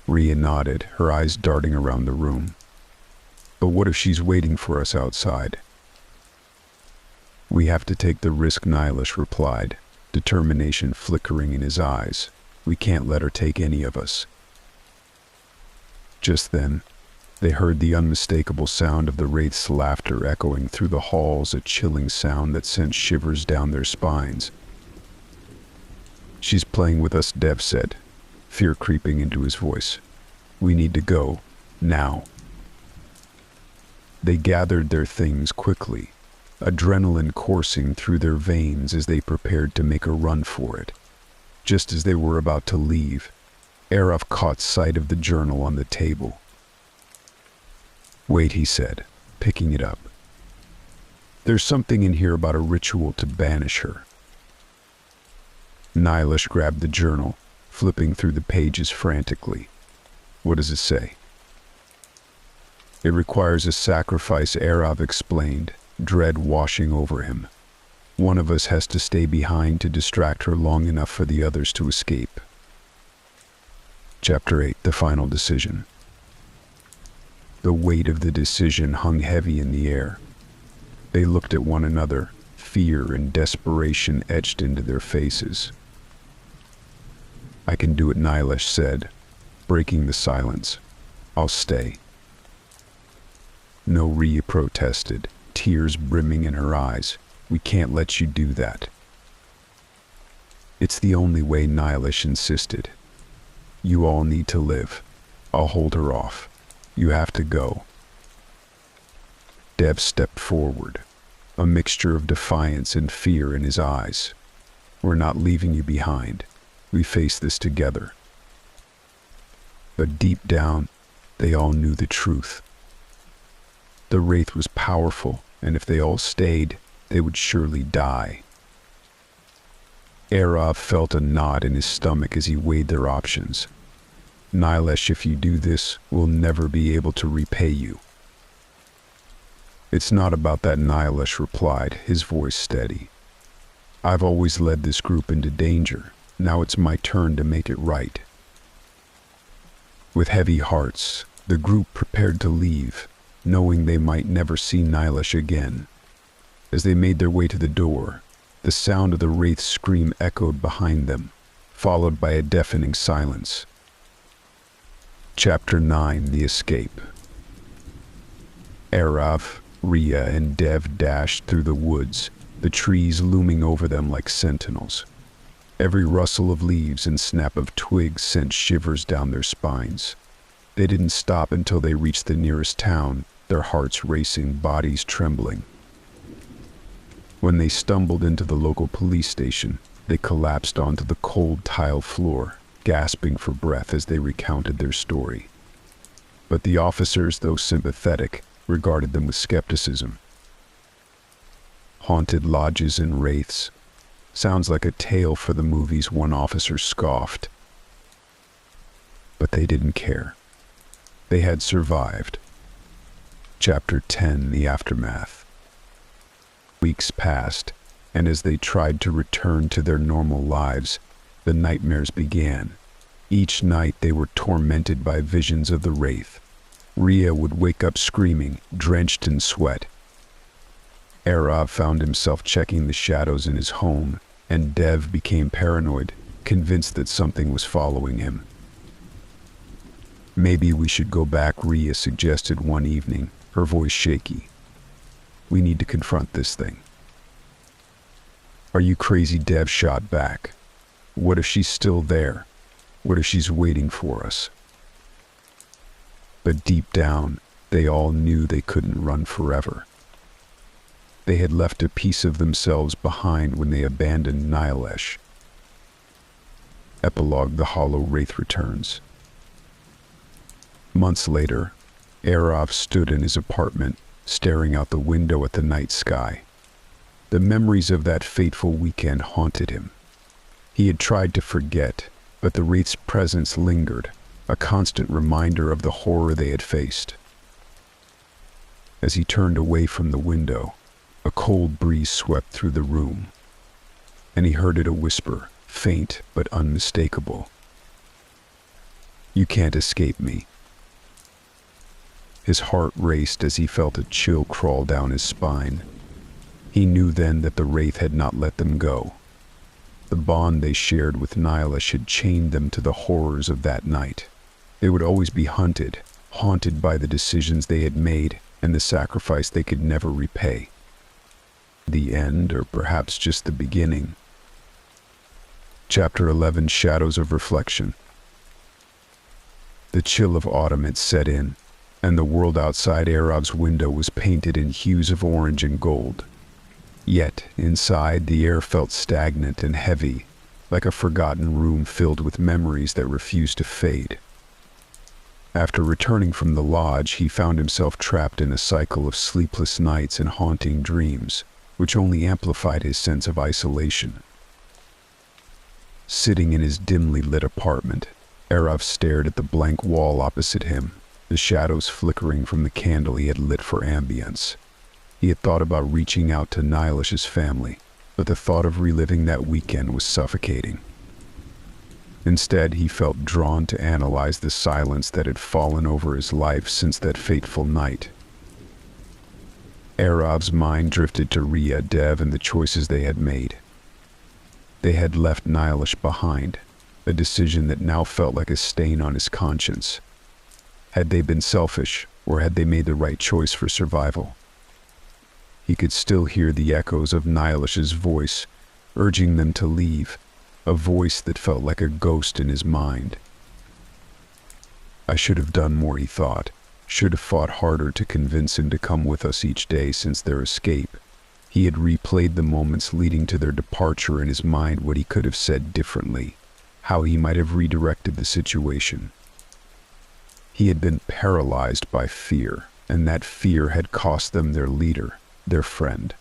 Rhea nodded, her eyes darting around the room. "But what if she's waiting for us outside?" "We have to take the risk," Nyla replied, determination flickering in his eyes. "We can't let her take any of us." Just then, they heard the unmistakable sound of the wraith's laughter echoing through the halls, a chilling sound that sent shivers down their spines. "She's playing with us," Dev said, fear creeping into his voice. "We need to go, now." They gathered their things quickly, adrenaline coursing through their veins as they prepared to make a run for it. Just as they were about to leave, Araf caught sight of the journal on the table. "Wait," he said, picking it up. "There's something in here about a ritual to banish her." Nyla grabbed the journal, flipping through the pages frantically. "What does it say?" "It requires a sacrifice," Araf explained, dread washing over him. "One of us has to stay behind to distract her long enough for the others to escape." Chapter 8: The Final Decision. The weight of the decision hung heavy in the air. They looked at one another, fear and desperation etched into their faces. "I can do it," Nyla said, breaking the silence. "I'll stay." "No," Rhea protested, tears brimming in her eyes. "We can't let you do that." "It's the only way," Nyla insisted. "You all need to live. I'll hold her off. You have to go." Dev stepped forward, a mixture of defiance and fear in his eyes. "We're not leaving you behind. We face this together." But deep down, they all knew the truth. The wraith was powerful, and if they all stayed, they would surely die. Araf felt a knot in his stomach as he weighed their options. "Nyla, if you do this, we'll never be able to repay you." "It's not about that," Nyla replied, his voice steady. "I've always led this group into danger. Now it's my turn to make it right." With heavy hearts, the group prepared to leave, knowing they might never see Nyla again. As they made their way to the door, the sound of the wraith's scream echoed behind them, followed by a deafening silence. Chapter 9: The Escape. Araf, Rhea, and Dev dashed through the woods, the trees looming over them like sentinels. Every rustle of leaves and snap of twigs sent shivers down their spines. They didn't stop until they reached the nearest town, their hearts racing, bodies trembling. When they stumbled into the local police station, they collapsed onto the cold tile floor, gasping for breath as they recounted their story. But the officers, though sympathetic, regarded them with skepticism. "Haunted lodges and wraiths. Sounds like a tale for the movies," one officer scoffed. But they didn't care. They had survived. Chapter 10: The Aftermath. Weeks passed, and as they tried to return to their normal lives, the nightmares began. Each night they were tormented by visions of the wraith. Rhea would wake up screaming, drenched in sweat. Araf found himself checking the shadows in his home, and Dev became paranoid, convinced that something was following him. "Maybe we should go back," Rhea suggested one evening, her voice shaky. "We need to confront this thing." "Are you crazy?" Dev shot back. "What if she's still there? What if she's waiting for us?" But deep down, they all knew they couldn't run forever. They had left a piece of themselves behind when they abandoned Nilesh. Epilogue: The Hollow Wraith returns. Months later, Arav stood in his apartment, staring out the window at the night sky. The memories of that fateful weekend haunted him. He had tried to forget, but the wraith's presence lingered, a constant reminder of the horror they had faced. As he turned away from the window, a cold breeze swept through the room, and he heard it a whisper, faint but unmistakable. "You can't escape me." His heart raced as he felt a chill crawl down his spine. He knew then that the wraith had not let them go. The bond they shared with Nilesh had chained them to the horrors of that night. They would always be haunted by the decisions they had made and the sacrifice they could never repay. The end, or perhaps just the beginning. Chapter 11: Shadows of Reflection. The chill of autumn had set in, and the world outside Arav's window was painted in hues of orange and gold. Yet, inside, the air felt stagnant and heavy, like a forgotten room filled with memories that refused to fade. After returning from the lodge, he found himself trapped in a cycle of sleepless nights and haunting dreams, which only amplified his sense of isolation. Sitting in his dimly lit apartment, Arav stared at the blank wall opposite him, the shadows flickering from the candle he had lit for ambience. He had thought about reaching out to Nilesh's family, but the thought of reliving that weekend was suffocating. Instead, he felt drawn to analyze the silence that had fallen over his life since that fateful night. Arav's mind drifted to Rhea, Dev, and the choices they had made. They had left Nilesh behind, a decision that now felt like a stain on his conscience. Had they been selfish, or had they made the right choice for survival? He could still hear the echoes of Nilesh's voice, urging them to leave, a voice that felt like a ghost in his mind. "I should have done more," he thought. "Should have fought harder to convince him to come with us each day since their escape." He had replayed the moments leading to their departure in his mind, what he could have said differently, how he might have redirected the situation. He had been paralyzed by fear, and that fear had cost them their leader, their friend.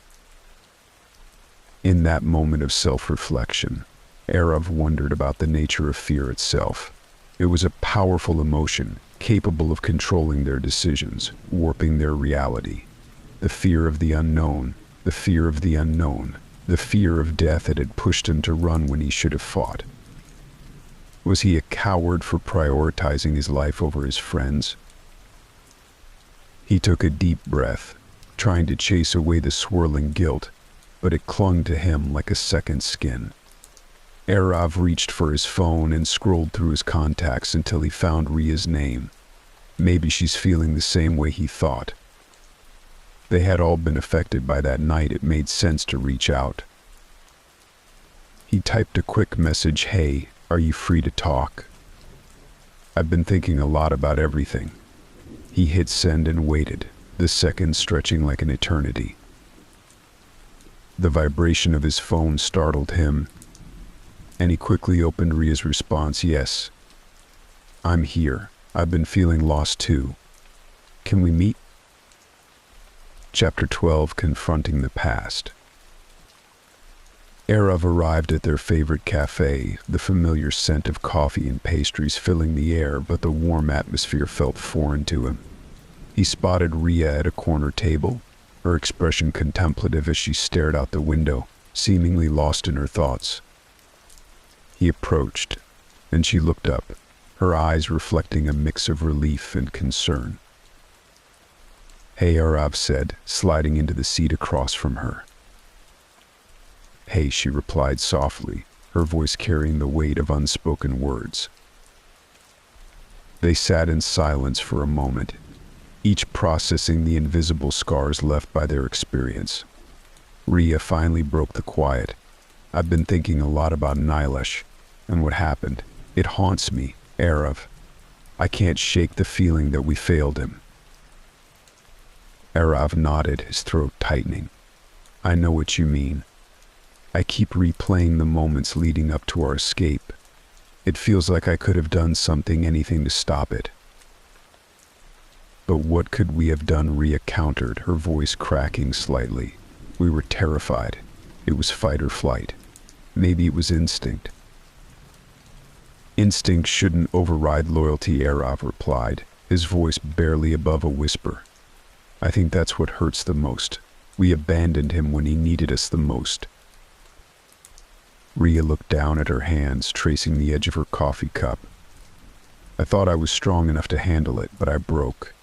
In that moment of self-reflection, Arav wondered about the nature of fear itself. It was a powerful emotion, capable of controlling their decisions, warping their reality. The fear of the unknown, the fear of the unknown, the fear of death that had pushed him to run when he should have fought. Was he a coward for prioritizing his life over his friends? He took a deep breath, trying to chase away the swirling guilt, but it clung to him like a second skin. Arav reached for his phone and scrolled through his contacts until he found Rhea's name. Maybe she's feeling the same way he thought. They had all been affected by that night. It made sense to reach out. He typed a quick message, "Hey, are you free to talk? I've been thinking a lot about everything." He hit send and waited, the seconds stretching like an eternity. The vibration of his phone startled him, and he quickly opened Rhea's response, "Yes, I'm here. I've been feeling lost too. Can we meet?" Chapter 12: Confronting the Past. Arav arrived at their favorite cafe, the familiar scent of coffee and pastries filling the air, but the warm atmosphere felt foreign to him. He spotted Rhea at a corner table, her expression contemplative as she stared out the window, seemingly lost in her thoughts. He approached, and she looked up, her eyes reflecting a mix of relief and concern. "Hey," Arav said, sliding into the seat across from her. "Hey," she replied softly, her voice carrying the weight of unspoken words. They sat in silence for a moment, each processing the invisible scars left by their experience. Rhea finally broke the quiet. I've been thinking a lot about Nilesh and what happened. It haunts me, Arav. I can't shake the feeling that we failed him. Arav nodded, his throat tightening. I know what you mean. I keep replaying the moments leading up to our escape. It feels like I could have done something, anything to stop it. But what could we have done? Rhea countered, her voice cracking slightly. We were terrified. It was fight or flight. Maybe it was instinct. Instinct shouldn't override loyalty, Arav replied, his voice barely above a whisper. I think that's what hurts the most. We abandoned him when he needed us the most. Rhea looked down at her hands, tracing the edge of her coffee cup. I thought I was strong enough to handle it, but I broke.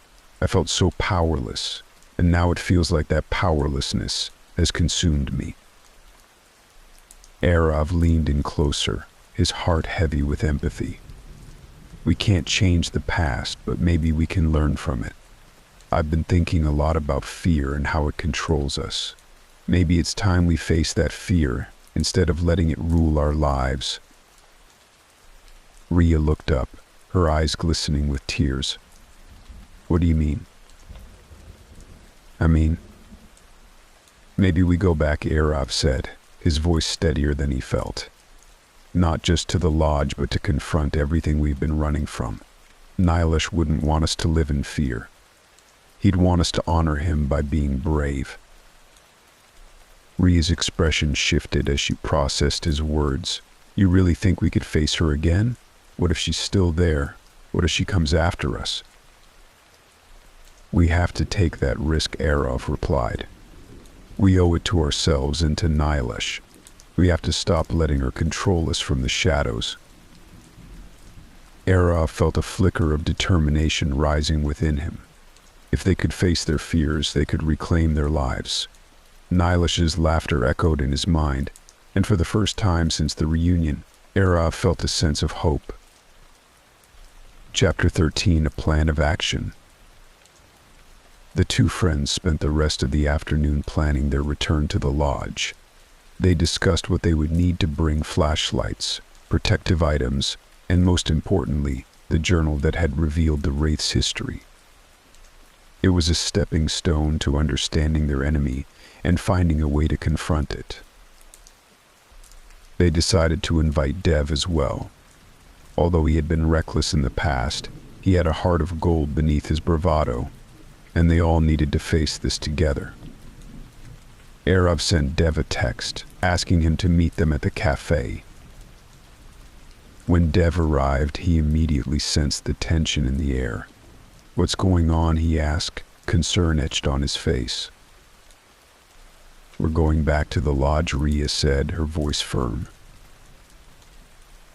I felt so powerless, and now it feels like that powerlessness has consumed me. Arav leaned in closer, his heart heavy with empathy. We can't change the past, but maybe we can learn from it. I've been thinking a lot about fear and how it controls us. Maybe it's time we face that fear instead of letting it rule our lives. Rhea looked up, her eyes glistening with tears. What do you mean? I mean, maybe we go back, Arav said, his voice steadier than he felt. Not just to the lodge, but to confront everything we've been running from. Nilesh wouldn't want us to live in fear. He'd want us to honor him by being brave. Rhea's expression shifted as she processed his words. You really think we could face her again? What if she's still there? What if she comes after us? We have to take that risk, Arav replied. We owe it to ourselves and to Nilesh. We have to stop letting her control us from the shadows. Arav felt a flicker of determination rising within him. If they could face their fears, they could reclaim their lives. Nilesh's laughter echoed in his mind, and for the first time since the reunion, Arav felt a sense of hope. Chapter 13, A Plan of Action. The two friends spent the rest of the afternoon planning their return to the lodge. They discussed what they would need to bring: flashlights, protective items, and most importantly, the journal that had revealed the Wraith's history. It was a stepping stone to understanding their enemy and finding a way to confront it. They decided to invite Dev as well. Although he had been reckless in the past, he had a heart of gold beneath his bravado, and they all needed to face this together. Arav sent Dev a text, asking him to meet them at the cafe. When Dev arrived, he immediately sensed the tension in the air. What's going on? He asked, concern etched on his face. We're going back to the lodge, Rhea said, her voice firm.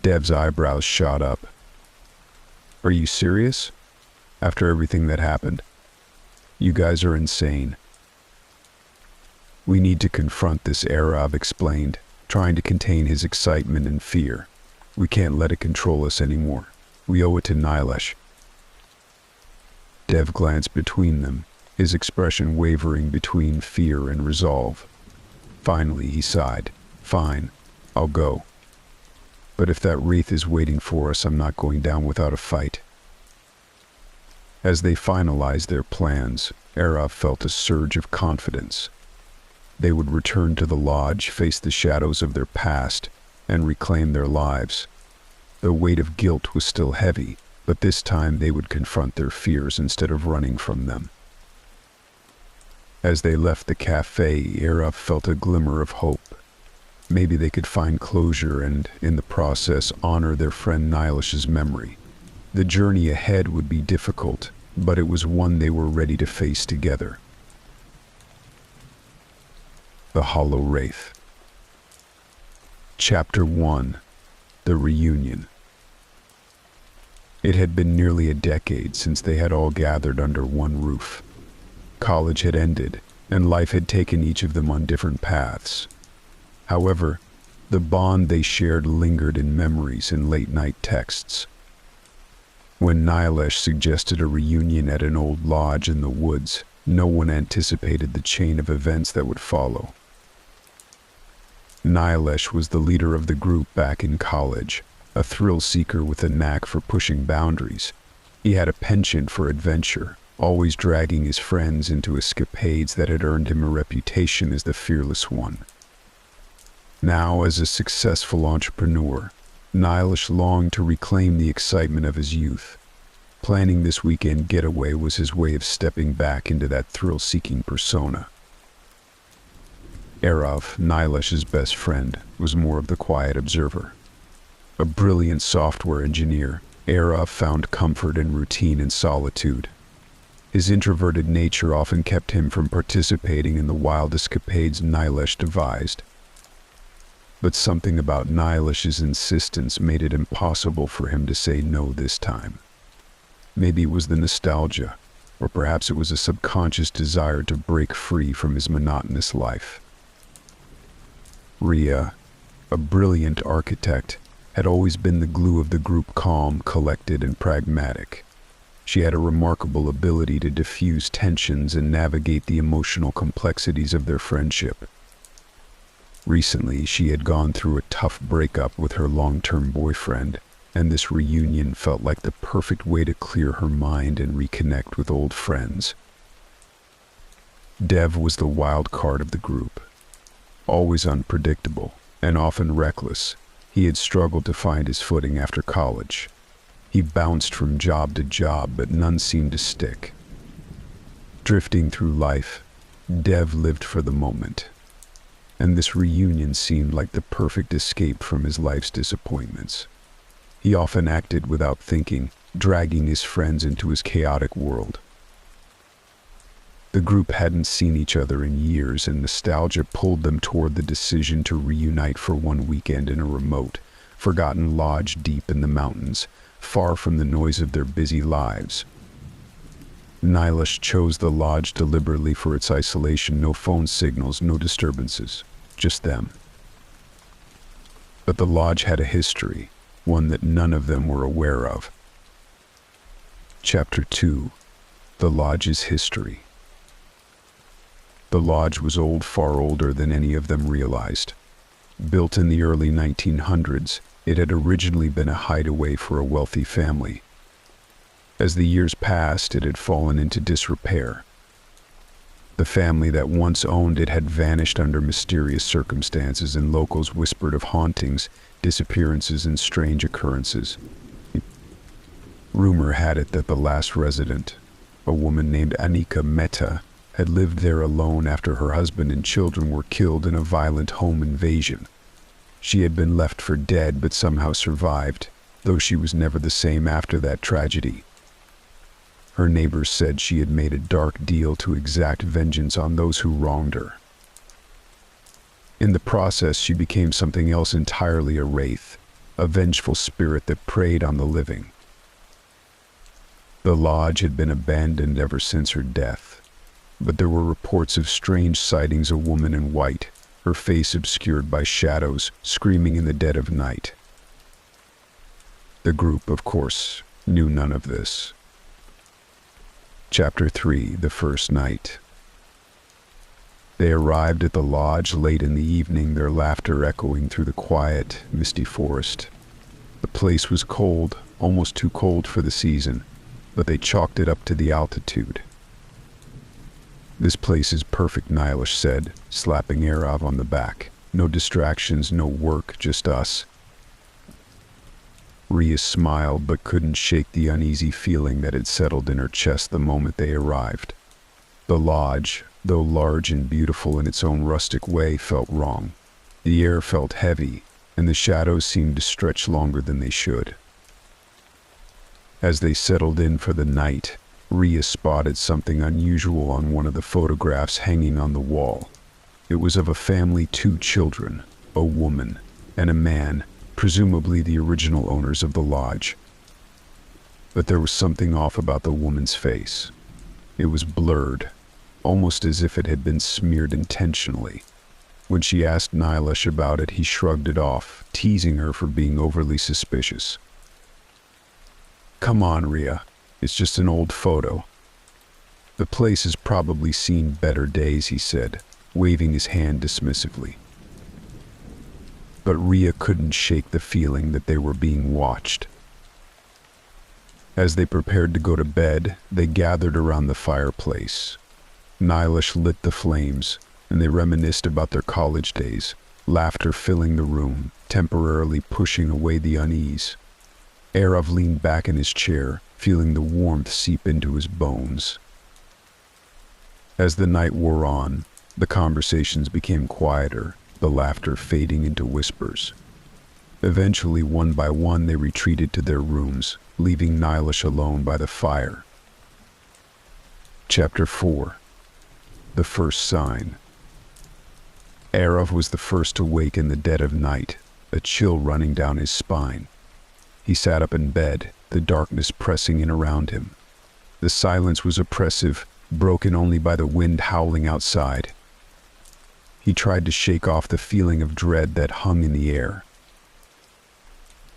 Dev's eyebrows shot up. Are you serious? After everything that happened? You guys are insane. We need to confront this, Arav explained, trying to contain his excitement and fear. We can't let it control us anymore. We owe it to Nilesh. Dev glanced between them, his expression wavering between fear and resolve. Finally, he sighed. Fine, I'll go. But if that wraith is waiting for us, I'm not going down without a fight. As they finalized their plans, Arav felt a surge of confidence. They would return to the lodge, face the shadows of their past, and reclaim their lives. The weight of guilt was still heavy, but this time they would confront their fears instead of running from them. As they left the cafe, Arav felt a glimmer of hope. Maybe they could find closure and, in the process, honor their friend Nilesh's memory. The journey ahead would be difficult, but it was one they were ready to face together. The Hollow Wraith. Chapter 1. The Reunion. It had been nearly a decade since they had all gathered under one roof. College had ended, and life had taken each of them on different paths. However, the bond they shared lingered in memories and late-night texts. When Nilesh suggested a reunion at an old lodge in the woods, no one anticipated the chain of events that would follow. Nilesh was the leader of the group back in college, a thrill seeker with a knack for pushing boundaries. He had a penchant for adventure, always dragging his friends into escapades that had earned him a reputation as the fearless one. Now, as a successful entrepreneur, Nilesh longed to reclaim the excitement of his youth. Planning this weekend getaway was his way of stepping back into that thrill-seeking persona. Arav, Nilesh's best friend, was more of the quiet observer. A brilliant software engineer, Arav found comfort in routine and solitude. His introverted nature often kept him from participating in the wild escapades Nilesh devised. But something about Nilesh's insistence made it impossible for him to say no this time. Maybe it was the nostalgia, or perhaps it was a subconscious desire to break free from his monotonous life. Ria, a brilliant architect, had always been the glue of the group, calm, collected, and pragmatic. She had a remarkable ability to diffuse tensions and navigate the emotional complexities of their friendship. Recently, she had gone through a tough breakup with her long-term boyfriend, and this reunion felt like the perfect way to clear her mind and reconnect with old friends. Dev was the wild card of the group. Always unpredictable, and often reckless, he had struggled to find his footing after college. He bounced from job to job, but none seemed to stick. Drifting through life, Dev lived for the moment, and this reunion seemed like the perfect escape from his life's disappointments. He often acted without thinking, dragging his friends into his chaotic world. The group hadn't seen each other in years, and nostalgia pulled them toward the decision to reunite for one weekend in a remote, forgotten lodge deep in the mountains, far from the noise of their busy lives. Nilesh chose the lodge deliberately for its isolation, no phone signals, no disturbances, just them. But the lodge had a history, one that none of them were aware of. Chapter 2: The Lodge's History. The lodge was old, far older than any of them realized. Built in the early 1900s, it had originally been a hideaway for a wealthy family. As the years passed, it had fallen into disrepair. The family that once owned it had vanished under mysterious circumstances, and locals whispered of hauntings, disappearances, and strange occurrences. Rumor had it that the last resident, a woman named Anika Mehta, had lived there alone after her husband and children were killed in a violent home invasion. She had been left for dead but somehow survived, though she was never the same after that tragedy. Her neighbors said she had made a dark deal to exact vengeance on those who wronged her. In the process, she became something else entirely, a wraith, a vengeful spirit that preyed on the living. The lodge had been abandoned ever since her death, but there were reports of strange sightings: a woman in white, her face obscured by shadows, screaming in the dead of night. The group, of course, knew none of this. Chapter 3: The First Night. They arrived at the lodge late in the evening, their laughter echoing through the quiet, misty forest. The place was cold, almost too cold for the season, but they chalked it up to the altitude. "This place is perfect," Nilesh said, slapping Arav on the back. "No distractions, no work, just us." Ria smiled but couldn't shake the uneasy feeling that had settled in her chest the moment they arrived. The lodge, though large and beautiful in its own rustic way, felt wrong. The air felt heavy, and the shadows seemed to stretch longer than they should. As they settled in for the night, Ria spotted something unusual on one of the photographs hanging on the wall. It was of a family, 2 children, a woman, and a man, presumably the original owners of the lodge. But there was something off about the woman's face. It was blurred, almost as if it had been smeared intentionally. When she asked Nilesh about it, he shrugged it off, teasing her for being overly suspicious. "Come on, Ria. It's just an old photo. The place has probably seen better days," he said, waving his hand dismissively. but Rhea couldn't shake the feeling that they were being watched. As they prepared to go to bed, they gathered around the fireplace. Nylish lit the flames, and they reminisced about their college days, laughter filling the room, temporarily pushing away the unease. Arav leaned back in his chair, feeling the warmth seep into his bones. As the night wore on, the conversations became quieter, the laughter fading into whispers. Eventually, one by one, they retreated to their rooms, leaving Nylish alone by the fire. Chapter 4. The First Sign. Arav was the first to wake in the dead of night, a chill running down his spine. He sat up in bed, the darkness pressing in around him. The silence was oppressive, broken only by the wind howling outside. He tried to shake off the feeling of dread that hung in the air.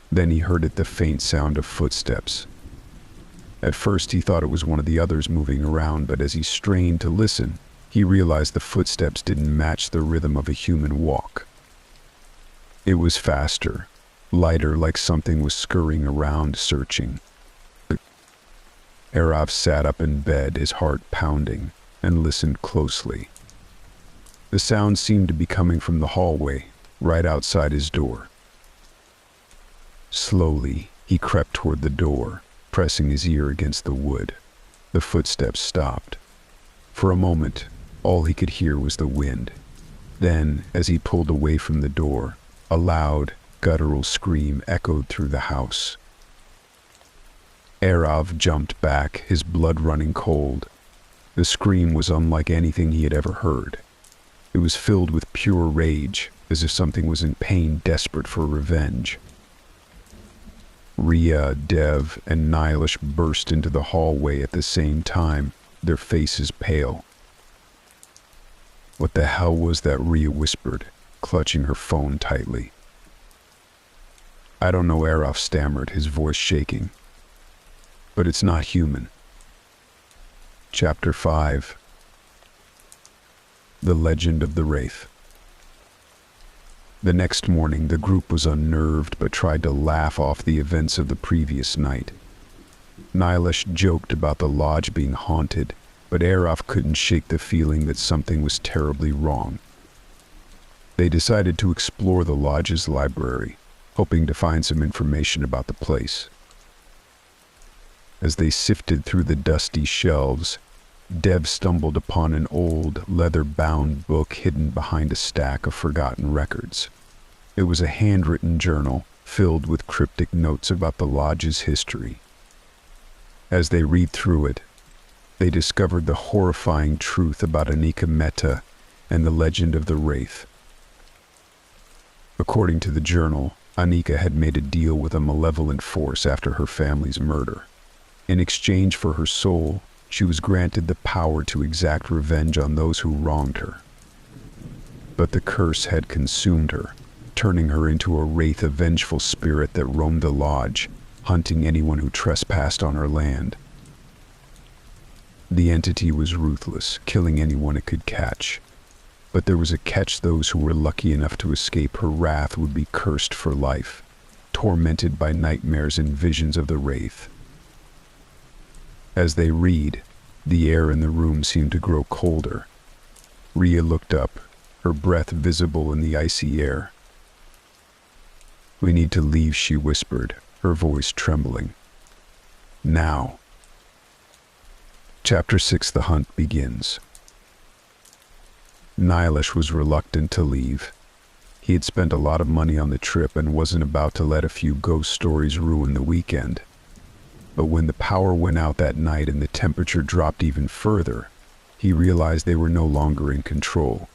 Then he heard the faint sound of footsteps. At first he thought it was one of the others moving around, but as he strained to listen, he realized the footsteps didn't match the rhythm of a human walk. It was faster, lighter, like something was scurrying around, searching. Arav sat up in bed, his heart pounding, and listened closely. The sound seemed to be coming from the hallway, right outside his door. Slowly, he crept toward the door, pressing his ear against the wood. The footsteps stopped. For a moment, all he could hear was the wind. Then, as he pulled away from the door, a loud, guttural scream echoed through the house. Arav jumped back, his blood running cold. The scream was unlike anything he had ever heard. It was filled with pure rage, as if something was in pain, desperate for revenge. Rhea, Dev, and Nylish burst into the hallway at the same time, their faces pale. "What the hell was that?" Rhea whispered, clutching her phone tightly. "I don't know," Arav stammered, his voice shaking. "But it's not human." Chapter 5. The Legend of the Wraith. The next morning, the group was unnerved but tried to laugh off the events of the previous night. Nylish joked about the lodge being haunted, but Arav couldn't shake the feeling that something was terribly wrong. They decided to explore the lodge's library, hoping to find some information about the place. As they sifted through the dusty shelves, Dev stumbled upon an old, leather-bound book hidden behind a stack of forgotten records. It was a handwritten journal filled with cryptic notes about the lodge's history. As they read through it, they discovered the horrifying truth about Anika Mehta and the legend of the Wraith. According to the journal, Anika had made a deal with a malevolent force after her family's murder. In exchange for her soul, she was granted the power to exact revenge on those who wronged her. But the curse had consumed her, turning her into a wraith, a vengeful spirit that roamed the lodge, hunting anyone who trespassed on her land. The entity was ruthless, killing anyone it could catch. But there was a catch: those who were lucky enough to escape her wrath would be cursed for life, tormented by nightmares and visions of the wraith. As they read, the air in the room seemed to grow colder. Rhea looked up, her breath visible in the icy air. "We need to leave," she whispered, her voice trembling. "Now." Chapter 6. The Hunt begins. Nylish was reluctant to leave. He had spent a lot of money on the trip and wasn't about to let a few ghost stories ruin the weekend. But when the power went out that night and the temperature dropped even further, he realized they were no longer in control.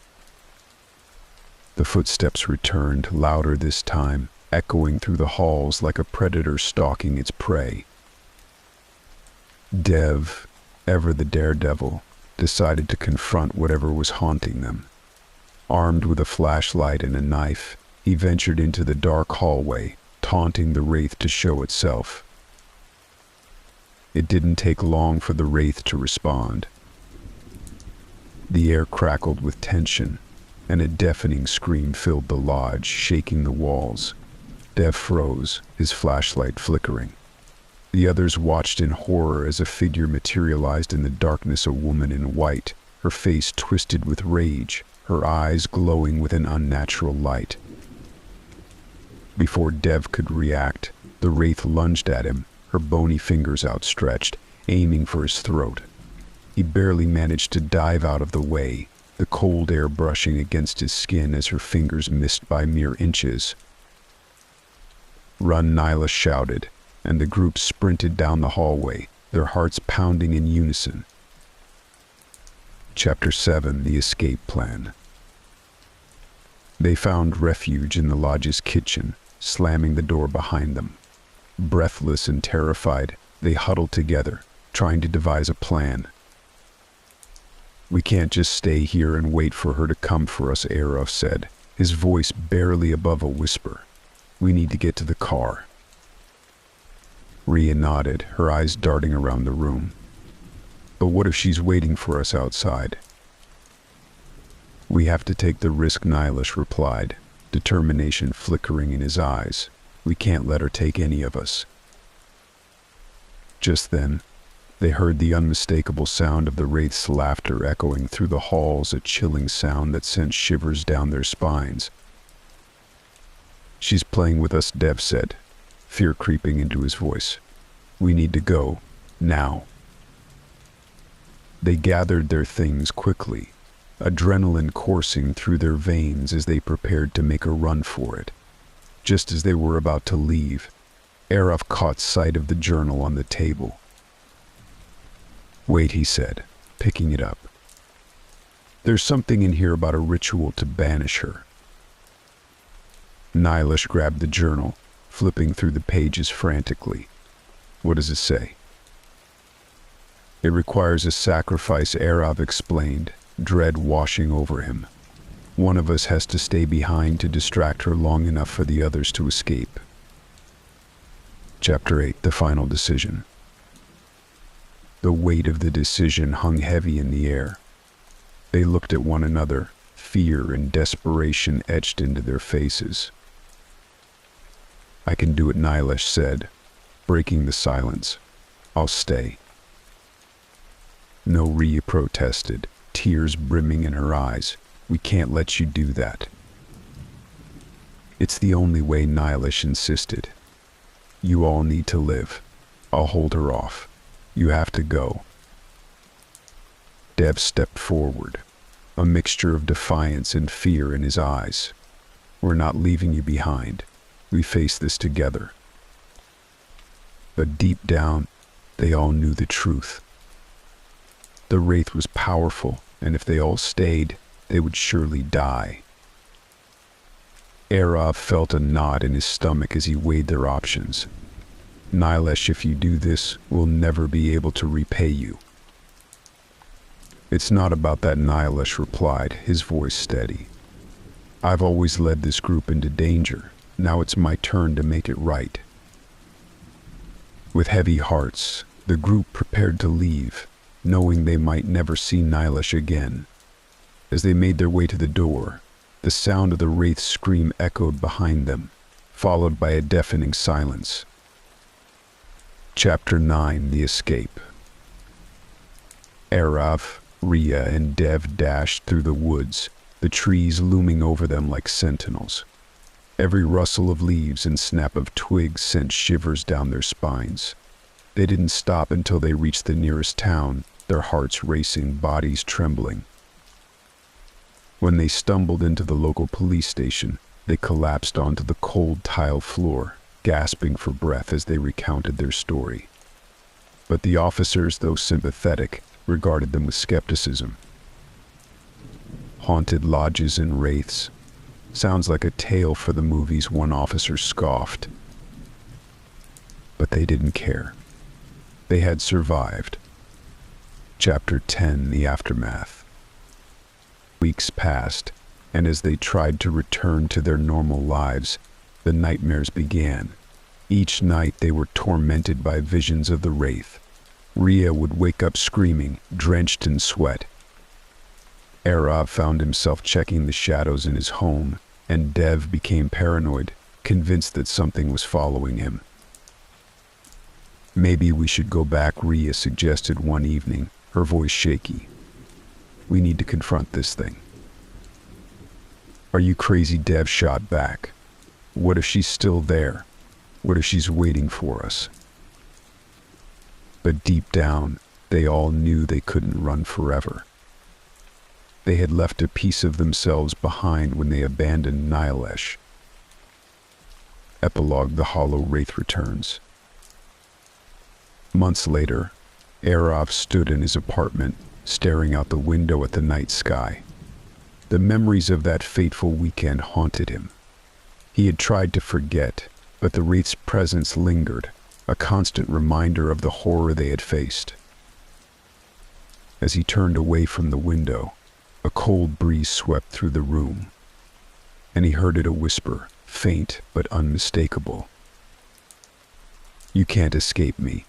The footsteps returned, louder this time, echoing through the halls like a predator stalking its prey. Dev, ever the daredevil, decided to confront whatever was haunting them. Armed with a flashlight and a knife, he ventured into the dark hallway, taunting the wraith to show itself. It didn't take long for the wraith to respond. The air crackled with tension. and a deafening scream filled the lodge, shaking the walls. Dev froze, his flashlight flickering. The others watched in horror as a figure materialized in the darkness, a woman in white, her face twisted with rage, her eyes glowing with an unnatural light. Before Dev could react, the wraith lunged at him, her bony fingers outstretched, aiming for his throat. He barely managed to dive out of the way, the cold air brushing against his skin as her fingers missed by mere inches. "Run," Nyla shouted, and the group sprinted down the hallway, their hearts pounding in unison. Chapter 7: The Escape Plan. They found refuge in the lodge's kitchen, slamming the door behind them. Breathless and terrified, they huddled together, trying to devise a plan. "We can't just stay here and wait for her to come for us," Araf said, his voice barely above a whisper. "We need to get to the car." Rhea nodded, her eyes darting around the room. "But what if she's waiting for us outside?" "We have to take the risk," Nihilish replied, determination flickering in his eyes. "We can't let her take any of us." Just then, they heard the unmistakable sound of the wraith's laughter echoing through the halls, a chilling sound that sent shivers down their spines. "She's playing with us," Dev said, fear creeping into his voice. "We need to go, now." They gathered their things quickly, adrenaline coursing through their veins as they prepared to make a run for it. Just as they were about to leave, Araf caught sight of the journal on the table. "Wait," he said, picking it up. "There's something in here about a ritual to banish her." Nihilish grabbed the journal, flipping through the pages frantically. "What does it say?" "It requires a sacrifice," Araf explained, dread washing over him. "One of us has to stay behind to distract her long enough for the others to escape." Chapter 8: The Final Decision. The weight of the decision hung heavy in the air. They looked at one another, fear and desperation etched into their faces. "I can do it," Nihilish said, breaking the silence. "I'll stay." "No," Rhea protested, tears brimming in her eyes. "We can't let you do that." "It's the only way," Nihilish insisted. "You all need to live. I'll hold her off. You have to go." Dev stepped forward, a mixture of defiance and fear in his eyes. "We're not leaving you behind. We face this together." But deep down, they all knew the truth. The wraith was powerful, and if they all stayed, they would surely die. Araf felt a knot in his stomach as he weighed their options. "Nihilish, if you do this, we'll never be able to repay you." "It's not about that," Nihilish replied, his voice steady. "I've always led this group into danger. Now it's my turn to make it right." With heavy hearts, the group prepared to leave, knowing they might never see Nihilish again. As they made their way to the door, the sound of the wraith's scream echoed behind them, followed by a deafening silence. Chapter 9: The Escape. Araf, Rhea, and Dev dashed through the woods, the trees looming over them like sentinels. Every rustle of leaves and snap of twigs sent shivers down their spines. They didn't stop until they reached the nearest town, their hearts racing, bodies trembling. When they stumbled into the local police station, they collapsed onto the cold tile floor, gasping for breath as they recounted their story. But the officers, though sympathetic, regarded them with skepticism. "Haunted lodges and wraiths. Sounds like a tale for the movies," one officer scoffed. But they didn't care. They had survived. Chapter 10: The Aftermath. Weeks passed, and as they tried to return to their normal lives, the nightmares began. Each night they were tormented by visions of the wraith. Rhea would wake up screaming, drenched in sweat. Arav found himself checking the shadows in his home, and Dev became paranoid, convinced that something was following him. "Maybe we should go back," Rhea suggested one evening, her voice shaky. "We need to confront this thing." "Are you crazy?" Dev shot back. "What if she's still there? What if she's waiting for us?" But deep down, they all knew they couldn't run forever. They had left a piece of themselves behind when they abandoned Nilesh. Epilogue: The Hollow Wraith returns. Months later, Arav stood in his apartment, staring out the window at the night sky. The memories of that fateful weekend haunted him. He had tried to forget, but the wraith's presence lingered, a constant reminder of the horror they had faced. As he turned away from the window, a cold breeze swept through the room, and he heard it a whisper, faint but unmistakable. "You can't escape me."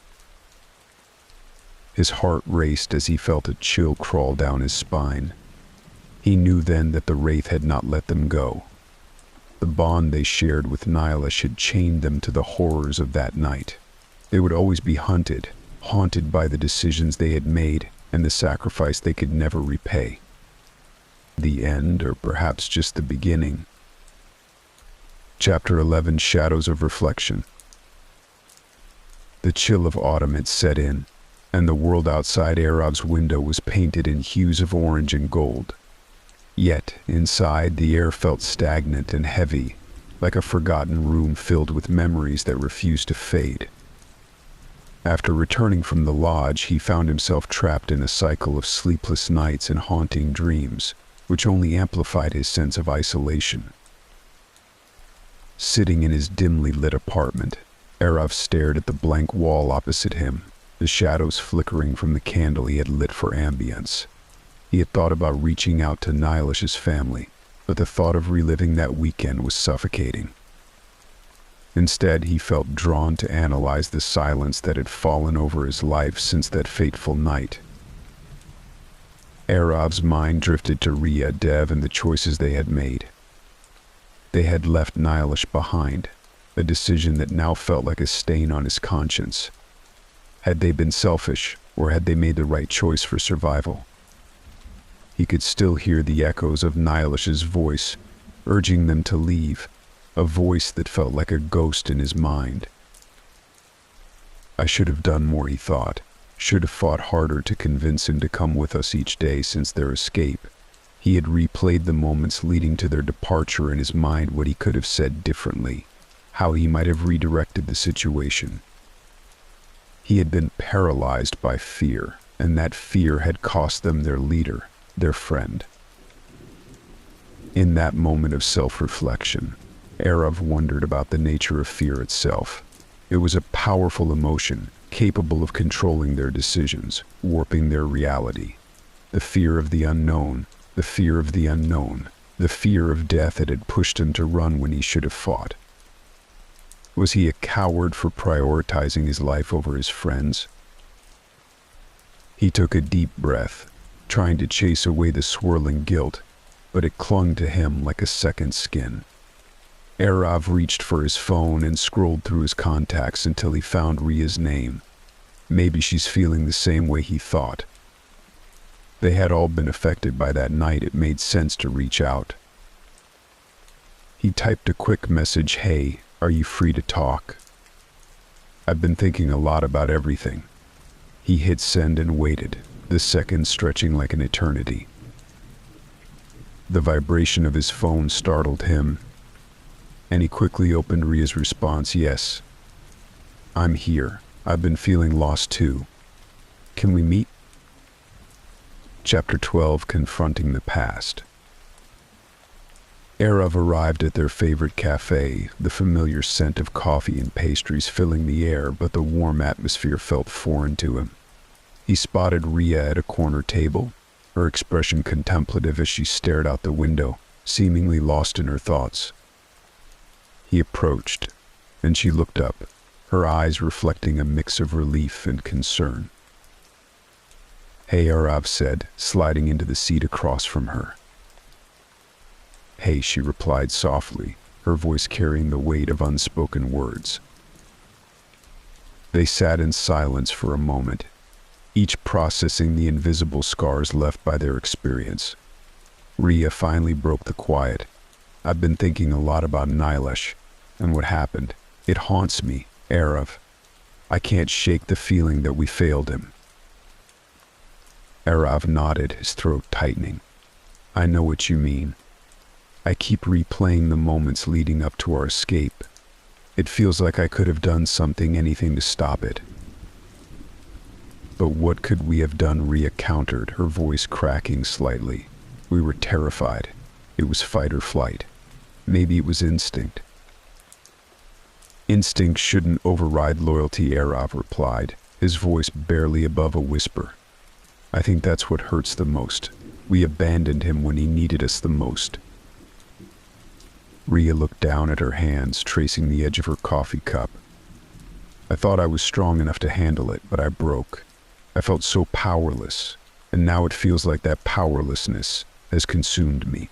His heart raced as he felt a chill crawl down his spine. He knew then that the wraith had not let them go. The bond they shared with Nilesh had chained them to the horrors of that night. They would always be haunted by the decisions they had made and the sacrifice they could never repay. The end, or perhaps just the beginning. Chapter 11: Shadows of Reflection. The chill of autumn had set in, and the world outside Arav's window was painted in hues of orange and gold. Yet, inside, the air felt stagnant and heavy, like a forgotten room filled with memories that refused to fade. After returning from the lodge, he found himself trapped in a cycle of sleepless nights and haunting dreams, which only amplified his sense of isolation. Sitting in his dimly lit apartment, Arav stared at the blank wall opposite him, the shadows flickering from the candle he had lit for ambience. He had thought about reaching out to Nilesh's family, but the thought of reliving that weekend was suffocating. Instead, he felt drawn to analyze the silence that had fallen over his life since that fateful night. Arav's mind drifted to Rhea, Dev, and the choices they had made. They had left Nilesh behind, a decision that now felt like a stain on his conscience. Had they been selfish, or had they made the right choice for survival? He could still hear the echoes of Nilesh's voice, urging them to leave, a voice that felt like a ghost in his mind. "I should have done more," he thought. "Should have fought harder to convince him to come with us each day since their escape." He had replayed the moments leading to their departure in his mind, what he could have said differently, how he might have redirected the situation. He had been paralyzed by fear, and that fear had cost them their leader, their friend. In that moment of self-reflection, Arav wondered about the nature of fear itself. It was a powerful emotion, capable of controlling their decisions, warping their reality. The fear of the unknown, the fear of the unknown, the fear of death that had pushed him to run when he should have fought. Was he a coward for prioritizing his life over his friends? He took a deep breath, trying to chase away the swirling guilt, but it clung to him like a second skin. Arav reached for his phone and scrolled through his contacts until he found Rhea's name. Maybe she's feeling the same way he thought. They had all been affected by that night. It made sense to reach out. He typed a quick message, "Hey, are you free to talk? I've been thinking a lot about everything." He hit send and waited, the seconds stretching like an eternity. The vibration of his phone startled him, and he quickly opened Rhea's response. "Yes, I'm here. I've been feeling lost too. Can we meet?" Chapter 12: Confronting the Past. Arav arrived at their favorite cafe, the familiar scent of coffee and pastries filling the air, but the warm atmosphere felt foreign to him. He spotted Rhea at a corner table, her expression contemplative as she stared out the window, seemingly lost in her thoughts. He approached, and she looked up, her eyes reflecting a mix of relief and concern. "Hey," Arav said, sliding into the seat across from her. "Hey," she replied softly, her voice carrying the weight of unspoken words. They sat in silence for a moment, each processing the invisible scars left by their experience. Rhea finally broke the quiet. "I've been thinking a lot about Nilesh and what happened. It haunts me, Arav. I can't shake the feeling that we failed him." Arav nodded, his throat tightening. "I know what you mean. I keep replaying the moments leading up to our escape. It feels like I could have done something, anything to stop it." "But what could we have done?" Rhea countered, her voice cracking slightly. "We were terrified. It was fight or flight. Maybe it was instinct." "Instinct shouldn't override loyalty," Arav replied, his voice barely above a whisper. "I think that's what hurts the most. We abandoned him when he needed us the most." Rhea looked down at her hands, tracing the edge of her coffee cup. "I thought I was strong enough to handle it, but I broke. I felt so powerless, and now it feels like that powerlessness has consumed me."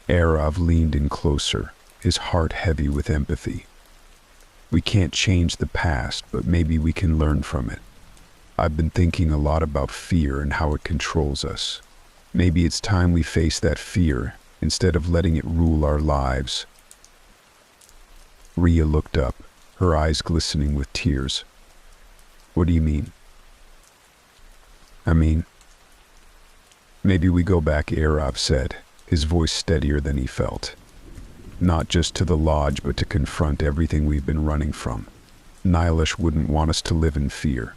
Arav leaned in closer, his heart heavy with empathy. "We can't change the past, but maybe we can learn from it. I've been thinking a lot about fear and how it controls us. Maybe it's time we face that fear instead of letting it rule our lives." Rhea looked up, her eyes glistening with tears. "What do you mean?" "I mean, maybe we go back," Arav said, his voice steadier than he felt. "Not just to the lodge, but to confront everything we've been running from. Nilesh wouldn't want us to live in fear.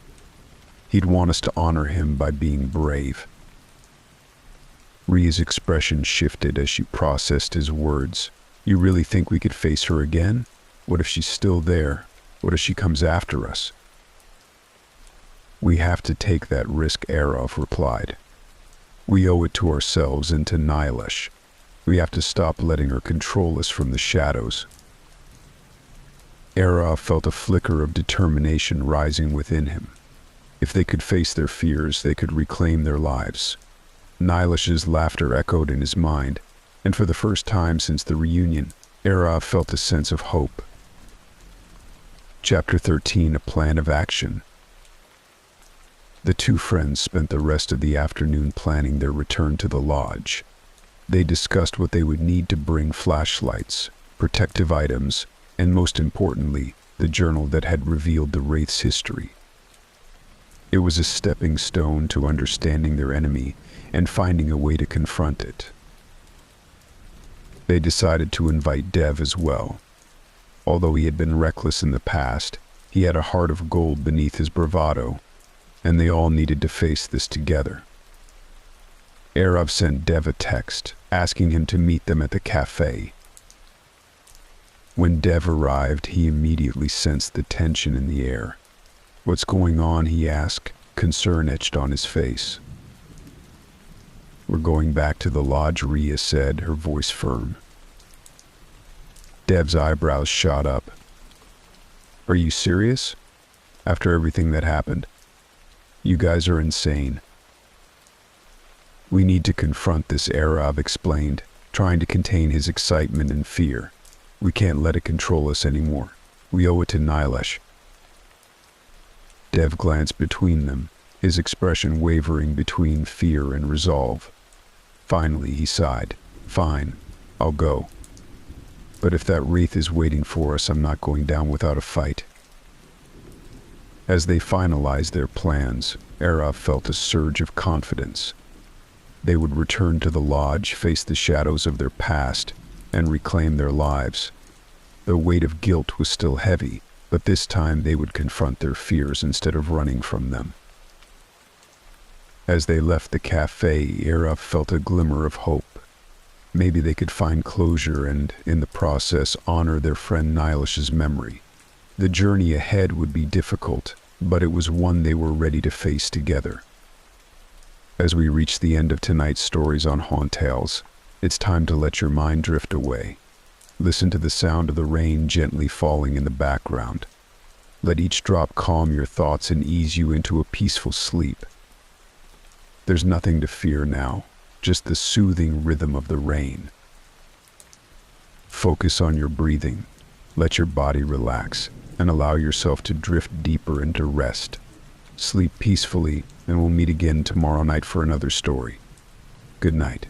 He'd want us to honor him by being brave." Rhea's expression shifted as she processed his words. "You really think we could face her again? What if she's still there? What if she comes after us?" "We have to take that risk," Arav replied. "We owe it to ourselves and to Nilesh. We have to stop letting her control us from the shadows." Arav felt a flicker of determination rising within him. If they could face their fears, they could reclaim their lives. Nilesh's laughter echoed in his mind, and for the first time since the reunion, Arav felt a sense of hope. Chapter 13: A Plan of Action. The two friends spent the rest of the afternoon planning their return to the lodge. They discussed what they would need to bring: flashlights, protective items, and most importantly, the journal that had revealed the Wraith's history. It was a stepping stone to understanding their enemy and finding a way to confront it. They decided to invite Dev as well. Although he had been reckless in the past, he had a heart of gold beneath his bravado, and they all needed to face this together. Arav sent Dev a text, asking him to meet them at the cafe. When Dev arrived, he immediately sensed the tension in the air. "What's going on?" he asked, concern etched on his face. "We're going back to the lodge," Rhea said, her voice firm. Dev's eyebrows shot up. "Are you serious? After everything that happened? You guys are insane." "We need to confront this," Arav explained, trying to contain his excitement and fear. "We can't let it control us anymore. We owe it to Nilesh." Dev glanced between them, his expression wavering between fear and resolve. Finally, he sighed. "Fine, I'll go. But if that wraith is waiting for us, I'm not going down without a fight." As they finalized their plans, Arav felt a surge of confidence. They would return to the lodge, face the shadows of their past, and reclaim their lives. The weight of guilt was still heavy, but this time they would confront their fears instead of running from them. As they left the cafe, Arav felt a glimmer of hope. Maybe they could find closure and, in the process, honor their friend Nilesh's memory. The journey ahead would be difficult, but it was one they were ready to face together. As we reach the end of tonight's stories on Hauntales, it's time to let your mind drift away. Listen to the sound of the rain gently falling in the background. Let each drop calm your thoughts and ease you into a peaceful sleep. There's nothing to fear now, just the soothing rhythm of the rain. Focus on your breathing, let your body relax, and allow yourself to drift deeper into rest. Sleep peacefully, and we'll meet again tomorrow night for another story. Good night.